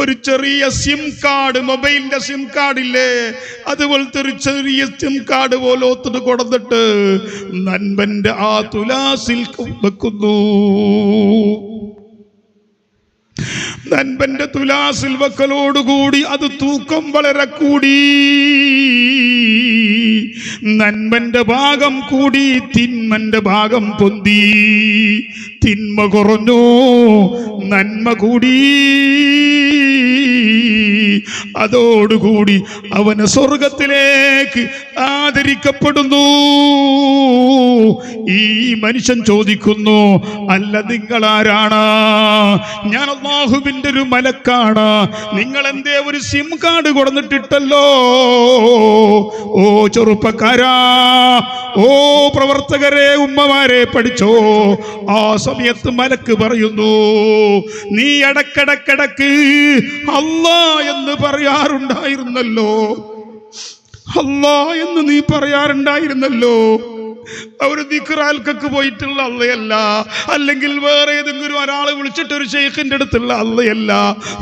ഒരു ചെറിയ സിം കാർഡ്, മൊബൈലിന്റെ സിം കാർഡില്ലേ, അതുപോലത്തെ ഒരു ചെറിയ സിം കാർഡ് പോലെ ഒത്തിട്ട് കൊടുത്തിട്ട് നൻപന്റെ ആ തുലാസിൽ വെക്കുന്നു. നൻപന്റെ തുലാസിൽ വെക്കലോടുകൂടി അത് തൂക്കം വളരെ കൂടി. നന്മന്റെ ഭാഗം കൂടി, തിന്മന്റെ ഭാഗം പൊന്തി. തിന്മ കുറഞ്ഞു, നന്മ കൂടി. അതോടുകൂടി അവന് സ്വർഗത്തിലേക്ക് ആദരിക്കപ്പെടുന്നു. ഈ മനുഷ്യൻ ചോദിക്കുന്നു, അല്ല നിങ്ങളാരാണ്? ഞാൻ അല്ലാഹുവിന്റെ ഒരു മലക്കാണ്. നിങ്ങൾ എന്തേ ഒരു സിം കാർഡ് കൊടുത്തിട്ടല്ലോ? ഓ ചെറുപ്പക്കാരാ, ഓ പ്രവർത്തകരെ, ഉമ്മമാരെ, പഠിച്ചോ. ആ സമയത്ത് മലക്ക് പറയുന്നു, നീ ഇടക്കിടക്കിടക്ക് അല്ലാ എന്ന് പറയാറുണ്ടായിരുന്നല്ലോ, അല്ലാ എന്ന് നീ പറയാറുണ്ടായിരുന്നല്ലോ. ഒരു ദിക്റാൽക്കൊക്കെ പോയിട്ടുള്ള അള്ളയല്ല, അല്ലെങ്കിൽ വേറെ ഏതെങ്കിലും ഒരാളെ വിളിച്ചിട്ട് ഒരു ഷെയ്ഖിന്റെ അടുത്തുള്ള അള്ളയല്ല.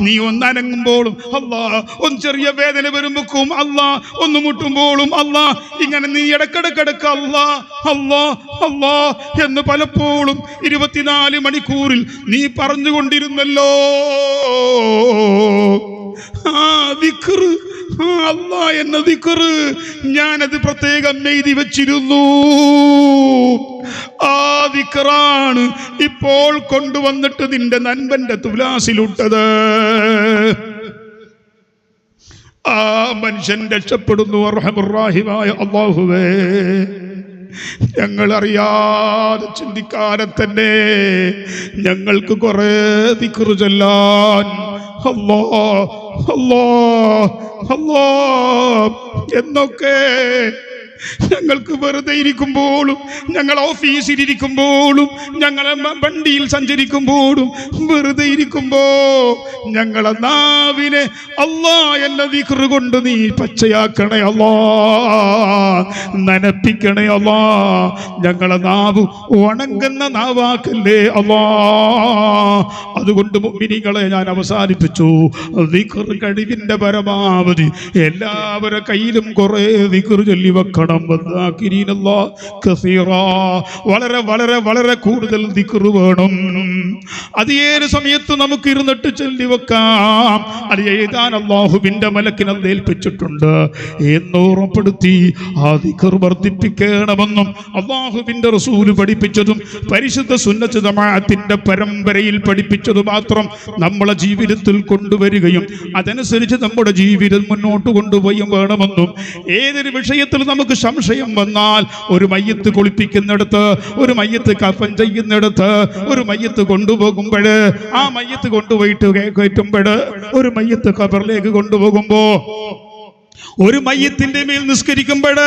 നീ ഒന്നനങ്ങുമ്പോഴും അല്ലാ, ഒന്ന് ചെറിയ വേദന വരുമ്പോഴും അല്ലാ, ഒന്ന് മുട്ടുമ്പോഴും അല്ലാ, ഇങ്ങനെ നീ ഇടക്കിടക്കിടക്ക് അല്ലാ അല്ലാ അല്ലാ എന്ന് പലപ്പോഴും 24 മണിക്കൂറിൽ നീ പറഞ്ഞുകൊണ്ടിരുന്നല്ലോ. അല്ലാ എന്ന ദിക്റ് ഞാനത് പ്രത്യേകം എഴുതി വച്ചിരുന്നു. ആ ദിക്റാണ് ഇപ്പോൾ കൊണ്ടുവന്നിട്ട് നിന്റെ നൻപന്റെ തുലാസിലുട്ടത്. ആ മനുഷ്യൻ രക്ഷപ്പെടുന്നു. അർഹമുർറാഹിമായ അല്ലാഹുവേ, ഞങ്ങൾ അറിയാതെ ചിന്തിക്കാതെ തന്നെ ഞങ്ങൾക്ക് കുറെ ദിക്റ് ചൊല്ലാൻ അല്ലാ അല്ലാ അല്ലാ എന്നൊക്കെ ഞങ്ങൾക്ക് വെറുതെ ഇരിക്കുമ്പോഴും, ഞങ്ങൾ ഓഫീസിലിരിക്കുമ്പോഴും, ഞങ്ങളെ വണ്ടിയിൽ സഞ്ചരിക്കുമ്പോഴും, വെറുതെ ഇരിക്കുമ്പോ ഞങ്ങളെ നാവിനെ അല്ലാ എന്ന ദിക്റ് കൊണ്ട് നീ പച്ചയാക്കണേ അല്ലാ, നനപ്പിക്കണേ അല്ലാ. ഞങ്ങളെ നാവ് ഉണങ്ങുന്ന നാവാക്കല്ലേ അല്ലാ. അതുകൊണ്ട് മുഅ്മിനീങ്ങളെ ഞാൻ അവസാനിപ്പിച്ചു. ദിക്റ് കഴിവിന്റെ പരമാവധി എല്ലാവരുടെ കയ്യിലും കുറെ ദിക്റ് ചൊല്ലി വെക്കണം. വളരെ വളരെ വളരെ കൂടുതൽ ദിക്റ് വേണം. അത് ഏത് സമയത്ത് നമുക്ക് ഇരുന്നിട്ട് ചൊല്ലി വെക്കാം. അത് എഴുതാൻ അല്ലാഹുവിന്റെ മലക്കിനെ ഏൽപ്പിച്ചിട്ടുണ്ട് എന്ന് ഉറപ്പെടുത്തി ആ ദിക്റ് വർദ്ധിപ്പിക്കണമെന്നും അല്ലാഹുവിന്റെ റസൂല് പഠിപ്പിച്ചതും പരിശുദ്ധ സുന്നത്ത് ജമാഅത്തിന്റെ പരമ്പരയിൽ പഠിപ്പിച്ചത് മാത്രം നമ്മളെ ജീവിതത്തിൽ കൊണ്ടുവരികയും അതനുസരിച്ച് നമ്മുടെ ജീവിതം മുന്നോട്ട് കൊണ്ടുപോയും വേണമെന്നും, ഏതൊരു വിഷയത്തിൽ നമുക്ക് സംശയം വന്നാൽ ഒരു മയ്യത്ത് കുളിപ്പിക്കുന്നിടത്ത്, ഒരു മയ്യത്ത് കഫൻ ചെയ്യുന്നിടത്ത്, ഒരു മയ്യത്ത് കൊണ്ടുപോകുമ്പോൾ, ആ മയ്യത്ത് കൊണ്ടുപോയിട്ട് കയറ്റുമ്പോൾ, ഒരു മയ്യത്ത് ഖബറിലേക്ക് കൊണ്ടുപോകുമ്പോ, ഒരു മയ്യത്തിന്റെ മേൽ നിസ്കരിക്കുമ്പോൾ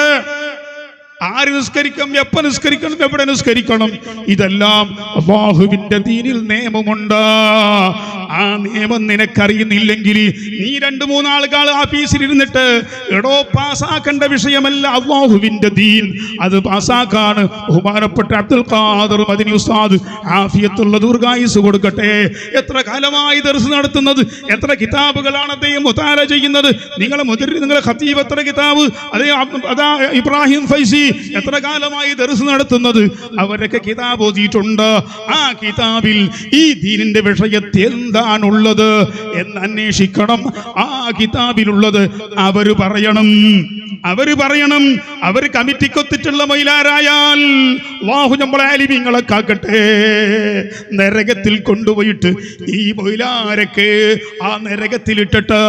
ആര് നിസ്കരിക്കണം, എപ്പോൾ നിസ്കരിക്കണം, എവിടെ നിസ്കരിക്കണം, ഇതെല്ലാം അല്ലാഹുവിന്റെ ദീനിൽ നിയമമുണ്ട്. ആ നിയമം നിനക്കറിയുന്നില്ലെങ്കിൽ നീ 2-3 ആളുകൾ ആഫീസിൽ ഇരുന്നിട്ട് എടോ പാസ്സാക്കേണ്ട വിഷയമല്ല അല്ലാഹുവിന്റെ ദീൻ, അത് പാസ്സാക്കാണ്. ബഹുമാനപ്പെട്ട അബ്ദുൽ ഖാദർ മദനി ഉസ്താദ് ആഫിയത്തുള്ള ദീർഘായുസ് കൊടുക്കട്ടെ. എത്ര കാലമായി ദർസ് നടത്തുന്നത്, എത്ര കിതാബുകളാണ് അദ്ദേഹം മുതാല ചെയ്യുന്നത്. നിങ്ങളെ ഖതീബ് എത്ര കിതാബ്, അതാ ഇബ്രാഹിം ഫൈസി എത്ര കാലമായി ദർസ് നടത്തുന്നത്. അവരൊക്കെ കിതാബ് ഓതിയിട്ടുണ്ട്. ആ കിതാബിൽ ഈ ദീനിന്റെ വിഷയത്തിൽ എന്താണുള്ളത് എന്ന് അന്വേഷിക്കണം. ആ കിതാബിലുള്ളത് അവര് പറയണം. അവര് കമ്മിറ്റിക്കൊത്തിട്ടുള്ള മൈലാരായാൽ അല്ലാഹു നമ്മളെ ആലിമീങ്ങളെ കാക്കട്ടെ. നരകത്തിൽ കൊണ്ടുപോയിട്ട് ഈ മൈലാരക്ക് ആ നരകത്തിലിട്ടിട്ട്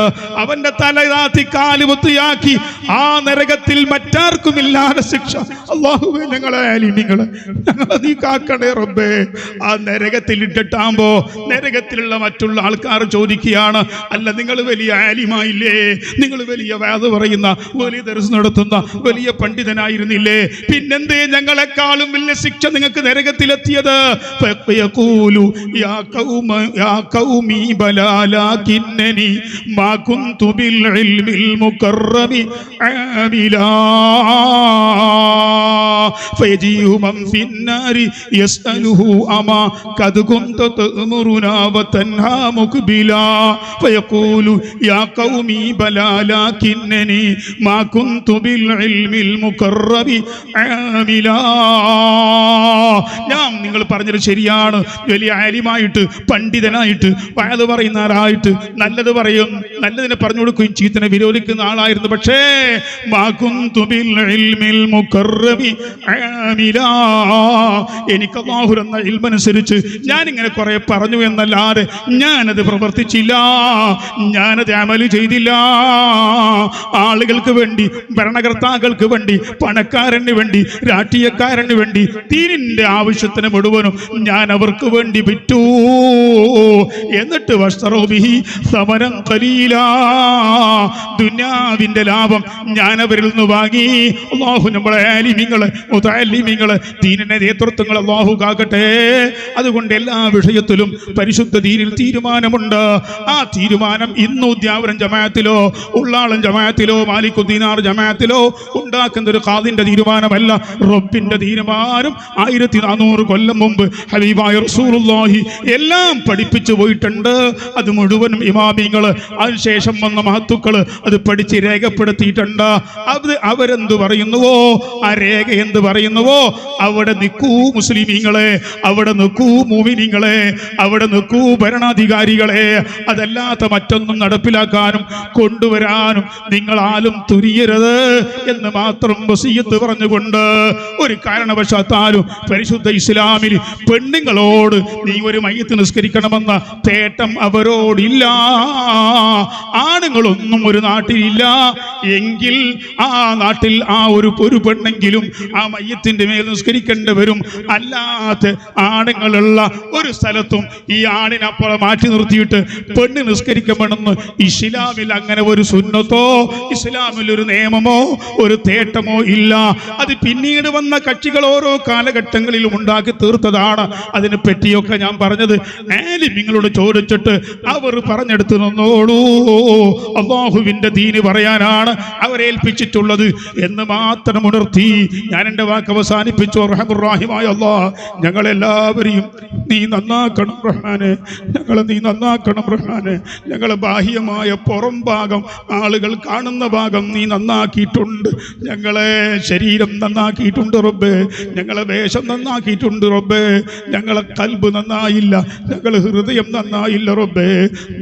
അവന്റെ തലതാത്തി കാലുമുത്തിയാക്കി ആ നരകത്തിൽ മറ്റാർക്കുമില്ലാതെ ശിക്ഷ. അല്ലാഹുവേ, ഞങ്ങളെ ആലിമീങ്ങളെ നീ കാക്കണേ റബ്ബേ. ആ നരകത്തിൽ ഇട്ടിട്ടാകുമ്പോ നരകത്തിലുള്ള മറ്റുള്ള ആൾക്കാർ ചോദിക്കുകയാണ്, അല്ല നിങ്ങൾ വലിയ ആലിമായില്ലേ, നിങ്ങൾ വലിയ വാദ പറയുന്ന, വലിയ ദർസ് നടത്തുന്ന വലിയ പണ്ഡിതനായിരുന്നില്ലേ, പിന്നെന്തേ ഞങ്ങളെക്കാളും വലിയ ശിക്ഷ നിങ്ങൾക്ക് നരകത്തിലെത്തിയത്? ഫയഖൂലു യാ ഖൗമി ബലാലാകിന്നനി മാ കുന്തു ബിൽ ഇൽമിൽ മുകറമി ആമിലാ. ഫയജീഉ മൻ ഫിന്നാരി യസ്അലുഹു അമാ ഖദ് കുന്ത തഅമുറുനാ വതൻഹാ മുഖ്ബിലാ ഫയഖൂലു യാ ഖൗമി ബലാ ലാകിന്നനി മാ കുന്തു ബിൽ ഇൽമിൽ മുഖറബി ആമിലാ. ഞാൻ നിങ്ങൾ പറഞ്ഞത് ശരിയാണ്, വലിയ ആലിമായിട്ട് പണ്ഡിതനായിട്ട് വഅദ് പറയുന്ന ആളായിട്ട് നല്ലത് പറയും, നല്ലതിനെ പറഞ്ഞു കൊടുക്കുകയും ചീത്തനെ വിരോധിക്കുന്ന ആളായിരുന്നു. പക്ഷേ മാ കുന്തു ബിൽ ഇൽമിൽ മുഖറബി ആമിലാ, എനിക്ക് അല്ലാഹു എന്ന ഇൽമനുസരിച്ച് ഞാനിങ്ങനെ കുറെ പറഞ്ഞു എന്നല്ലാതെ ഞാനത് പ്രവർത്തിച്ചില്ല, ഞാനത് അമല് ചെയ്തില്ല. ആളുകൾക്ക് വേണ്ടി, ഭരണകർത്താക്കൾക്ക് വേണ്ടി, പണക്കാരന് വേണ്ടി, രാഷ്ട്രീയക്കാരന് വേണ്ടി, ദീനിന്റെ ആവശ്യത്തിന് മുഴുവനും ഞാൻ അവർക്ക് വേണ്ടി വിറ്റു. എന്നിട്ട് വസ്തറോബിഹി സമരം ഖലീലാ, ദുനിയാവിന്റെ ലാഭം ഞാൻ അവരിൽ നിന്ന് വാങ്ങി. അല്ലാഹു നമ്മളെ ആലിമീങ്ങളെ, മുതഅല്ലിമീങ്ങളെ, ദീനിന്റെ നേതൃത്വങ്ങൾ അല്ലാഹു കാക്കട്ടെ. അതുകൊണ്ട് എല്ലാ വിഷയത്തിലും പരിശുദ്ധ ദീനിൽ തീരുമാനമുണ്ട്. ആ തീരുമാനം ഇന്ന് ഉദ്യാവരം ജമാഅത്തിലോ ഉള്ളാളം ജമാഅത്തിലോ മാലിക്കുദ്ദീനാർ ജമാഅത്തിലോ ഉണ്ടാക്കുന്ന ഒരു ഖാദിന്റെ തീരുമാനമല്ല, റബ്ബിന്റെ തീരുമാനം. 1400 കൊല്ലം മുമ്പ് ഹബീബായ റസൂലുള്ളാഹി എല്ലാം പഠിപ്പിച്ചു പോയിട്ടുണ്ട്. അത് മുഴുവനും ഇമാമിങ്ങള്, അതിനുശേഷം വന്ന മഹത്തുക്കള് അത് പഠിച്ച് രേഖപ്പെടുത്തിയിട്ടുണ്ട്. അത് അവരെന്ത് പറയുന്നുവോ, ആ രേഖ എന്ത് പറയുന്നുവോ അവിടെ നിൽക്കൂ മുസ്ലിമീങ്ങളെ, അവിടെ നിൽക്കൂ മുഅ്മിനീങ്ങളെ, അവിടെ നിൽക്കൂ ഭരണാധികാരികളെ. അതല്ലാത്ത മറ്റൊന്നും നടപ്പിലാക്കാനും കൊണ്ടുവരാനും നിങ്ങളാലും തുനിയരുത് എന്ന് മാത്രം വസിയത്ത് പറഞ്ഞുകൊണ്ട് ഒരു കാരണവശാത്താലും പരിശുദ്ധ ഇസ്ലാമിൽ പെണ്ണുങ്ങളോട് നീ ഒരു മയ്യത്ത് നിസ്കരിക്കണമെന്ന തേട്ടം അവരോടില്ല. ആണുങ്ങളൊന്നും ഒരു നാട്ടിലില്ല എങ്കിൽ ആ നാട്ടിൽ ആ ഒരു പെണ്ണെങ്കിലും ആ മയ്യത്തിന്റെ മേൽ നിസ്കരിക്കേണ്ടി വരും. അല്ലാത്ത ആണുങ്ങളുള്ള ഒരു സ്ഥലത്തും ഈ ആണിനപ്പുറം മാറ്റി നിർത്തിയിട്ട് പെണ്ണ് നിസ്കരിക്കണമെന്ന് ഇസ്ലാമിൽ അങ്ങനെ ഒരു സുന്നത്തോ ഇസ്ലാമിൽ ഒരു നിയമമോ ഒരു തേട്ടമോ ഇല്ല. അത് പിന്നീട് വന്ന കക്ഷികൾ ഓരോ കാലഘട്ടങ്ങളിലും ഉണ്ടാക്കി തീർത്തതാണ്. അതിനെ പറ്റിയൊക്കെ ഞാൻ പറഞ്ഞത് ആലിമീങ്ങളോട് ചോദിച്ചിട്ട് അവർ പറഞ്ഞെടുത്ത് നിന്നോളൂ. അല്ലാഹുവിന്റെ ദീന് പറയാനാണ് അവരേൽപ്പിച്ചിട്ടുള്ളത് എന്ന് മാത്രം ഉണർത്തി ഞാൻ എൻ്റെ വാക്ക് അവസാനിപ്പിച്ചു. റഹ്മാനായ അല്ലാഹ് ഞങ്ങളെല്ലാവരെയും നീ നന്നാക്കണം റഹ്മാനെ, ഞങ്ങളെ നീ നന്നാക്കണം റഹ്മാനെ. ഞങ്ങളെ ബാഹ്യമായ പുറം ഭാഗം, ആളുകൾ കാണുന്ന ഭാഗം നീ നന്നാക്കിയിട്ടുണ്ട്. ഞങ്ങളെ ശരീരം നന്നാക്കിയിട്ടുണ്ട് റബ്ബേ, ഞങ്ങളെ വേഷം നന്നാക്കിയിട്ടുണ്ട് റബ്ബേ. ഞങ്ങളെ ഖൽബ് നന്നായില്ല, ഞങ്ങളെ ഹൃദയം നന്നായില്ല റബ്ബേ.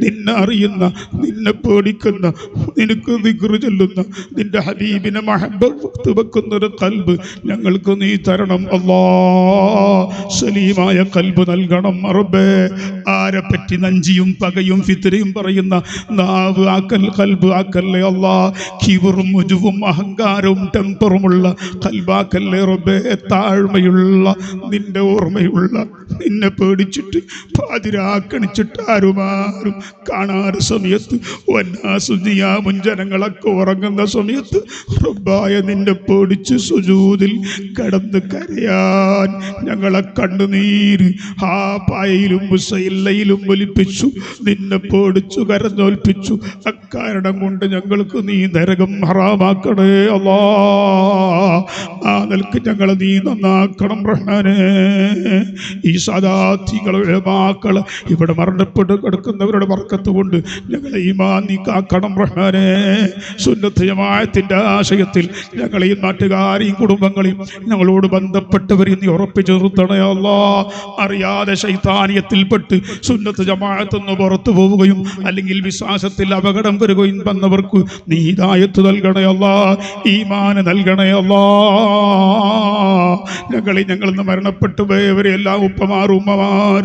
നിന്നെ അറിയുന്ന, നിന്നെ പേടിക്കുന്ന, നിനക്ക് ദിക്ർ ചൊല്ലുന്ന, നിന്റെ ഹബീബിനെ മഹബ്ബത്ത് വെക്കുന്ന ഒരു ഖൽബ് ഞങ്ങൾക്ക് നീ തരണം അല്ലാ. സലീമായ ഖൽബ് നൽകണം റബ്ബേ. ആരെ പറ്റി നഞ്ചിയും പകയും ഫിത്നയും പറയുന്ന നാവ് ആക്കൽ, ഖൽബ് ആക്കല്ലേ അല്ലാ. കിബറും ഉജുവും അഹങ്കാരവും ടെമ്പറുമുള്ള ഖൽബാക്കല്ലേ റബ്ബേ. താഴ്മയുള്ള, നിന്റെ ഓർമ്മയുള്ള, നിന്നെ പേടിച്ചിട്ട് പാതിരാക്കണിച്ചിട്ട് ആരും കാണാറ് സമയത്ത് ജനങ്ങളൊക്കെ ഉറങ്ങുന്ന സമയത്ത് റബ്ബായ നിന്നെ പേടിച്ച് സുജൂദിൽ കടന്ന് കരയാൻ ഞങ്ങളെ കണ്ണുനീര് ആ പായയിലും മുസയില്ലയിലും ഒലിപ്പിച്ചു. നിന്നെ പേടിച്ചു കരഞ്ഞൊൽപ്പിച്ചു. അക്കാരണം കൊണ്ട് ഞങ്ങൾക്ക് നീ നരകം ഹറാമാക്കണേ അല്ലാ. ആ നിലക്ക് ഞങ്ങളെ നീ നന്നാക്കണം റഹ്മാനേ. ഈ സദാർത്ഥികളുടെ മക്കള് ഇവിടെ മരണപ്പെട്ട് കിടക്കുന്നവരുടെ ബർക്കത്ത് കൊണ്ട് ഞങ്ങളെ ഈമാൻ നീ കാക്കണം റഹ്മാനേ. സുന്നത്ത് ജമാഅത്തിന്റെ ആശയത്തിൽ ഞങ്ങളെയും നാട്ടുകാരെയും കുടുംബങ്ങളെയും ഞങ്ങളോട് ബന്ധപ്പെട്ടവരെയും നീ ഉറപ്പിച്ചു നിർത്തണേ അല്ലാ. അറിയാതെ ശൈത്താനിയത്തിൽപ്പെട്ട് സുന്നത്ത് ജമാഅത്തെന്ന് പുറത്തു പോവുകയും അല്ലെങ്കിൽ വിശ്വാസത്തിൽ അപകടം വരികയും വന്നവർക്ക് നീ ഹിദായത്ത് നൽകണേ അല്ലാ, ഈമാൻ നൽകണേ അല്ലാ. ഞങ്ങളിന്ന് മരണപ്പെട്ടു പോയവരെല്ലാം ഉപ്പമാർ, ഉമ്മമാർ,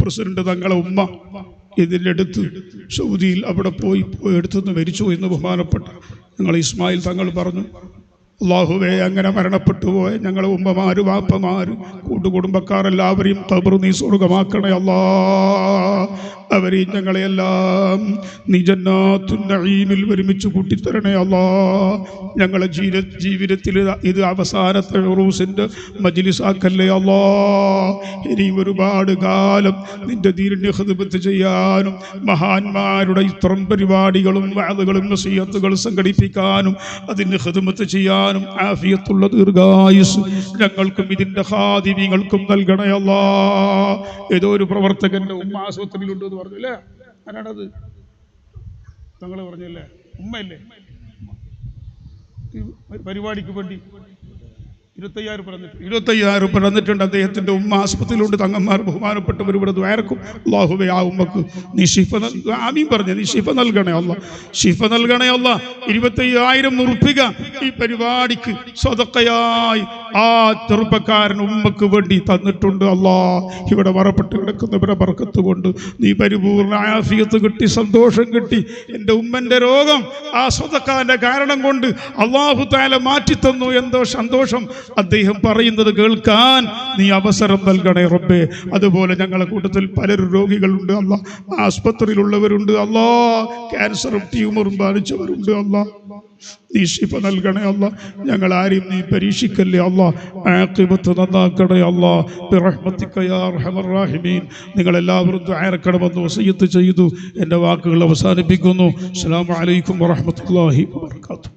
പ്രസിഡന്റ് തങ്ങളെ ഉമ്മ ഇതിൻ്റെ അടുത്ത് സൗദിയിൽ അവിടെ പോയി എടുത്തുനിന്ന് മരിച്ചു എന്ന് ബഹുമാനപ്പെട്ട ഞങ്ങൾ ഇസ്മായിൽ തങ്ങൾ പറഞ്ഞു. അല്ലാഹുവേ, അങ്ങനെ മരണപ്പെട്ടു പോയ ഞങ്ങളെ ഉമ്മമാര്, വാപ്പമാര്, കൂട്ടുകുടുംബക്കാർ എല്ലാവരെയും ഖബർ നീ സ്വർഗമാക്കണേ അല്ലാ. അവരെയും ഞങ്ങളെയെല്ലാം നീ ജന്നാത്തുൻ നഈമിൽ ഒരുമിച്ച് കൂട്ടിത്തരണേ അല്ലാ. ഞങ്ങളെ ജീവിതത്തിൽ ഇത് അവസാനത്തെ ഉറൂസിൻ്റെ മജ്ലിസാക്കല്ലേ അല്ലാ. ഇനിയും ഒരുപാട് കാലം നിന്റെ ദീനിനെ ഖിദ്മത്ത് ചെയ്യാനും മഹാന്മാരുടെ ഇത്തരം പരിപാടികളും വഅദുകളും നസീഹത്തുകളും സംഘടിപ്പിക്കാനും അതിന് ഖിദ്മത്ത് ചെയ്യാനും ചെയ്യാനും ആഫിയത്തുള്ള ദീർഘായുസ് ഞങ്ങൾക്കും ഇതിന്റെ ഖാദിമീങ്ങൾക്കും നൽകണേ അല്ലാ. ഏതോ ഒരു പ്രവർത്തകന്റെ ഉമ്മ ആശുപത്രിയിലുണ്ട് എന്ന് പറഞ്ഞില്ലേ? ആരാണത്? തങ്ങൾ പറഞ്ഞല്ലേ? ഉമ്മയല്ലേ? പരിപാടിക്ക് വേണ്ടി 25,000 തന്നിട്ടുണ്ട്. അദ്ദേഹത്തിന്റെ ഉമ്മ ആസ്പത്രിയിലുണ്ട്. തങ്ങന്മാർ ബഹുമാനപ്പെട്ടവർ ഇവിടെ ദ്വാരക്കും. അല്ലാഹുവേ ആ ഉമ്മക്ക് നീ ശിഫ ആമീൻ പറഞ്ഞ നീ ശിഫ നൽകണേ അല്ലാ, ശിഫ നൽകണേ അല്ലാ. 25,000 ഉറുപ്പിക ഈ പരിപാടിക്ക് സ്വതക്കയായി ആ ചെറുപ്പക്കാരൻ ഉമ്മക്ക് വേണ്ടി തന്നിട്ടുണ്ട്. അല്ലാ, ഇവിടെ മറപ്പെട്ട് കിടക്കുന്നവരെ ബർക്കത്ത് കൊണ്ട് നീ പരിപൂർണ ആഫിയത്ത് കിട്ടി, സന്തോഷം കിട്ടി. എൻ്റെ ഉമ്മന്റെ രോഗം ആ സ്വതക്കാന്റെ കാരണം കൊണ്ട് അല്ലാഹു തആല മാറ്റിത്തന്നു. എന്തോ സന്തോഷം അദ്ദേഹം പറയുന്നത് കേൾക്കാൻ നീ അവസരം നൽകണേ റബ്ബേ. അതുപോലെ ഞങ്ങളെ കൂട്ടത്തിൽ പലരും രോഗികളുണ്ട് അല്ലാ, ആസ്പത്രിയിലുള്ളവരുണ്ട് അല്ലാ, ക്യാൻസറും ട്യൂമറും ബാധിച്ചവരുണ്ട് അല്ലാ, നീ ശിഫ നൽകണേ അല്ലാ. ഞങ്ങൾ ആരെയും നീ പരീക്ഷിക്കല്ലേ അല്ലാ, ആഖിബത്ത് നന്നാക്കണേ അല്ലാ ബിറഹ്മതിക യാ അർഹമർ റഹീമീൻ. നിങ്ങളെല്ലാവരും ദുആയിരക്കണമെന്ന് വസിയത്ത് ചെയ്തു എൻ്റെ വാക്കുകൾ അവസാനിപ്പിക്കുന്നു. അസ്സലാമു അലൈക്കും വറഹ്മത്തുള്ളാഹി വബറകാതുഹു.